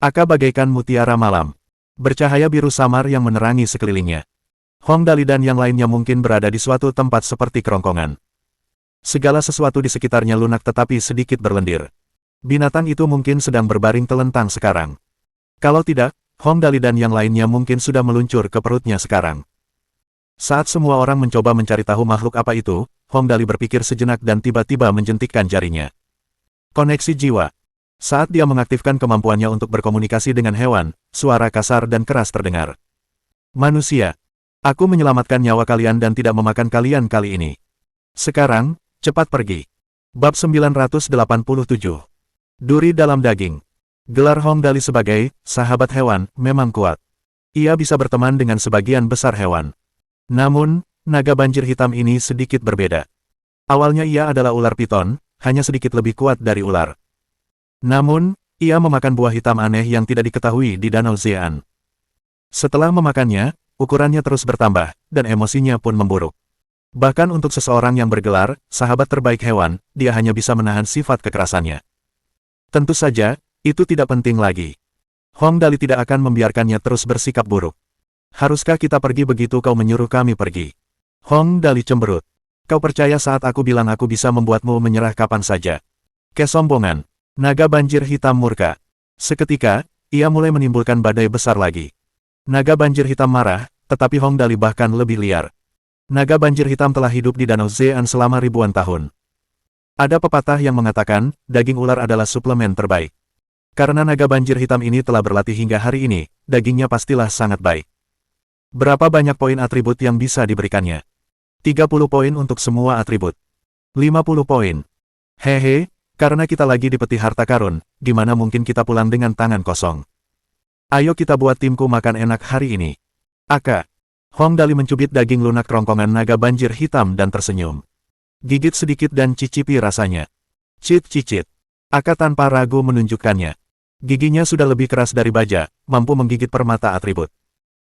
Aka bagaikan mutiara malam. Bercahaya biru samar yang menerangi sekelilingnya. Hong Dali dan yang lainnya mungkin berada di suatu tempat seperti kerongkongan. Segala sesuatu di sekitarnya lunak tetapi sedikit berlendir. Binatang itu mungkin sedang berbaring telentang sekarang. Kalau tidak, Hong Dali dan yang lainnya mungkin sudah meluncur ke perutnya sekarang. Saat semua orang mencoba mencari tahu makhluk apa itu, Hong Dali berpikir sejenak dan tiba-tiba menjentikkan jarinya. Koneksi jiwa. Saat dia mengaktifkan kemampuannya untuk berkomunikasi dengan hewan, suara kasar dan keras terdengar. Manusia. Aku menyelamatkan nyawa kalian dan tidak memakan kalian kali ini. Sekarang, cepat pergi. Bab 987. Duri dalam daging. Gelar Hong Dali sebagai sahabat hewan memang kuat. Ia bisa berteman dengan sebagian besar hewan. Namun, naga banjir hitam ini sedikit berbeda. Awalnya ia adalah ular piton, hanya sedikit lebih kuat dari ular. Namun, ia memakan buah hitam aneh yang tidak diketahui di Danau Zean. Setelah memakannya, ukurannya terus bertambah, dan emosinya pun memburuk. Bahkan untuk seseorang yang bergelar sahabat terbaik hewan, dia hanya bisa menahan sifat kekerasannya. Tentu saja, itu tidak penting lagi. Hong Dali tidak akan membiarkannya terus bersikap buruk. Haruskah kita pergi begitu kau menyuruh kami pergi? Hong Dali cemberut. Kau percaya saat aku bilang aku bisa membuatmu menyerah kapan saja? Kesombongan. Naga banjir hitam murka. Seketika, ia mulai menimbulkan badai besar lagi. Naga banjir hitam marah, tetapi Hong Dali bahkan lebih liar. Naga banjir hitam telah hidup di Danau Zean selama ribuan tahun. Ada pepatah yang mengatakan, daging ular adalah suplemen terbaik. Karena naga banjir hitam ini telah berlatih hingga hari ini, dagingnya pastilah sangat baik. Berapa banyak poin atribut yang bisa diberikannya? 30 poin untuk semua atribut. 50 poin. Hehe, karena kita lagi di peti harta karun, gimana mungkin kita pulang dengan tangan kosong? Ayo kita buat timku makan enak hari ini. Aka. Hong Dali mencubit daging lunak kerongkongan naga banjir hitam dan tersenyum. Gigit sedikit dan cicipi rasanya. Cicit-cicit. Aka tanpa ragu menunjukkannya. Giginya sudah lebih keras dari baja, mampu menggigit permata atribut.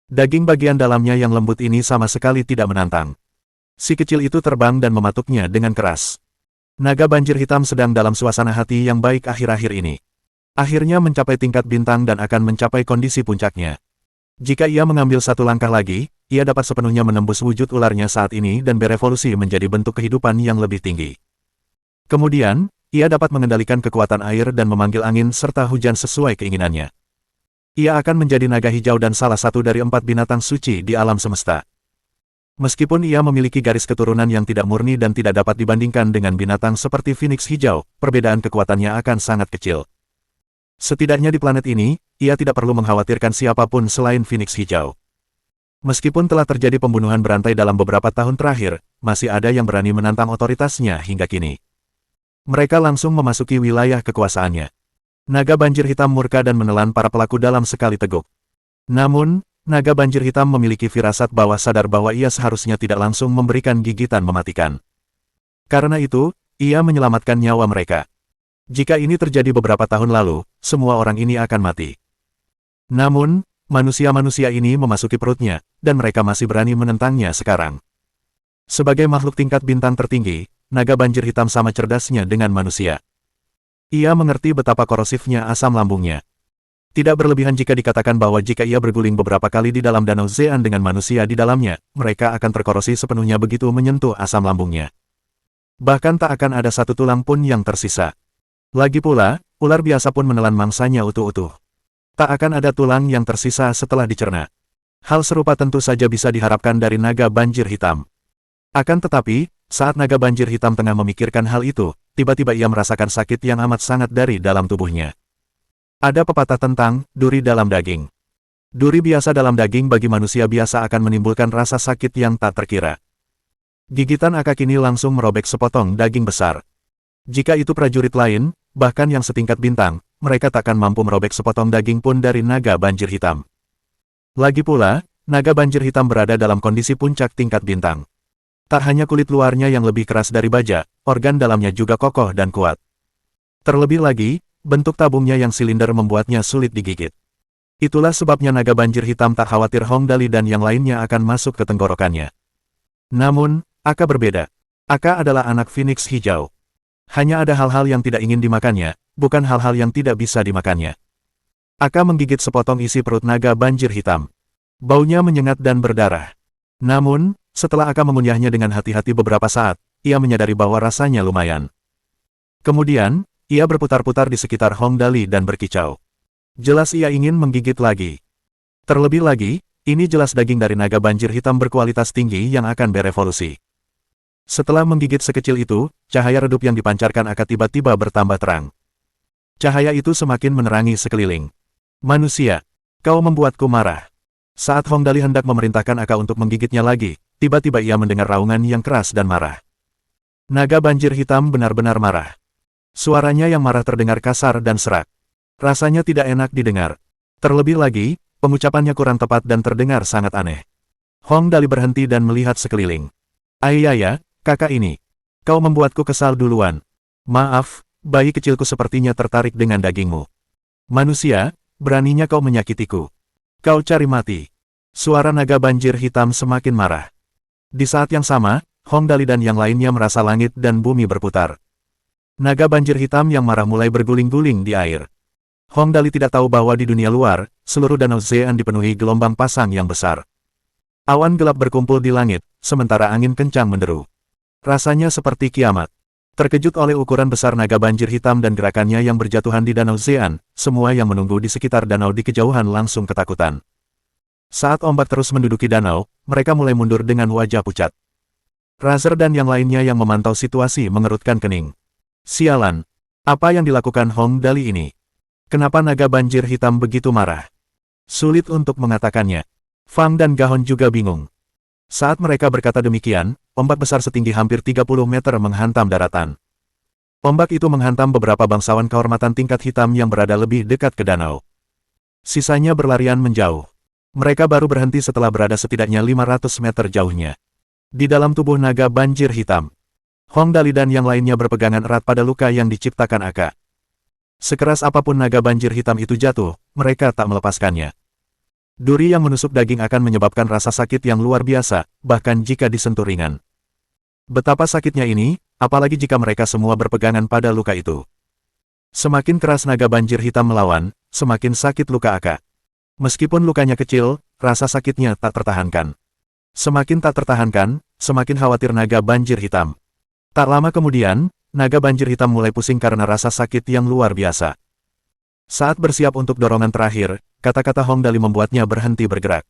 Daging bagian dalamnya yang lembut ini sama sekali tidak menantang. Si kecil itu terbang dan mematuknya dengan keras. Naga banjir hitam sedang dalam suasana hati yang baik akhir-akhir ini. Akhirnya mencapai tingkat bintang dan akan mencapai kondisi puncaknya. Jika ia mengambil satu langkah lagi, ia dapat sepenuhnya menembus wujud ularnya saat ini dan berevolusi menjadi bentuk kehidupan yang lebih tinggi. Kemudian, ia dapat mengendalikan kekuatan air dan memanggil angin serta hujan sesuai keinginannya. Ia akan menjadi naga hijau dan salah satu dari 4 binatang suci di alam semesta. Meskipun ia memiliki garis keturunan yang tidak murni dan tidak dapat dibandingkan dengan binatang seperti Phoenix hijau, perbedaan kekuatannya akan sangat kecil. Setidaknya di planet ini, ia tidak perlu mengkhawatirkan siapapun selain Phoenix hijau. Meskipun telah terjadi pembunuhan berantai dalam beberapa tahun terakhir, masih ada yang berani menantang otoritasnya hingga kini. Mereka langsung memasuki wilayah kekuasaannya. Naga banjir hitam murka dan menelan para pelaku dalam sekali teguk. Namun, naga banjir hitam memiliki firasat bawah sadar bahwa ia seharusnya tidak langsung memberikan gigitan mematikan. Karena itu, ia menyelamatkan nyawa mereka. Jika ini terjadi beberapa tahun lalu, semua orang ini akan mati. Namun, manusia-manusia ini memasuki perutnya, dan mereka masih berani menentangnya sekarang. Sebagai makhluk tingkat bintang tertinggi, naga banjir hitam sama cerdasnya dengan manusia. Ia mengerti betapa korosifnya asam lambungnya. Tidak berlebihan jika dikatakan bahwa jika ia berguling beberapa kali di dalam danau Zean dengan manusia di dalamnya, mereka akan terkorosi sepenuhnya begitu menyentuh asam lambungnya. Bahkan tak akan ada satu tulang pun yang tersisa. Lagi pula, ular biasa pun menelan mangsanya utuh-utuh. Tak akan ada tulang yang tersisa setelah dicerna. Hal serupa tentu saja bisa diharapkan dari naga banjir hitam. Akan tetapi, saat naga banjir hitam tengah memikirkan hal itu, tiba-tiba ia merasakan sakit yang amat sangat dari dalam tubuhnya. Ada pepatah tentang duri dalam daging. Duri biasa dalam daging bagi manusia biasa akan menimbulkan rasa sakit yang tak terkira. Gigitan Aka kini langsung merobek sepotong daging besar. Jika itu prajurit lain, bahkan yang setingkat bintang, mereka takkan mampu merobek sepotong daging pun dari naga banjir hitam. Lagi pula, naga banjir hitam berada dalam kondisi puncak tingkat bintang. Tak hanya kulit luarnya yang lebih keras dari baja, organ dalamnya juga kokoh dan kuat. Terlebih lagi, bentuk tabungnya yang silinder membuatnya sulit digigit. Itulah sebabnya naga banjir hitam tak khawatir Hong Dali dan yang lainnya akan masuk ke tenggorokannya. Namun, Aka berbeda. Aka adalah anak Phoenix hijau. Hanya ada hal-hal yang tidak ingin dimakannya, bukan hal-hal yang tidak bisa dimakannya. Aka menggigit sepotong isi perut naga banjir hitam. Baunya menyengat dan berdarah. Namun, setelah Aka mengunyahnya dengan hati-hati beberapa saat, ia menyadari bahwa rasanya lumayan. Kemudian, ia berputar-putar di sekitar Hong Dali dan berkicau. Jelas ia ingin menggigit lagi. Terlebih lagi, ini jelas daging dari naga banjir hitam berkualitas tinggi yang akan berevolusi. Setelah menggigit sekecil itu, cahaya redup yang dipancarkan Aka tiba-tiba bertambah terang. Cahaya itu semakin menerangi sekeliling. Manusia, kau membuatku marah. Saat Hong Dali hendak memerintahkan Aka untuk menggigitnya lagi, tiba-tiba ia mendengar raungan yang keras dan marah. Naga banjir hitam benar-benar marah. Suaranya yang marah terdengar kasar dan serak. Rasanya tidak enak didengar. Terlebih lagi, pengucapannya kurang tepat dan terdengar sangat aneh. Hong Dali berhenti dan melihat sekeliling. Ayaya, kakak ini. Kau membuatku kesal duluan. Maaf, bayi kecilku sepertinya tertarik dengan dagingmu. Manusia, beraninya kau menyakitiku. Kau cari mati. Suara naga banjir hitam semakin marah. Di saat yang sama, Hong Dali dan yang lainnya merasa langit dan bumi berputar. Naga banjir hitam yang marah mulai berguling-guling di air. Hong Dali tidak tahu bahwa di dunia luar, seluruh danau Zean dipenuhi gelombang pasang yang besar. Awan gelap berkumpul di langit, sementara angin kencang menderu. Rasanya seperti kiamat. Terkejut oleh ukuran besar naga banjir hitam dan gerakannya yang berjatuhan di danau Zean, semua yang menunggu di sekitar danau di kejauhan langsung ketakutan. Saat ombak terus menduduki danau, mereka mulai mundur dengan wajah pucat. Razer dan yang lainnya yang memantau situasi mengerutkan kening. Sialan, apa yang dilakukan Hong Dali ini? Kenapa naga banjir hitam begitu marah? Sulit untuk mengatakannya. Fang dan Gahon juga bingung. Saat mereka berkata demikian, ombak besar setinggi hampir 30 meter menghantam daratan. Ombak itu menghantam beberapa bangsawan kehormatan tingkat hitam yang berada lebih dekat ke danau. Sisanya berlarian menjauh. Mereka baru berhenti setelah berada setidaknya 500 meter jauhnya. Di dalam tubuh naga banjir hitam, Hong Dali dan yang lainnya berpegangan erat pada luka yang diciptakan Aka. Sekeras apapun naga banjir hitam itu jatuh, mereka tak melepaskannya. Duri yang menusuk daging akan menyebabkan rasa sakit yang luar biasa, bahkan jika disentuh ringan. Betapa sakitnya ini, apalagi jika mereka semua berpegangan pada luka itu. Semakin keras naga banjir hitam melawan, semakin sakit luka Aka. Meskipun lukanya kecil, rasa sakitnya tak tertahankan. Semakin tak tertahankan, semakin khawatir naga banjir hitam. Tak lama kemudian, naga banjir hitam mulai pusing karena rasa sakit yang luar biasa. Saat bersiap untuk dorongan terakhir, kata-kata Hong Dali membuatnya berhenti bergerak.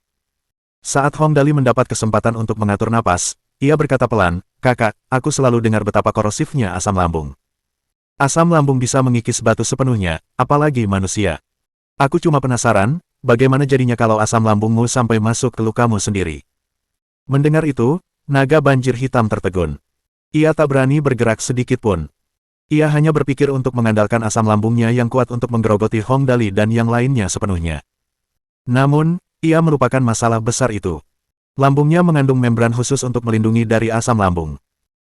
Saat Hong Dali mendapat kesempatan untuk mengatur napas, ia berkata pelan, "Kakak, aku selalu dengar betapa korosifnya asam lambung. Asam lambung bisa mengikis batu sepenuhnya, apalagi manusia. Aku cuma penasaran, bagaimana jadinya kalau asam lambungmu sampai masuk ke lukamu sendiri." Mendengar itu, naga banjir hitam tertegun. Ia tak berani bergerak sedikit pun. Ia hanya berpikir untuk mengandalkan asam lambungnya yang kuat untuk menggerogoti Hong Dali dan yang lainnya sepenuhnya. Namun, ia melupakan masalah besar itu. Lambungnya mengandung membran khusus untuk melindungi dari asam lambung.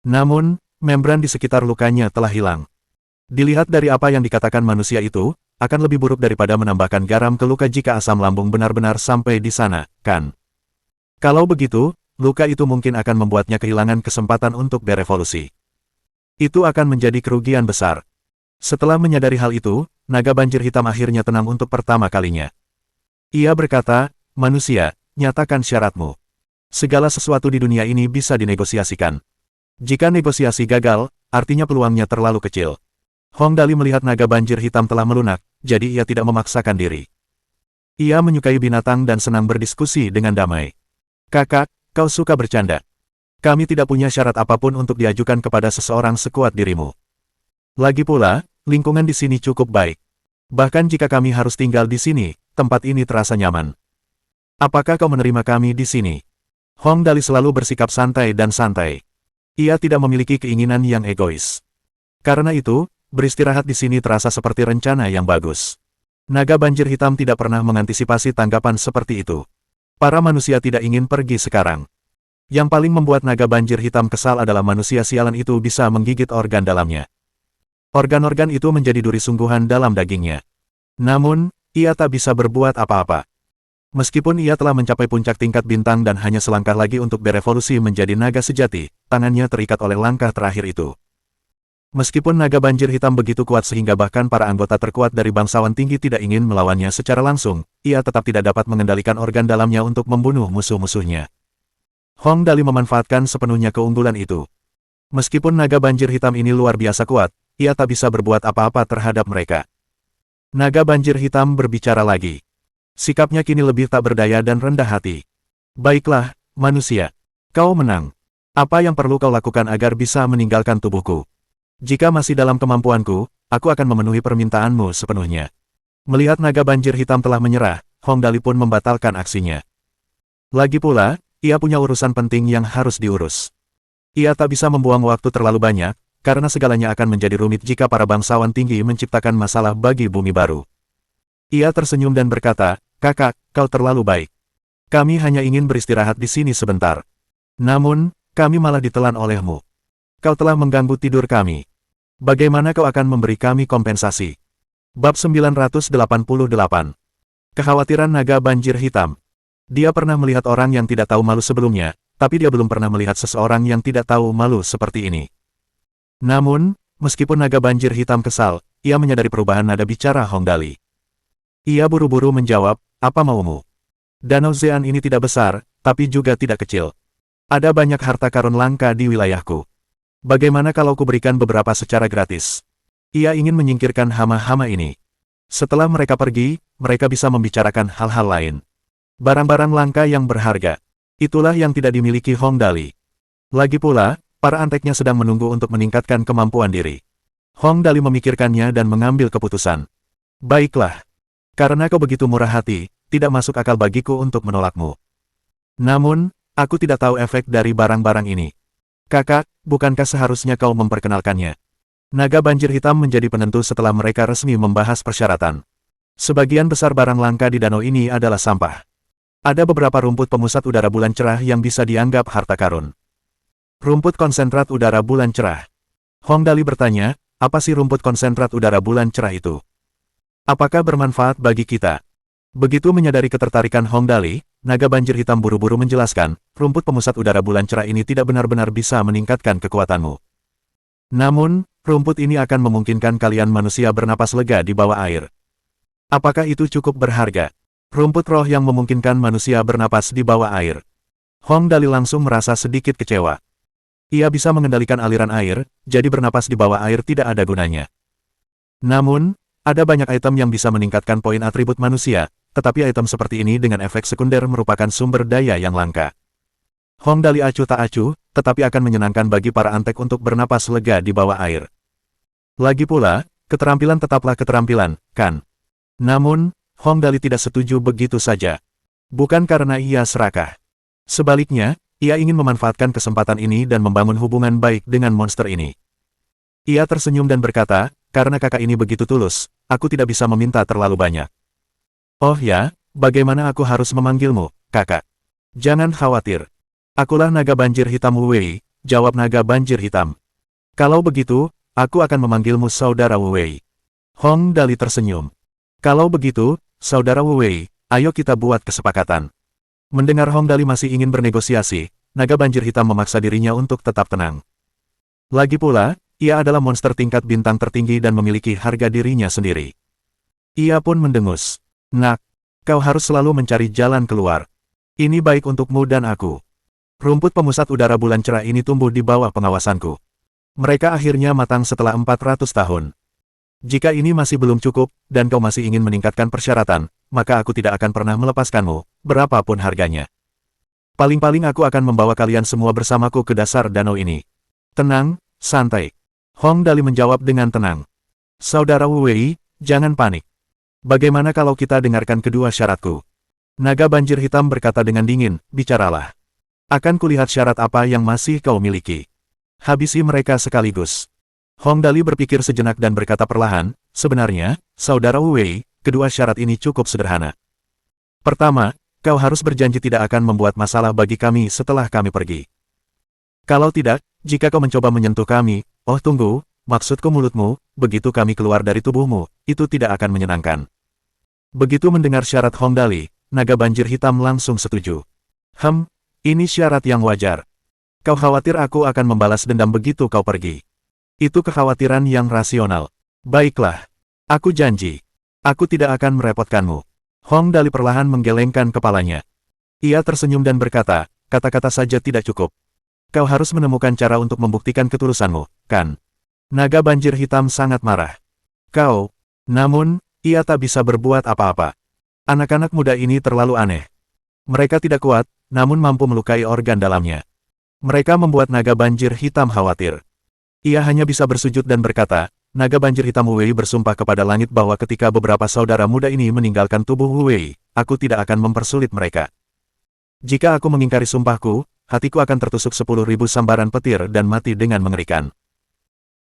Namun, membran di sekitar lukanya telah hilang. Dilihat dari apa yang dikatakan manusia itu, akan lebih buruk daripada menambahkan garam ke luka jika asam lambung benar-benar sampai di sana, kan? Kalau begitu, luka itu mungkin akan membuatnya kehilangan kesempatan untuk berevolusi. Itu akan menjadi kerugian besar. Setelah menyadari hal itu, naga banjir hitam akhirnya tenang untuk pertama kalinya. Ia berkata, manusia, nyatakan syaratmu. Segala sesuatu di dunia ini bisa dinegosiasikan. Jika negosiasi gagal, artinya peluangnya terlalu kecil. Hong Dali melihat naga banjir hitam telah melunak, jadi ia tidak memaksakan diri. Ia menyukai binatang dan senang berdiskusi dengan damai. Kakak, kau suka bercanda. Kami tidak punya syarat apapun untuk diajukan kepada seseorang sekuat dirimu. Lagi pula, lingkungan di sini cukup baik. Bahkan jika kami harus tinggal di sini, tempat ini terasa nyaman. Apakah kau menerima kami di sini? Hong Dali selalu bersikap santai dan santai. Ia tidak memiliki keinginan yang egois. Karena itu, beristirahat di sini terasa seperti rencana yang bagus. Naga banjir hitam tidak pernah mengantisipasi tanggapan seperti itu. Para manusia tidak ingin pergi sekarang. Yang paling membuat naga banjir hitam kesal adalah manusia sialan itu bisa menggigit organ dalamnya. Organ-organ itu menjadi duri sungguhan dalam dagingnya. Namun, ia tak bisa berbuat apa-apa. Meskipun ia telah mencapai puncak tingkat bintang dan hanya selangkah lagi untuk berevolusi menjadi naga sejati, tangannya terikat oleh langkah terakhir itu. Meskipun naga banjir hitam begitu kuat sehingga bahkan para anggota terkuat dari bangsawan tinggi tidak ingin melawannya secara langsung, ia tetap tidak dapat mengendalikan organ dalamnya untuk membunuh musuh-musuhnya. Hong Dali memanfaatkan sepenuhnya keunggulan itu. Meskipun naga banjir hitam ini luar biasa kuat, ia tak bisa berbuat apa-apa terhadap mereka. Naga banjir hitam berbicara lagi. Sikapnya kini lebih tak berdaya dan rendah hati. Baiklah, manusia. Kau menang. Apa yang perlu kau lakukan agar bisa meninggalkan tubuhku? Jika masih dalam kemampuanku, aku akan memenuhi permintaanmu sepenuhnya. Melihat naga banjir hitam telah menyerah, Hong Dali pun membatalkan aksinya. Lagi pula, ia punya urusan penting yang harus diurus. Ia tak bisa membuang waktu terlalu banyak, karena segalanya akan menjadi rumit jika para bangsawan tinggi menciptakan masalah bagi bumi baru. Ia tersenyum dan berkata, kakak, kau terlalu baik. Kami hanya ingin beristirahat di sini sebentar. Namun, kami malah ditelan olehmu. Kau telah mengganggu tidur kami. Bagaimana kau akan memberi kami kompensasi? Bab 988. Kekhawatiran naga banjir hitam. Dia pernah melihat orang yang tidak tahu malu sebelumnya, tapi dia belum pernah melihat seseorang yang tidak tahu malu seperti ini. Namun, meskipun naga banjir hitam kesal, ia menyadari perubahan nada bicara Hong Dali. Ia buru-buru menjawab, apa maumu? Danau Zean ini tidak besar, tapi juga tidak kecil. Ada banyak harta karun langka di wilayahku. Bagaimana kalau kuberikan beberapa secara gratis? Ia ingin menyingkirkan hama-hama ini. Setelah mereka pergi, mereka bisa membicarakan hal-hal lain. Barang-barang langka yang berharga. Itulah yang tidak dimiliki Hong Dali. Lagi pula, para anteknya sedang menunggu untuk meningkatkan kemampuan diri. Hong Dali memikirkannya dan mengambil keputusan. Baiklah. Karena kau begitu murah hati, tidak masuk akal bagiku untuk menolakmu. Namun, aku tidak tahu efek dari barang-barang ini. Kakak, bukankah seharusnya kau memperkenalkannya? Naga banjir hitam menjadi penentu setelah mereka resmi membahas persyaratan. Sebagian besar barang langka di danau ini adalah sampah. Ada beberapa rumput pemusat udara bulan cerah yang bisa dianggap harta karun. Rumput konsentrat udara bulan cerah. Hong Dali bertanya, apa sih rumput konsentrat udara bulan cerah itu? Apakah bermanfaat bagi kita? Begitu menyadari ketertarikan Hong Dali, naga banjir hitam buru-buru menjelaskan, rumput pemusat udara bulan cerah ini tidak benar-benar bisa meningkatkan kekuatanmu. Namun, rumput ini akan memungkinkan kalian manusia bernapas lega di bawah air. Apakah itu cukup berharga? Rumput roh yang memungkinkan manusia bernapas di bawah air. Hong Dali langsung merasa sedikit kecewa. Ia bisa mengendalikan aliran air, jadi bernapas di bawah air tidak ada gunanya. Namun, ada banyak item yang bisa meningkatkan poin atribut manusia, tetapi item seperti ini dengan efek sekunder merupakan sumber daya yang langka. Hong Dali acuh tak acuh, tetapi akan menyenangkan bagi para antek untuk bernapas lega di bawah air. Lagi pula, keterampilan tetaplah keterampilan, kan? Namun, Hong Dali tidak setuju begitu saja. Bukan karena ia serakah. Sebaliknya, ia ingin memanfaatkan kesempatan ini dan membangun hubungan baik dengan monster ini. Ia tersenyum dan berkata, karena kakak ini begitu tulus, aku tidak bisa meminta terlalu banyak. Oh ya, bagaimana aku harus memanggilmu, kakak? Jangan khawatir. Akulah naga banjir hitam Wu Wei, jawab naga banjir hitam. Kalau begitu, aku akan memanggilmu saudara Wu Wei. Hong Dali tersenyum. Kalau begitu, saudara Wu Wei, ayo kita buat kesepakatan. Mendengar Hong Dali masih ingin bernegosiasi, naga banjir hitam memaksa dirinya untuk tetap tenang. Lagi pula, ia adalah monster tingkat bintang tertinggi dan memiliki harga dirinya sendiri. Ia pun mendengus. Nak, kau harus selalu mencari jalan keluar. Ini baik untukmu dan aku. Rumput pemusat udara bulan cerah ini tumbuh di bawah pengawasanku. Mereka akhirnya matang setelah 400 tahun. Jika ini masih belum cukup, dan kau masih ingin meningkatkan persyaratan, maka aku tidak akan pernah melepaskanmu, berapapun harganya. Paling-paling aku akan membawa kalian semua bersamaku ke dasar danau ini. Tenang, santai. Hong Dali menjawab dengan tenang. Saudara Wu Wei, jangan panik. Bagaimana kalau kita dengarkan kedua syaratku? Naga banjir hitam berkata dengan dingin, bicaralah. Akan kulihat syarat apa yang masih kau miliki. Habisi mereka sekaligus. Hong Dali berpikir sejenak dan berkata perlahan, sebenarnya, Saudara Wu Wei, kedua syarat ini cukup sederhana. Pertama, kau harus berjanji tidak akan membuat masalah bagi kami setelah kami pergi. Kalau tidak, jika kau mencoba menyentuh kami, oh tunggu, maksudku mulutmu, begitu kami keluar dari tubuhmu, itu tidak akan menyenangkan. Begitu mendengar syarat Hong Dali, naga banjir hitam langsung setuju. Ini syarat yang wajar. Kau khawatir aku akan membalas dendam begitu kau pergi. Itu kekhawatiran yang rasional. Baiklah. Aku janji. Aku tidak akan merepotkanmu. Hong Dali perlahan menggelengkan kepalanya. Ia tersenyum dan berkata, kata-kata saja tidak cukup. Kau harus menemukan cara untuk membuktikan ketulusanmu, kan? Naga banjir hitam sangat marah. Namun, ia tak bisa berbuat apa-apa. Anak-anak muda ini terlalu aneh. Mereka tidak kuat, namun mampu melukai organ dalamnya. Mereka membuat naga banjir hitam khawatir. Ia hanya bisa bersujud dan berkata, naga banjir hitam Wu Wei bersumpah kepada langit bahwa ketika beberapa saudara muda ini meninggalkan tubuh Wu Wei, aku tidak akan mempersulit mereka. Jika aku mengingkari sumpahku, hatiku akan tertusuk 10.000 sambaran petir dan mati dengan mengerikan.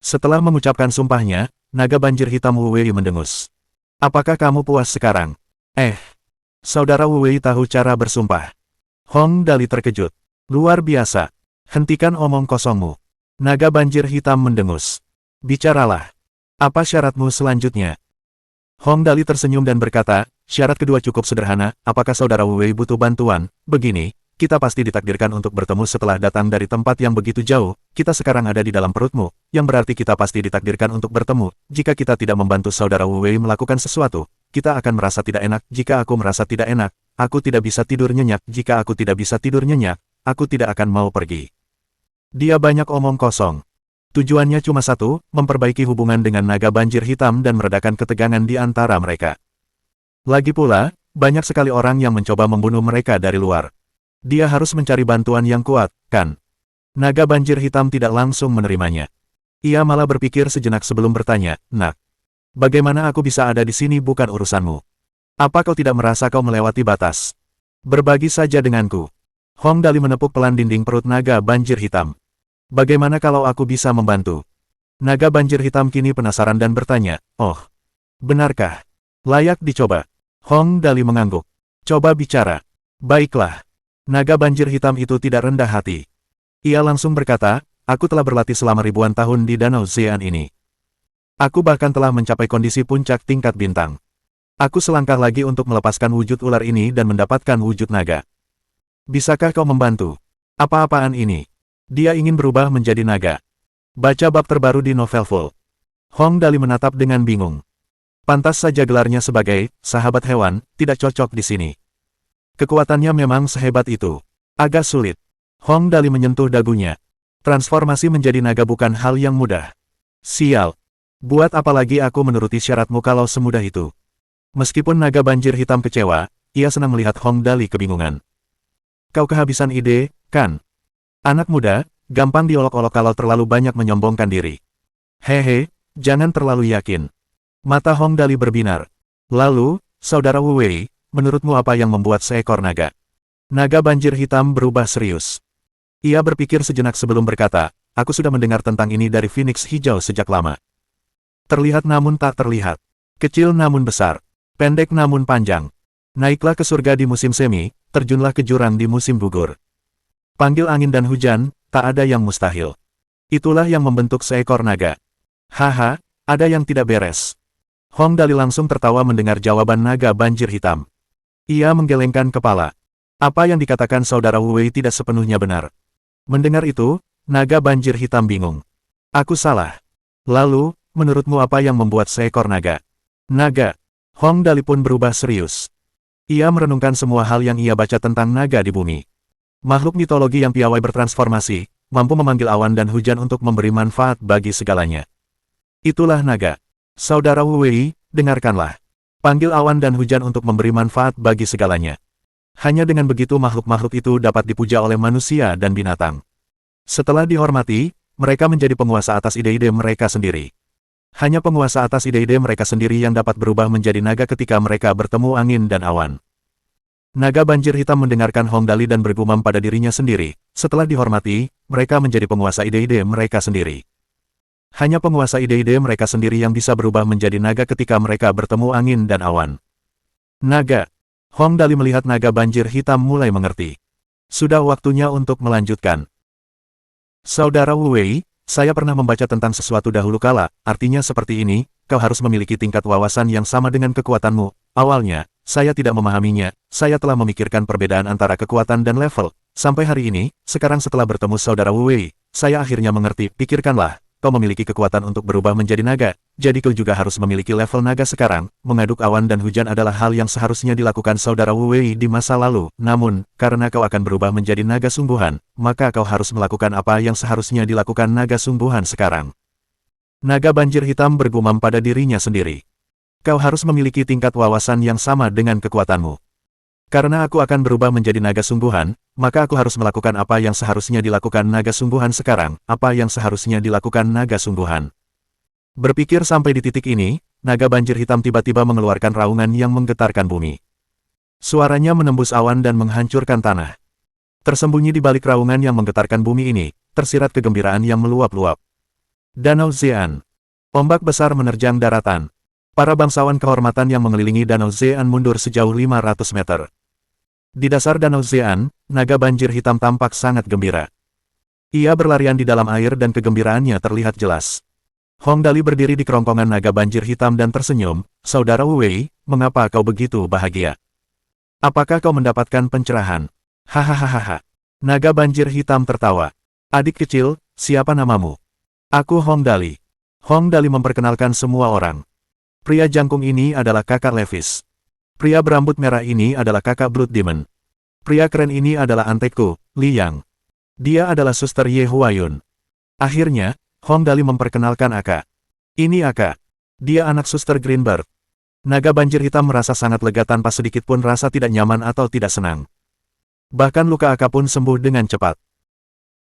Setelah mengucapkan sumpahnya, naga banjir hitam Wu Wei mendengus. Apakah kamu puas sekarang? Saudara Wu Wei tahu cara bersumpah. Hong Dali terkejut. Luar biasa. Hentikan omong kosongmu. Naga banjir hitam mendengus. Bicaralah. Apa syaratmu selanjutnya? Hong Dali tersenyum dan berkata, syarat kedua cukup sederhana, apakah saudara Wu Wei butuh bantuan? Begini, kita pasti ditakdirkan untuk bertemu setelah datang dari tempat yang begitu jauh, kita sekarang ada di dalam perutmu, yang berarti kita pasti ditakdirkan untuk bertemu. Jika kita tidak membantu saudara Wu Wei melakukan sesuatu, kita akan merasa tidak enak. Jika aku merasa tidak enak, aku tidak bisa tidur nyenyak. Jika aku tidak bisa tidur nyenyak, aku tidak akan mau pergi. Dia banyak omong kosong. Tujuannya cuma satu, memperbaiki hubungan dengan naga banjir hitam dan meredakan ketegangan di antara mereka. Lagi pula, banyak sekali orang yang mencoba membunuh mereka dari luar. Dia harus mencari bantuan yang kuat, kan? Naga banjir hitam tidak langsung menerimanya. Ia malah berpikir sejenak sebelum bertanya, nak, bagaimana aku bisa ada di sini bukan urusanmu? Apa kau tidak merasa kau melewati batas? Berbagi saja denganku. Hong Dali menepuk pelan dinding perut naga banjir hitam. Bagaimana kalau aku bisa membantu? Naga banjir hitam kini penasaran dan bertanya, oh, benarkah? Layak dicoba. Hong Dali mengangguk. Coba bicara. Baiklah. Naga banjir hitam itu tidak rendah hati. Ia langsung berkata, aku telah berlatih selama ribuan tahun di Danau Xian ini. Aku bahkan telah mencapai kondisi puncak tingkat bintang. Aku selangkah lagi untuk melepaskan wujud ular ini dan mendapatkan wujud naga. Bisakah kau membantu? Apa-apaan ini? Dia ingin berubah menjadi naga. Baca bab terbaru di novel full. Hong Dali menatap dengan bingung. Pantas saja gelarnya sebagai sahabat hewan, tidak cocok di sini. Kekuatannya memang sehebat itu. Agak sulit. Hong Dali menyentuh dagunya. Transformasi menjadi naga bukan hal yang mudah. Sial. Buat apa lagi aku menuruti syaratmu kalau semudah itu? Meskipun naga banjir hitam kecewa, ia senang melihat Hong Dali kebingungan. Kau kehabisan ide, kan? Anak muda, gampang diolok-olok kalau terlalu banyak menyombongkan diri. Hehe, jangan terlalu yakin. Mata Hong Dali berbinar. Lalu, saudara Wu Wei, menurutmu apa yang membuat seekor naga? Naga banjir hitam berubah serius. Ia berpikir sejenak sebelum berkata, aku sudah mendengar tentang ini dari Phoenix Hijau sejak lama. Terlihat namun tak terlihat. Kecil namun besar. Pendek namun panjang. Naiklah ke surga di musim semi, terjunlah ke jurang di musim gugur. Panggil angin dan hujan, tak ada yang mustahil. Itulah yang membentuk seekor naga. Haha, ada yang tidak beres. Hong Dali langsung tertawa mendengar jawaban naga banjir hitam. Ia menggelengkan kepala. Apa yang dikatakan saudara Wu Wei tidak sepenuhnya benar. Mendengar itu, naga banjir hitam bingung. Aku salah. Lalu, menurutmu apa yang membuat seekor naga? Naga. Hong Dali pun berubah serius. Ia merenungkan semua hal yang ia baca tentang naga di bumi. Makhluk mitologi yang piawai bertransformasi, mampu memanggil awan dan hujan untuk memberi manfaat bagi segalanya. Itulah naga. Saudara Wu Wei, dengarkanlah. Panggil awan dan hujan untuk memberi manfaat bagi segalanya. Hanya dengan begitu makhluk-makhluk itu dapat dipuja oleh manusia dan binatang. Setelah dihormati, mereka menjadi penguasa atas ide-ide mereka sendiri. Hanya penguasa atas ide-ide mereka sendiri yang dapat berubah menjadi naga ketika mereka bertemu angin dan awan. Naga banjir hitam mendengarkan Hong Dali dan bergumam pada dirinya sendiri. Setelah dihormati, mereka menjadi penguasa ide-ide mereka sendiri. Hanya penguasa ide-ide mereka sendiri yang bisa berubah menjadi naga ketika mereka bertemu angin dan awan. Naga. Hong Dali melihat naga banjir hitam mulai mengerti. Sudah waktunya untuk melanjutkan. Saudara Wu Wei, saya pernah membaca tentang sesuatu dahulu kala, artinya seperti ini, kau harus memiliki tingkat wawasan yang sama dengan kekuatanmu. Awalnya, saya tidak memahaminya, saya telah memikirkan perbedaan antara kekuatan dan level. Sampai hari ini, sekarang setelah bertemu saudara Wu Wei, saya akhirnya mengerti. Pikirkanlah, kau memiliki kekuatan untuk berubah menjadi naga, jadi kau juga harus memiliki level naga sekarang. Mengaduk awan dan hujan adalah hal yang seharusnya dilakukan saudara Wu Wei di masa lalu. Namun, karena kau akan berubah menjadi naga sungguhan, maka kau harus melakukan apa yang seharusnya dilakukan naga sungguhan sekarang. Naga banjir hitam bergumam pada dirinya sendiri. Kau harus memiliki tingkat wawasan yang sama dengan kekuatanmu. Karena aku akan berubah menjadi naga sungguhan, maka aku harus melakukan apa yang seharusnya dilakukan naga sungguhan sekarang, apa yang seharusnya dilakukan naga sungguhan. Berpikir sampai di titik ini, naga banjir hitam tiba-tiba mengeluarkan raungan yang menggetarkan bumi. Suaranya menembus awan dan menghancurkan tanah. Tersembunyi di balik raungan yang menggetarkan bumi ini, tersirat kegembiraan yang meluap-luap. Danau Zean. Ombak besar menerjang daratan. Para bangsawan kehormatan yang mengelilingi Danau Zean mundur sejauh 500 meter. Di dasar Danau Zean, naga banjir hitam tampak sangat gembira. Ia berlarian di dalam air dan kegembiraannya terlihat jelas. Hong Dali berdiri di kerongkongan naga banjir hitam dan tersenyum. Saudara Wu Wei, mengapa kau begitu bahagia? Apakah kau mendapatkan pencerahan? Hahaha. Naga banjir hitam tertawa. Adik kecil, siapa namamu? Aku Hong Dali. Hong Dali memperkenalkan semua orang. Pria jangkung ini adalah kakak Levis. Pria berambut merah ini adalah kakak Blood Demon. Pria keren ini adalah antekku, Li Yang. Dia adalah suster Ye Huayun. Akhirnya, Hong Dali memperkenalkan Aka. Ini Aka. Dia anak suster Greenbird. Naga banjir hitam merasa sangat lega tanpa sedikit pun rasa tidak nyaman atau tidak senang. Bahkan luka Aka pun sembuh dengan cepat.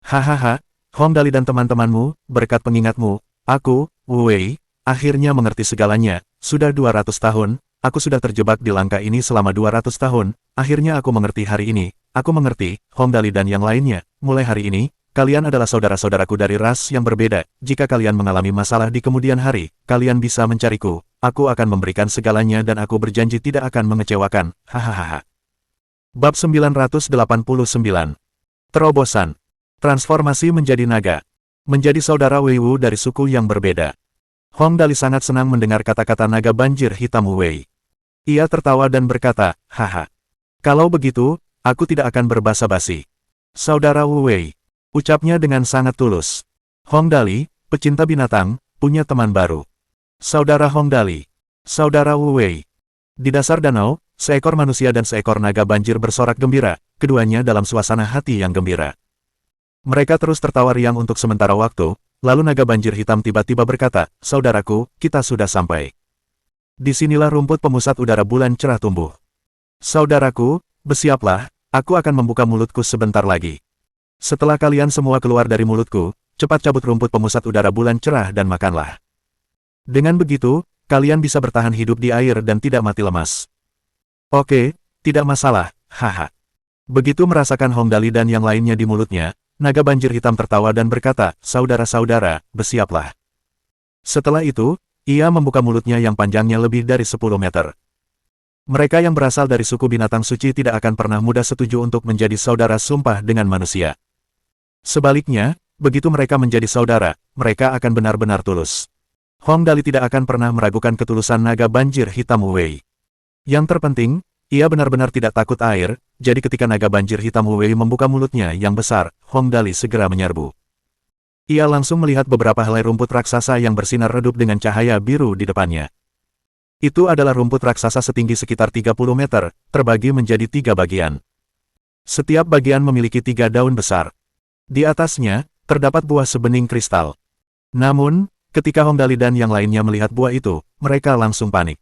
Hahaha, Hong Dali dan teman-temanmu, berkat pengingatmu, aku, Wu Wei, akhirnya mengerti segalanya. Sudah 200 tahun, aku sudah terjebak di langkah ini selama 200 tahun, akhirnya aku mengerti hari ini. Aku mengerti, Hong Dali dan yang lainnya, mulai hari ini, kalian adalah saudara-saudaraku dari ras yang berbeda. Jika kalian mengalami masalah di kemudian hari, kalian bisa mencariku. Aku akan memberikan segalanya dan aku berjanji tidak akan mengecewakan. Hahaha. Bab 989. Terobosan. Transformasi menjadi naga. Menjadi saudara Wei Wu dari suku yang berbeda. Hong Dali sangat senang mendengar kata-kata naga banjir hitam Wu Wei. Ia tertawa dan berkata, haha. Kalau begitu, aku tidak akan berbasa-basi. Saudara Wu Wei. Ucapnya dengan sangat tulus. Hong Dali, pecinta binatang, punya teman baru. Saudara Hong Dali. Saudara Wu Wei. Di dasar danau, seekor manusia dan seekor naga banjir bersorak gembira, keduanya dalam suasana hati yang gembira. Mereka terus tertawa riang untuk sementara waktu, lalu naga banjir hitam tiba-tiba berkata, saudaraku, kita sudah sampai. Disinilah rumput pemusat udara bulan cerah tumbuh. Saudaraku, bersiaplah, aku akan membuka mulutku sebentar lagi. Setelah kalian semua keluar dari mulutku, cepat cabut rumput pemusat udara bulan cerah dan makanlah. Dengan begitu, kalian bisa bertahan hidup di air dan tidak mati lemas. Oke, tidak masalah, haha. Begitu merasakan Hong Dali dan yang lainnya di mulutnya, naga banjir hitam tertawa dan berkata, saudara-saudara, bersiaplah. Setelah itu, ia membuka mulutnya yang panjangnya lebih dari 10 meter. Mereka yang berasal dari suku binatang suci tidak akan pernah mudah setuju untuk menjadi saudara sumpah dengan manusia. Sebaliknya, begitu mereka menjadi saudara, mereka akan benar-benar tulus. Hong Dali tidak akan pernah meragukan ketulusan naga banjir hitam Wu Wei. Yang terpenting, ia benar-benar tidak takut air, jadi ketika naga banjir hitam Wu Wei membuka mulutnya yang besar, Hong Dali segera menyerbu. Ia langsung melihat beberapa helai rumput raksasa yang bersinar redup dengan cahaya biru di depannya. Itu adalah rumput raksasa setinggi sekitar 30 meter, terbagi menjadi 3 bagian. Setiap bagian memiliki 3 daun besar. Di atasnya, terdapat buah sebening kristal. Namun, ketika Hong Dali dan yang lainnya melihat buah itu, mereka langsung panik.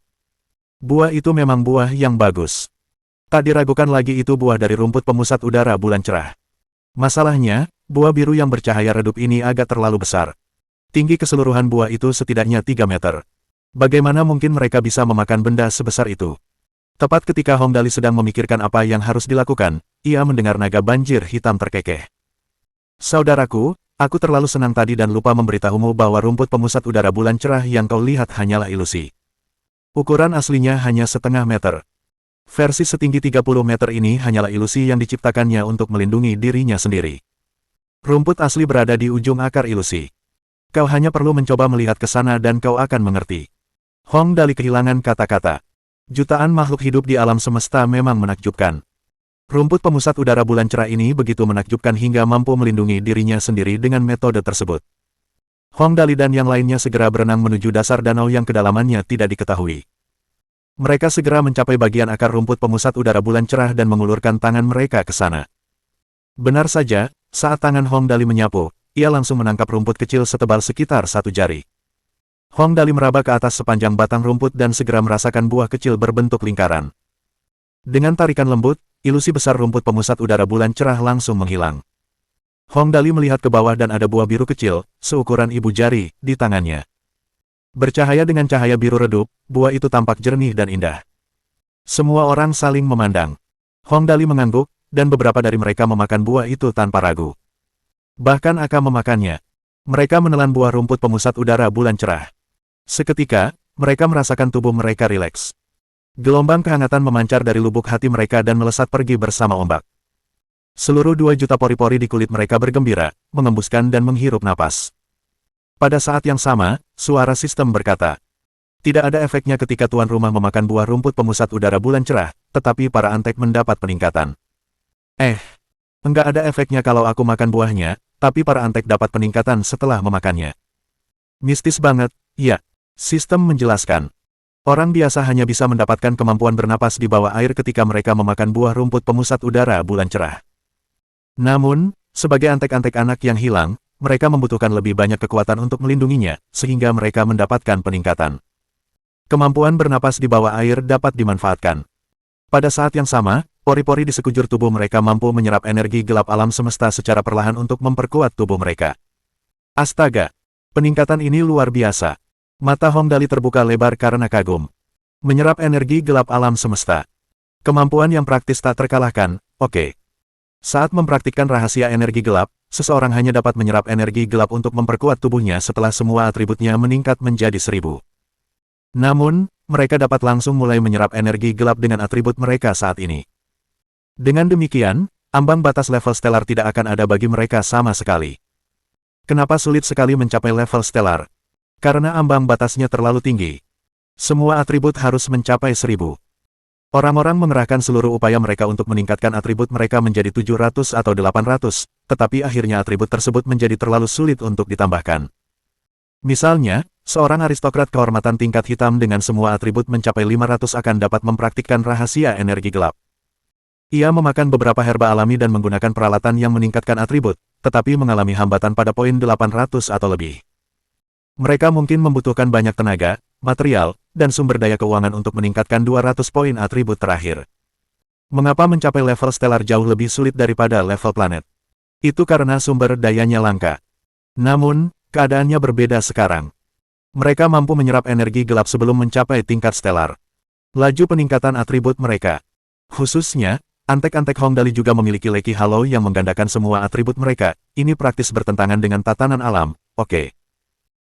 Buah itu memang buah yang bagus. Tak diragukan lagi itu buah dari rumput pemusat udara bulan cerah. Masalahnya, buah biru yang bercahaya redup ini agak terlalu besar. Tinggi keseluruhan buah itu setidaknya 3 meter. Bagaimana mungkin mereka bisa memakan benda sebesar itu? Tepat ketika Hong Dali sedang memikirkan apa yang harus dilakukan, ia mendengar naga banjir hitam terkekeh. Saudaraku, aku terlalu senang tadi dan lupa memberitahumu bahwa rumput pemusat udara bulan cerah yang kau lihat hanyalah ilusi. Ukuran aslinya hanya setengah meter. Versi setinggi 30 meter ini hanyalah ilusi yang diciptakannya untuk melindungi dirinya sendiri. Rumput asli berada di ujung akar ilusi. Kau hanya perlu mencoba melihat ke sana dan kau akan mengerti. Hong Dali kehilangan kata-kata. Jutaan makhluk hidup di alam semesta memang menakjubkan. Rumput pemusat udara bulan cerah ini begitu menakjubkan hingga mampu melindungi dirinya sendiri dengan metode tersebut. Hong Dali dan yang lainnya segera berenang menuju dasar danau yang kedalamannya tidak diketahui. Mereka segera mencapai bagian akar rumput pemusat udara bulan cerah dan mengulurkan tangan mereka ke sana. Benar saja, saat tangan Hong Dali menyapu, ia langsung menangkap rumput kecil setebal sekitar 1 jari. Hong Dali meraba ke atas sepanjang batang rumput dan segera merasakan buah kecil berbentuk lingkaran. Dengan tarikan lembut, ilusi besar rumput pemusat udara bulan cerah langsung menghilang. Hong Dali melihat ke bawah dan ada buah biru kecil, seukuran ibu jari, di tangannya. Bercahaya dengan cahaya biru redup, buah itu tampak jernih dan indah. Semua orang saling memandang. Hong Dali mengangguk, dan beberapa dari mereka memakan buah itu tanpa ragu. Bahkan akan memakannya. Mereka menelan buah rumput pemusat udara bulan cerah. Seketika, mereka merasakan tubuh mereka rileks. Gelombang kehangatan memancar dari lubuk hati mereka dan melesat pergi bersama ombak. Seluruh 2 juta pori-pori di kulit mereka bergembira, mengembuskan dan menghirup napas. Pada saat yang sama, suara sistem berkata, tidak ada efeknya ketika tuan rumah memakan buah rumput pemusat udara bulan cerah, tetapi para antek mendapat peningkatan. Enggak ada efeknya kalau aku makan buahnya, tapi para antek dapat peningkatan setelah memakannya. Mistis banget, ya. Sistem menjelaskan. Orang biasa hanya bisa mendapatkan kemampuan bernapas di bawah air ketika mereka memakan buah rumput pemusat udara bulan cerah. Namun, sebagai antek-antek anak yang hilang, mereka membutuhkan lebih banyak kekuatan untuk melindunginya, sehingga mereka mendapatkan peningkatan. Kemampuan bernapas di bawah air dapat dimanfaatkan. Pada saat yang sama, pori-pori di sekujur tubuh mereka mampu menyerap energi gelap alam semesta secara perlahan untuk memperkuat tubuh mereka. Astaga! Peningkatan ini luar biasa. Mata Hong Dali terbuka lebar karena kagum. Menyerap energi gelap alam semesta. Kemampuan yang praktis tak terkalahkan, oke. Saat mempraktikkan rahasia energi gelap, seseorang hanya dapat menyerap energi gelap untuk memperkuat tubuhnya setelah semua atributnya meningkat menjadi 1000. Namun, mereka dapat langsung mulai menyerap energi gelap dengan atribut mereka saat ini. Dengan demikian, ambang batas level stellar tidak akan ada bagi mereka sama sekali. Kenapa sulit sekali mencapai level stellar? Karena ambang batasnya terlalu tinggi. Semua atribut harus mencapai 1000. Orang-orang mengerahkan seluruh upaya mereka untuk meningkatkan atribut mereka menjadi 700 atau 800, tetapi akhirnya atribut tersebut menjadi terlalu sulit untuk ditambahkan. Misalnya, seorang aristokrat kehormatan tingkat hitam dengan semua atribut mencapai 500 akan dapat mempraktikkan rahasia energi gelap. Ia memakan beberapa herba alami dan menggunakan peralatan yang meningkatkan atribut, tetapi mengalami hambatan pada poin 800 atau lebih. Mereka mungkin membutuhkan banyak tenaga, material, dan sumber daya keuangan untuk meningkatkan 200 poin atribut terakhir. Mengapa mencapai level stellar jauh lebih sulit daripada level planet? Itu karena sumber dayanya langka. Namun, keadaannya berbeda sekarang. Mereka mampu menyerap energi gelap sebelum mencapai tingkat stellar. Laju peningkatan atribut mereka. Khususnya, antek-antek Hong Dali juga memiliki leki halo yang menggandakan semua atribut mereka. Ini praktis bertentangan dengan tatanan alam, oke.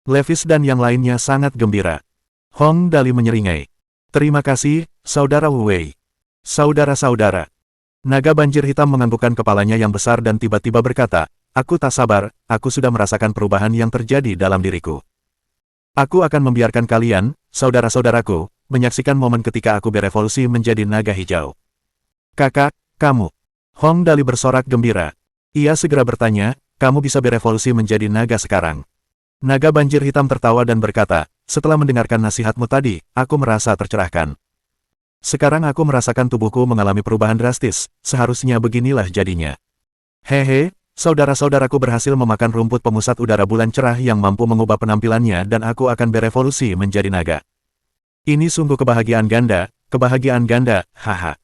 Levis dan yang lainnya sangat gembira. Hong Dali menyeringai. Terima kasih, Saudara Wu Wei. Saudara-saudara. Naga banjir hitam menganggukkan kepalanya yang besar dan tiba-tiba berkata, aku tak sabar, aku sudah merasakan perubahan yang terjadi dalam diriku. Aku akan membiarkan kalian, saudara-saudaraku, menyaksikan momen ketika aku berevolusi menjadi naga hijau. Kakak, kamu. Hong Dali bersorak gembira. Ia segera bertanya, kamu bisa berevolusi menjadi naga sekarang. Naga banjir hitam tertawa dan berkata, setelah mendengarkan nasihatmu tadi, aku merasa tercerahkan. Sekarang aku merasakan tubuhku mengalami perubahan drastis, seharusnya beginilah jadinya. Hehe, saudara-saudaraku berhasil memakan rumput pemusat udara bulan cerah yang mampu mengubah penampilannya dan aku akan berevolusi menjadi naga. Ini sungguh kebahagiaan ganda, haha.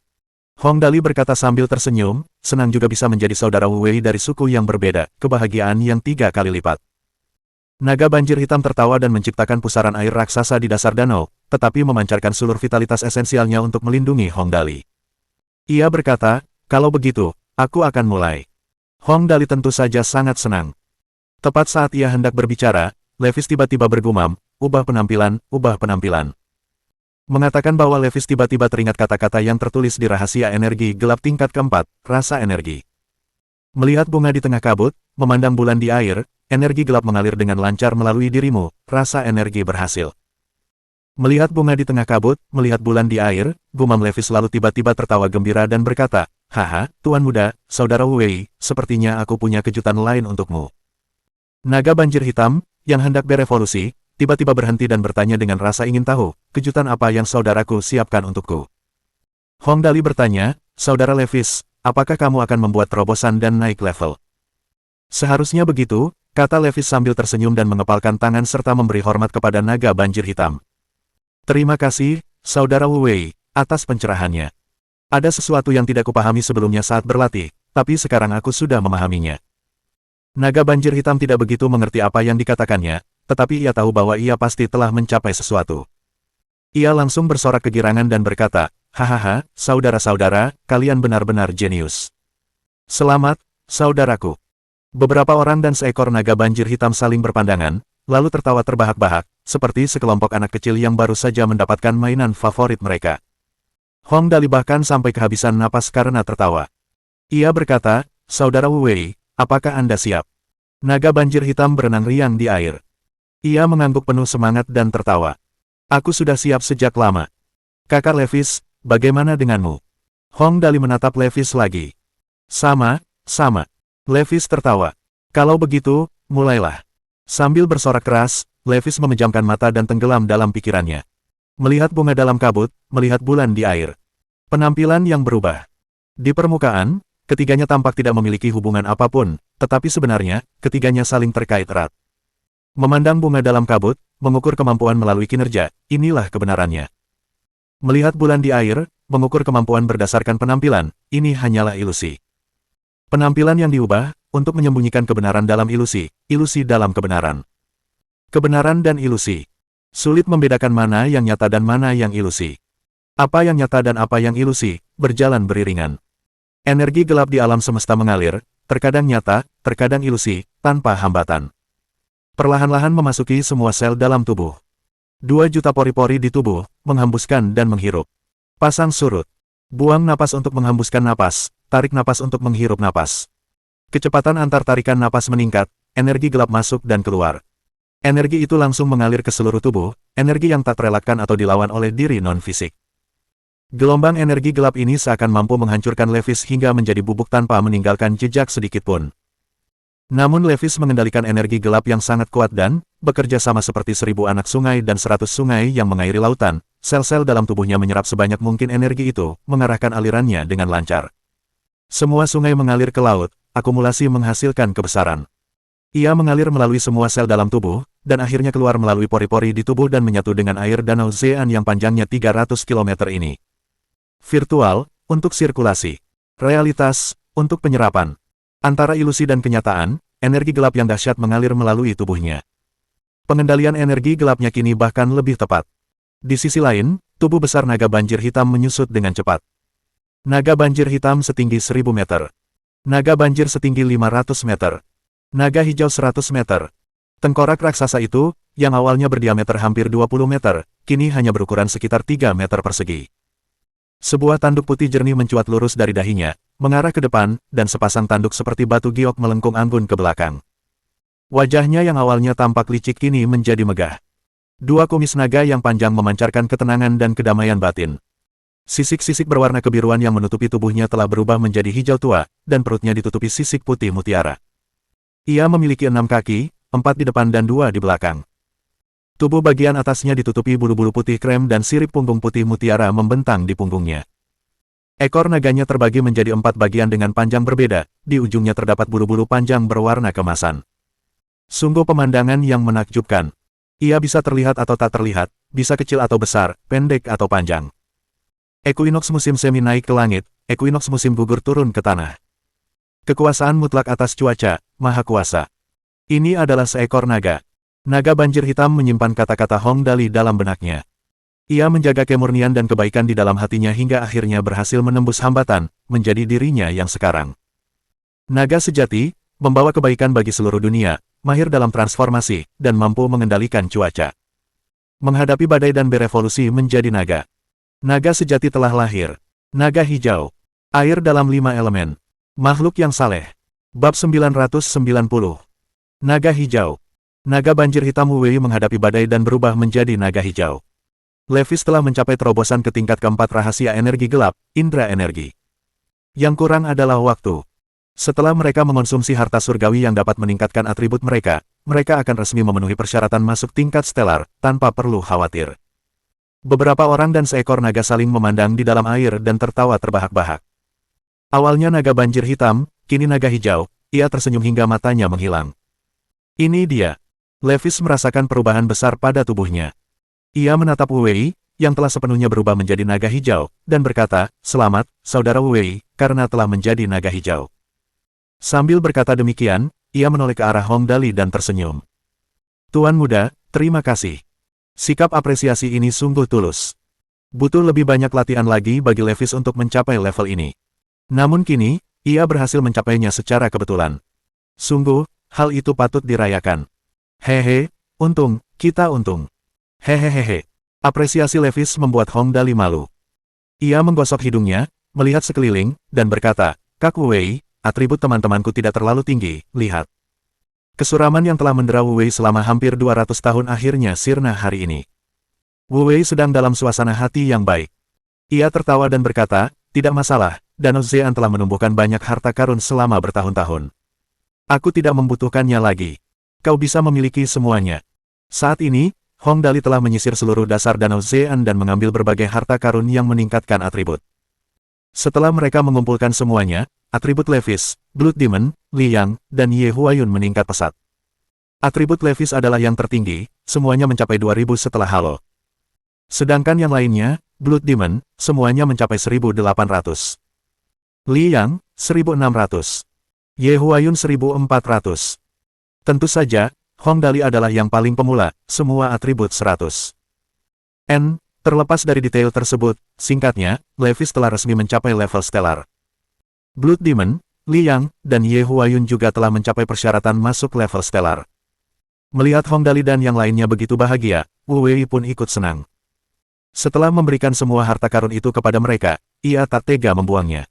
Hong Dali berkata sambil tersenyum, senang juga bisa menjadi saudara Wu Wei dari suku yang berbeda, kebahagiaan yang 3 kali lipat. Naga banjir hitam tertawa dan menciptakan pusaran air raksasa di dasar danau, tetapi memancarkan seluruh vitalitas esensialnya untuk melindungi Hong Dali. Ia berkata, kalau begitu, aku akan mulai. Hong Dali tentu saja sangat senang. Tepat saat ia hendak berbicara, Levis tiba-tiba bergumam, ubah penampilan, ubah penampilan. Mengatakan bahwa Levis tiba-tiba teringat kata-kata yang tertulis di rahasia energi gelap tingkat keempat, rasa energi. Melihat bunga di tengah kabut, memandang bulan di air, energi gelap mengalir dengan lancar melalui dirimu, rasa energi berhasil. Melihat bunga di tengah kabut, melihat bulan di air, gumam Levis lalu tiba-tiba tertawa gembira dan berkata, haha, Tuan Muda, Saudara Wu Wei, sepertinya aku punya kejutan lain untukmu. Naga banjir hitam, yang hendak berevolusi, tiba-tiba berhenti dan bertanya dengan rasa ingin tahu, kejutan apa yang saudaraku siapkan untukku. Hong Dali bertanya, Saudara Levis, apakah kamu akan membuat terobosan dan naik level? Seharusnya begitu, kata Levis sambil tersenyum dan mengepalkan tangan serta memberi hormat kepada naga banjir hitam. Terima kasih, Saudara Wu Wei, atas pencerahannya. Ada sesuatu yang tidak kupahami sebelumnya saat berlatih, tapi sekarang aku sudah memahaminya. Naga banjir hitam tidak begitu mengerti apa yang dikatakannya, tetapi ia tahu bahwa ia pasti telah mencapai sesuatu. Ia langsung bersorak kegirangan dan berkata, hahaha, saudara-saudara, kalian benar-benar jenius. Selamat, saudaraku. Beberapa orang dan seekor naga banjir hitam saling berpandangan, lalu tertawa terbahak-bahak, seperti sekelompok anak kecil yang baru saja mendapatkan mainan favorit mereka. Hong Dali bahkan sampai kehabisan napas karena tertawa. Ia berkata, Saudara Wu Wei, apakah Anda siap? Naga banjir hitam berenang riang di air. Ia mengangguk penuh semangat dan tertawa. Aku sudah siap sejak lama. Kakak Levis, bagaimana denganmu? Hong Dali menatap Levis lagi. Sama. Levis tertawa. Kalau begitu, mulailah. Sambil bersorak keras, Levis memejamkan mata dan tenggelam dalam pikirannya. Melihat bunga dalam kabut, melihat bulan di air. Penampilan yang berubah. Di permukaan, ketiganya tampak tidak memiliki hubungan apapun, tetapi sebenarnya, ketiganya saling terkait erat. Memandang bunga dalam kabut, mengukur kemampuan melalui kinerja, inilah kebenarannya. Melihat bulan di air, mengukur kemampuan berdasarkan penampilan, ini hanyalah ilusi. Penampilan yang diubah, untuk menyembunyikan kebenaran dalam ilusi, ilusi dalam kebenaran. Kebenaran dan ilusi. Sulit membedakan mana yang nyata dan mana yang ilusi. Apa yang nyata dan apa yang ilusi, berjalan beriringan. Energi gelap di alam semesta mengalir, terkadang nyata, terkadang ilusi, tanpa hambatan. Perlahan-lahan memasuki semua sel dalam tubuh. 2 juta pori-pori di tubuh, menghembuskan dan menghirup. Pasang surut. Buang napas untuk menghembuskan napas, tarik napas untuk menghirup napas. Kecepatan antar tarikan napas meningkat, energi gelap masuk dan keluar. Energi itu langsung mengalir ke seluruh tubuh, energi yang tak terelakkan atau dilawan oleh diri non-fisik. Gelombang energi gelap ini seakan mampu menghancurkan Levis hingga menjadi bubuk tanpa meninggalkan jejak sedikitpun. Namun Levis mengendalikan energi gelap yang sangat kuat dan, bekerja sama seperti 1000 anak sungai dan 100 sungai yang mengairi lautan, sel-sel dalam tubuhnya menyerap sebanyak mungkin energi itu, mengarahkan alirannya dengan lancar. Semua sungai mengalir ke laut, akumulasi menghasilkan kebesaran. Ia mengalir melalui semua sel dalam tubuh, dan akhirnya keluar melalui pori-pori di tubuh dan menyatu dengan air danau Zean yang panjangnya 300 km ini. Virtual, untuk sirkulasi. Realitas, untuk penyerapan. Antara ilusi dan kenyataan, energi gelap yang dahsyat mengalir melalui tubuhnya. Pengendalian energi gelapnya kini bahkan lebih tepat. Di sisi lain, tubuh besar naga banjir hitam menyusut dengan cepat. Naga banjir hitam setinggi 1000 meter. Naga banjir setinggi 500 meter. Naga hijau 100 meter. Tengkorak raksasa itu, yang awalnya berdiameter hampir 20 meter, kini hanya berukuran sekitar 3 meter persegi. Sebuah tanduk putih jernih mencuat lurus dari dahinya, mengarah ke depan, dan sepasang tanduk seperti batu giok melengkung anggun ke belakang. Wajahnya yang awalnya tampak licik kini menjadi megah. 2 kumis naga yang panjang memancarkan ketenangan dan kedamaian batin. Sisik-sisik berwarna kebiruan yang menutupi tubuhnya telah berubah menjadi hijau tua, dan perutnya ditutupi sisik putih mutiara. Ia memiliki 6 kaki, 4 di depan dan 2 di belakang. Tubuh bagian atasnya ditutupi bulu-bulu putih krem dan sirip punggung putih mutiara membentang di punggungnya. Ekor naganya terbagi menjadi 4 bagian dengan panjang berbeda, di ujungnya terdapat bulu-bulu panjang berwarna kemasan. Sungguh pemandangan yang menakjubkan. Ia bisa terlihat atau tak terlihat, bisa kecil atau besar, pendek atau panjang. Ekuinoks musim semi naik ke langit, ekuinoks musim gugur turun ke tanah. Kekuasaan mutlak atas cuaca, maha kuasa. Ini adalah seekor naga. Naga banjir hitam menyimpan kata-kata Hong Dali dalam benaknya. Ia menjaga kemurnian dan kebaikan di dalam hatinya hingga akhirnya berhasil menembus hambatan, menjadi dirinya yang sekarang. Naga sejati, membawa kebaikan bagi seluruh dunia, mahir dalam transformasi, dan mampu mengendalikan cuaca. Menghadapi badai dan berevolusi menjadi naga. Naga sejati telah lahir. Naga hijau. Air dalam 5 elemen. Makhluk yang saleh. Bab 990. Naga hijau. Naga banjir hitam Wu Wei menghadapi badai dan berubah menjadi naga hijau. Levis telah mencapai terobosan ke tingkat keempat rahasia energi gelap, indera energi. Yang kurang adalah waktu. Setelah mereka mengonsumsi harta surgawi yang dapat meningkatkan atribut mereka, mereka akan resmi memenuhi persyaratan masuk tingkat stelar, tanpa perlu khawatir. Beberapa orang dan seekor naga saling memandang di dalam air dan tertawa terbahak-bahak. Awalnya naga banjir hitam, kini naga hijau, ia tersenyum hingga matanya menghilang. Ini dia. Levis merasakan perubahan besar pada tubuhnya. Ia menatap Wu Wei, yang telah sepenuhnya berubah menjadi naga hijau, dan berkata, "Selamat, saudara Wu Wei, karena telah menjadi naga hijau." Sambil berkata demikian, ia menoleh ke arah Hong Dali dan tersenyum. "Tuan muda, terima kasih. Sikap apresiasi ini sungguh tulus. Butuh lebih banyak latihan lagi bagi Levis untuk mencapai level ini. Namun kini, ia berhasil mencapainya secara kebetulan. Sungguh, hal itu patut dirayakan. Hehe, untung, kita untung. Hehehehe." Apresiasi Levis membuat Hong Dali malu. Ia menggosok hidungnya, melihat sekeliling, dan berkata, "Kak Wu Wei, atribut teman-temanku tidak terlalu tinggi, lihat." Kesuraman yang telah mendera Wu Wei selama hampir 200 tahun akhirnya sirna hari ini. Wu Wei sedang dalam suasana hati yang baik. Ia tertawa dan berkata, "Tidak masalah, Danau Zean telah menumbuhkan banyak harta karun selama bertahun-tahun. Aku tidak membutuhkannya lagi. Kau bisa memiliki semuanya." Saat ini, Hong Dali telah menyisir seluruh dasar Danau Zean dan mengambil berbagai harta karun yang meningkatkan atribut. Setelah mereka mengumpulkan semuanya, atribut Levis, Blood Demon, Liang, dan Ye Huayun meningkat pesat. Atribut Levis adalah yang tertinggi, semuanya mencapai 2000 setelah Halo. Sedangkan yang lainnya, Blood Demon, semuanya mencapai 1800. Liang, 1600. Ye Huayun 1400. Tentu saja, Hong Dali adalah yang paling pemula, semua atribut 100. Terlepas dari detail tersebut, singkatnya, Levis telah resmi mencapai level stellar. Blood Demon, Liang, dan Ye Huayun juga telah mencapai persyaratan masuk level stellar. Melihat Hong Dali dan yang lainnya begitu bahagia, Wu Wei pun ikut senang. Setelah memberikan semua harta karun itu kepada mereka, ia tak tega membuangnya.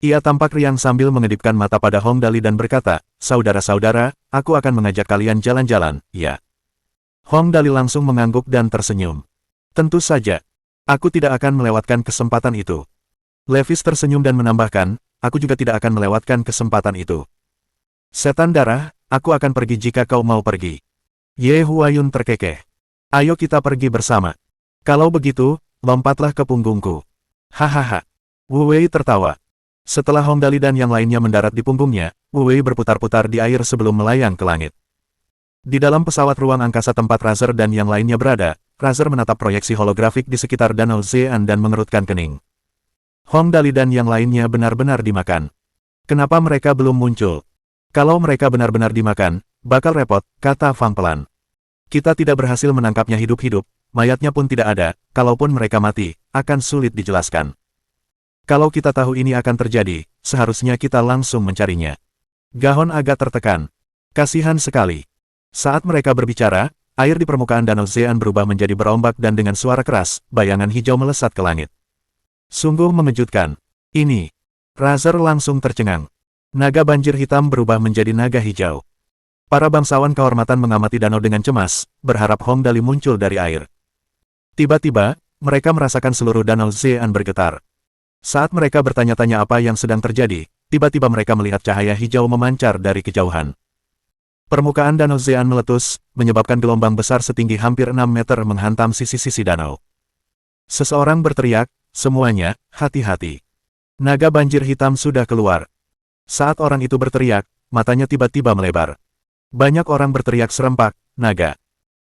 Ia tampak riang sambil mengedipkan mata pada Hong Dali dan berkata, "Saudara-saudara, aku akan mengajak kalian jalan-jalan, ya." Hong Dali langsung mengangguk dan tersenyum. "Tentu saja. Aku tidak akan melewatkan kesempatan itu." Levis tersenyum dan menambahkan, "Aku juga tidak akan melewatkan kesempatan itu. Setan darah, aku akan pergi jika kau mau pergi." Ye Huayun terkekeh. "Ayo kita pergi bersama. Kalau begitu, lompatlah ke punggungku." Hahaha. Wu Wei tertawa. Setelah Hong Dali dan yang lainnya mendarat di punggungnya, Wu Wei berputar-putar di air sebelum melayang ke langit. Di dalam pesawat ruang angkasa tempat Razer dan yang lainnya berada, Razer menatap proyeksi holografik di sekitar Danau Zean dan mengerutkan kening. Hong Dali dan yang lainnya benar-benar dimakan. Kenapa mereka belum muncul? Kalau mereka benar-benar dimakan, bakal repot, kata Fang pelan. Kita tidak berhasil menangkapnya hidup-hidup, mayatnya pun tidak ada, kalaupun mereka mati, akan sulit dijelaskan. Kalau kita tahu ini akan terjadi, seharusnya kita langsung mencarinya. Gahon agak tertekan. Kasihan sekali. Saat mereka berbicara, air di permukaan Danau Zean berubah menjadi berombak dan dengan suara keras, bayangan hijau melesat ke langit. Sungguh mengejutkan. Ini. Razer langsung tercengang. Naga banjir hitam berubah menjadi naga hijau. Para bangsawan kehormatan mengamati danau dengan cemas, berharap Hong Dali muncul dari air. Tiba-tiba, mereka merasakan seluruh danau Zean bergetar. Saat mereka bertanya-tanya apa yang sedang terjadi, tiba-tiba mereka melihat cahaya hijau memancar dari kejauhan. Permukaan danau Zean meletus, menyebabkan gelombang besar setinggi hampir 6 meter menghantam sisi-sisi danau. Seseorang berteriak, "Semuanya, hati-hati. Naga banjir hitam sudah keluar." Saat orang itu berteriak, matanya tiba-tiba melebar. Banyak orang berteriak serempak, "Naga!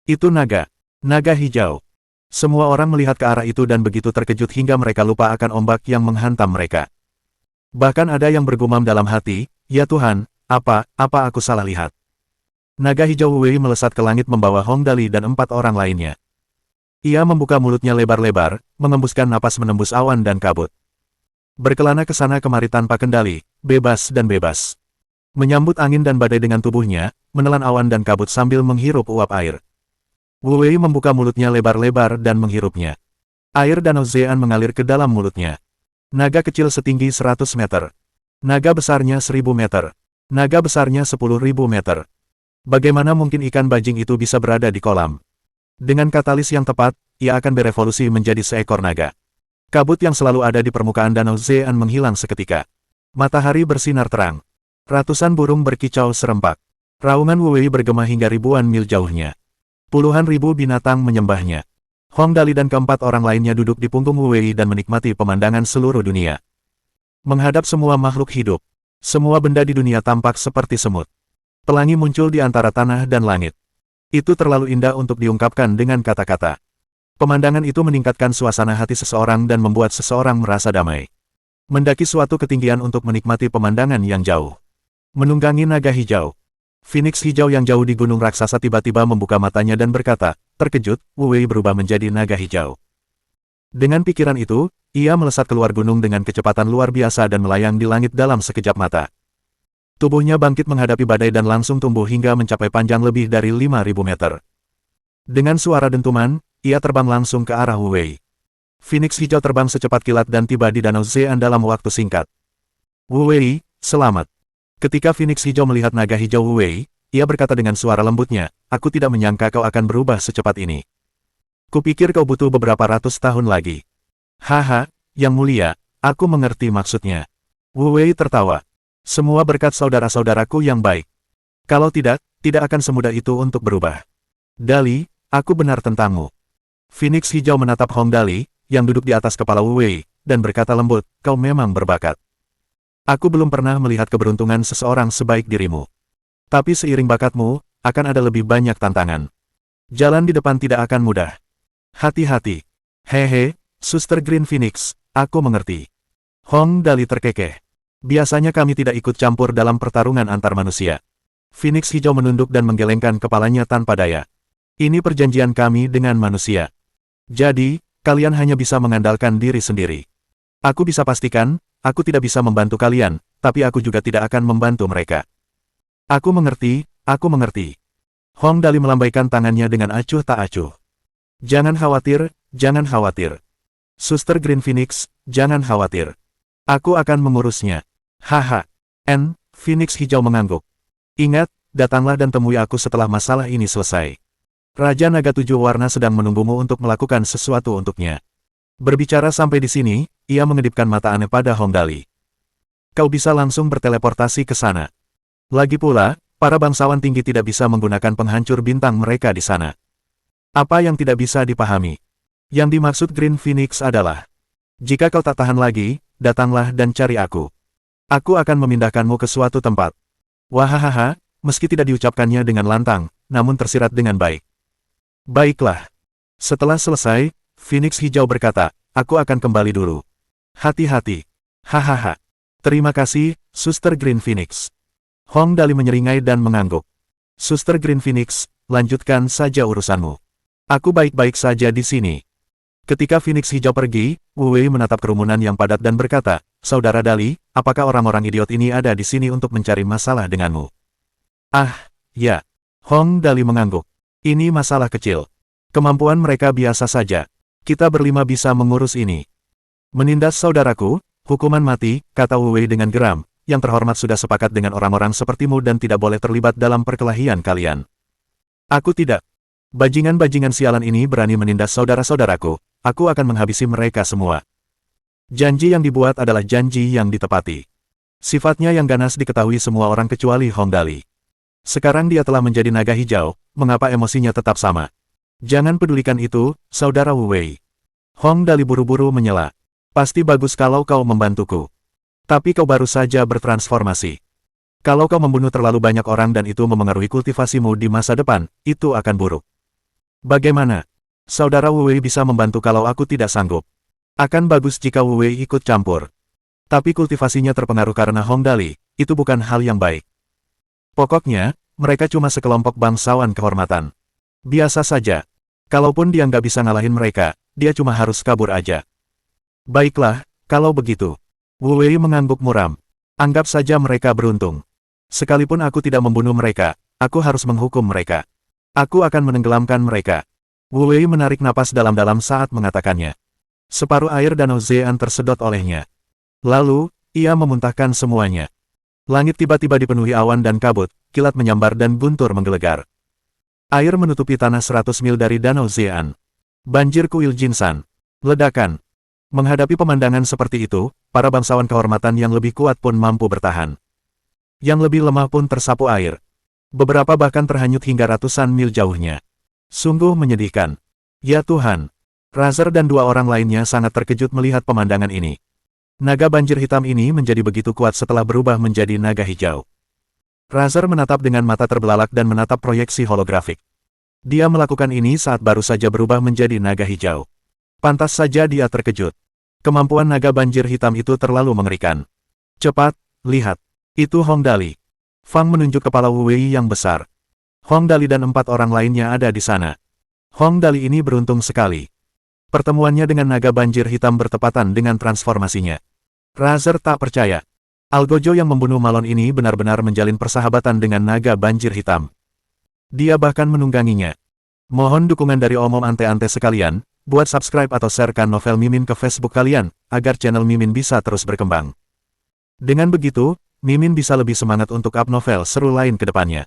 Itu naga! Naga hijau!" Semua orang melihat ke arah itu dan begitu terkejut hingga mereka lupa akan ombak yang menghantam mereka. Bahkan ada yang bergumam dalam hati, "Ya Tuhan, apa aku salah lihat?" Naga hijau Wu Wei melesat ke langit membawa Hong Dali dan 4 orang lainnya. Ia membuka mulutnya lebar-lebar, mengembuskan napas menembus awan dan kabut. Berkelana ke sana kemari tanpa kendali, bebas dan bebas. Menyambut angin dan badai dengan tubuhnya, menelan awan dan kabut sambil menghirup uap air. Wu Wei membuka mulutnya lebar-lebar dan menghirupnya. Air danau Zean mengalir ke dalam mulutnya. Naga kecil setinggi 100 meter. Naga besarnya 1000 meter. Naga besarnya 10.000 meter. Bagaimana mungkin ikan bajing itu bisa berada di kolam? Dengan katalis yang tepat, ia akan berevolusi menjadi seekor naga. Kabut yang selalu ada di permukaan danau Zean menghilang seketika. Matahari bersinar terang. Ratusan burung berkicau serempak. Raungan Wu Wei bergema hingga ribuan mil jauhnya. Puluhan ribu binatang menyembahnya. Hong Dali dan keempat orang lainnya duduk di punggung Wu Wei dan menikmati pemandangan seluruh dunia. Menghadap semua makhluk hidup. Semua benda di dunia tampak seperti semut. Pelangi muncul di antara tanah dan langit. Itu terlalu indah untuk diungkapkan dengan kata-kata. Pemandangan itu meningkatkan suasana hati seseorang dan membuat seseorang merasa damai. Mendaki suatu ketinggian untuk menikmati pemandangan yang jauh. Menunggangi naga hijau. Phoenix hijau yang jauh di gunung raksasa tiba-tiba membuka matanya dan berkata, terkejut, Wu Wei berubah menjadi naga hijau. Dengan pikiran itu, ia melesat keluar gunung dengan kecepatan luar biasa dan melayang di langit dalam sekejap mata. Tubuhnya bangkit menghadapi badai dan langsung tumbuh hingga mencapai panjang lebih dari 5.000 meter. Dengan suara dentuman, ia terbang langsung ke arah Wu Wei. Phoenix hijau terbang secepat kilat dan tiba di danau Zean dalam waktu singkat. Wu Wei, selamat. Ketika Phoenix hijau melihat naga hijau Wu Wei, ia berkata dengan suara lembutnya, aku tidak menyangka kau akan berubah secepat ini. Kupikir kau butuh beberapa ratus tahun lagi. Haha, yang mulia, aku mengerti maksudnya. Wu Wei tertawa. Semua berkat saudara-saudaraku yang baik. Kalau tidak akan semudah itu untuk berubah. Dali, aku benar tentangmu. Phoenix hijau menatap Hong Dali, yang duduk di atas kepala Wu Wei, dan berkata lembut, kau memang berbakat. Aku belum pernah melihat keberuntungan seseorang sebaik dirimu. Tapi seiring bakatmu, akan ada lebih banyak tantangan. Jalan di depan tidak akan mudah. Hati-hati. Hehe, Suster Green Phoenix, aku mengerti. Hong Dali terkekeh. Biasanya kami tidak ikut campur dalam pertarungan antar manusia. Phoenix hijau menunduk dan menggelengkan kepalanya tanpa daya. Ini perjanjian kami dengan manusia. Jadi, kalian hanya bisa mengandalkan diri sendiri. Aku bisa pastikan, aku tidak bisa membantu kalian, tapi aku juga tidak akan membantu mereka. Aku mengerti, aku mengerti. Hong Dali melambaikan tangannya dengan acuh tak acuh. Jangan khawatir, jangan khawatir. Suster Green Phoenix, jangan khawatir. Aku akan mengurusnya. Haha. Phoenix hijau mengangguk. Ingat, datanglah dan temui aku setelah masalah ini selesai. Raja Naga Tujuh Warna sedang menunggumu untuk melakukan sesuatu untuknya. Berbicara sampai di sini, ia mengedipkan mata aneh pada Hong Dali. Kau bisa langsung berteleportasi ke sana. Lagi pula, para bangsawan tinggi tidak bisa menggunakan penghancur bintang mereka di sana. Apa yang tidak bisa dipahami? Yang dimaksud Green Phoenix adalah, jika kau tak tahan lagi, datanglah dan cari aku. Aku akan memindahkanmu ke suatu tempat. Wahahaha, meski tidak diucapkannya dengan lantang, namun tersirat dengan baik. Baiklah. Setelah selesai, Phoenix hijau berkata, aku akan kembali dulu. Hati-hati. Hahaha. Terima kasih, Suster Green Phoenix. Hong Dali menyeringai dan mengangguk. Suster Green Phoenix, lanjutkan saja urusanmu. Aku baik-baik saja di sini. Ketika Phoenix hijau pergi, Wu Wei menatap kerumunan yang padat dan berkata, Saudara Dali, apakah orang-orang idiot ini ada di sini untuk mencari masalah denganmu? Ah, ya. Hong Dali mengangguk. Ini masalah kecil. Kemampuan mereka biasa saja. Kita berlima bisa mengurus ini. Menindas saudaraku, hukuman mati, kata Wu Wei dengan geram, yang terhormat sudah sepakat dengan orang-orang sepertimu dan tidak boleh terlibat dalam perkelahian kalian. Aku tidak. Bajingan-bajingan sialan ini berani menindas saudara-saudaraku, aku akan menghabisi mereka semua. Janji yang dibuat adalah janji yang ditepati. Sifatnya yang ganas diketahui semua orang kecuali Hong Dali. Sekarang dia telah menjadi naga hijau, mengapa emosinya tetap sama? Jangan pedulikan itu, saudara Wu Wei. Hong Dali buru-buru menyela. Pasti bagus kalau kau membantuku. Tapi kau baru saja bertransformasi. Kalau kau membunuh terlalu banyak orang dan itu memengaruhi kultivasimu di masa depan, itu akan buruk. Bagaimana? Saudara Wu Wei bisa membantu kalau aku tidak sanggup. Akan bagus jika Wu Wei ikut campur. Tapi kultivasinya terpengaruh karena Hong Dali, itu bukan hal yang baik. Pokoknya, mereka cuma sekelompok bangsawan kehormatan. Biasa saja. Kalaupun dia nggak bisa ngalahin mereka, dia cuma harus kabur aja. Baiklah, kalau begitu. Wu Wei mengangguk muram. Anggap saja mereka beruntung. Sekalipun aku tidak membunuh mereka, aku harus menghukum mereka. Aku akan menenggelamkan mereka. Wu Wei menarik napas dalam-dalam saat mengatakannya. Separuh air danau Zean tersedot olehnya. Lalu, ia memuntahkan semuanya. Langit tiba-tiba dipenuhi awan dan kabut, kilat menyambar dan guntur menggelegar. Air menutupi tanah 100 mil dari danau Zean. Banjir kuil Jinsan. Ledakan. Menghadapi pemandangan seperti itu, para bangsawan kehormatan yang lebih kuat pun mampu bertahan. Yang lebih lemah pun tersapu air. Beberapa bahkan terhanyut hingga ratusan mil jauhnya. Sungguh menyedihkan. Ya Tuhan. Razer dan dua orang lainnya sangat terkejut melihat pemandangan ini. Naga banjir hitam ini menjadi begitu kuat setelah berubah menjadi naga hijau. Razer menatap dengan mata terbelalak dan menatap proyeksi holografik. Dia melakukan ini saat baru saja berubah menjadi naga hijau. Pantas saja dia terkejut. Kemampuan naga banjir hitam itu terlalu mengerikan. Cepat, lihat. Itu Hong Dali. Fang menunjuk kepala Wu Wei yang besar. Hong Dali dan 4 orang lainnya ada di sana. Hong Dali ini beruntung sekali. Pertemuannya dengan naga banjir hitam bertepatan dengan transformasinya. Razer tak percaya. Algojo yang membunuh Malon ini benar-benar menjalin persahabatan dengan naga banjir hitam. Dia bahkan menungganginya. Mohon dukungan dari omom ante-ante sekalian, buat subscribe atau sharekan novel Mimin ke Facebook kalian, agar channel Mimin bisa terus berkembang. Dengan begitu, Mimin bisa lebih semangat untuk up novel seru lain ke depannya.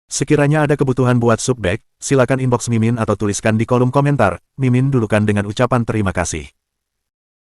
Sekiranya ada kebutuhan buat subback, silakan inbox Mimin atau tuliskan di kolom komentar, Mimin dulukan dengan ucapan terima kasih.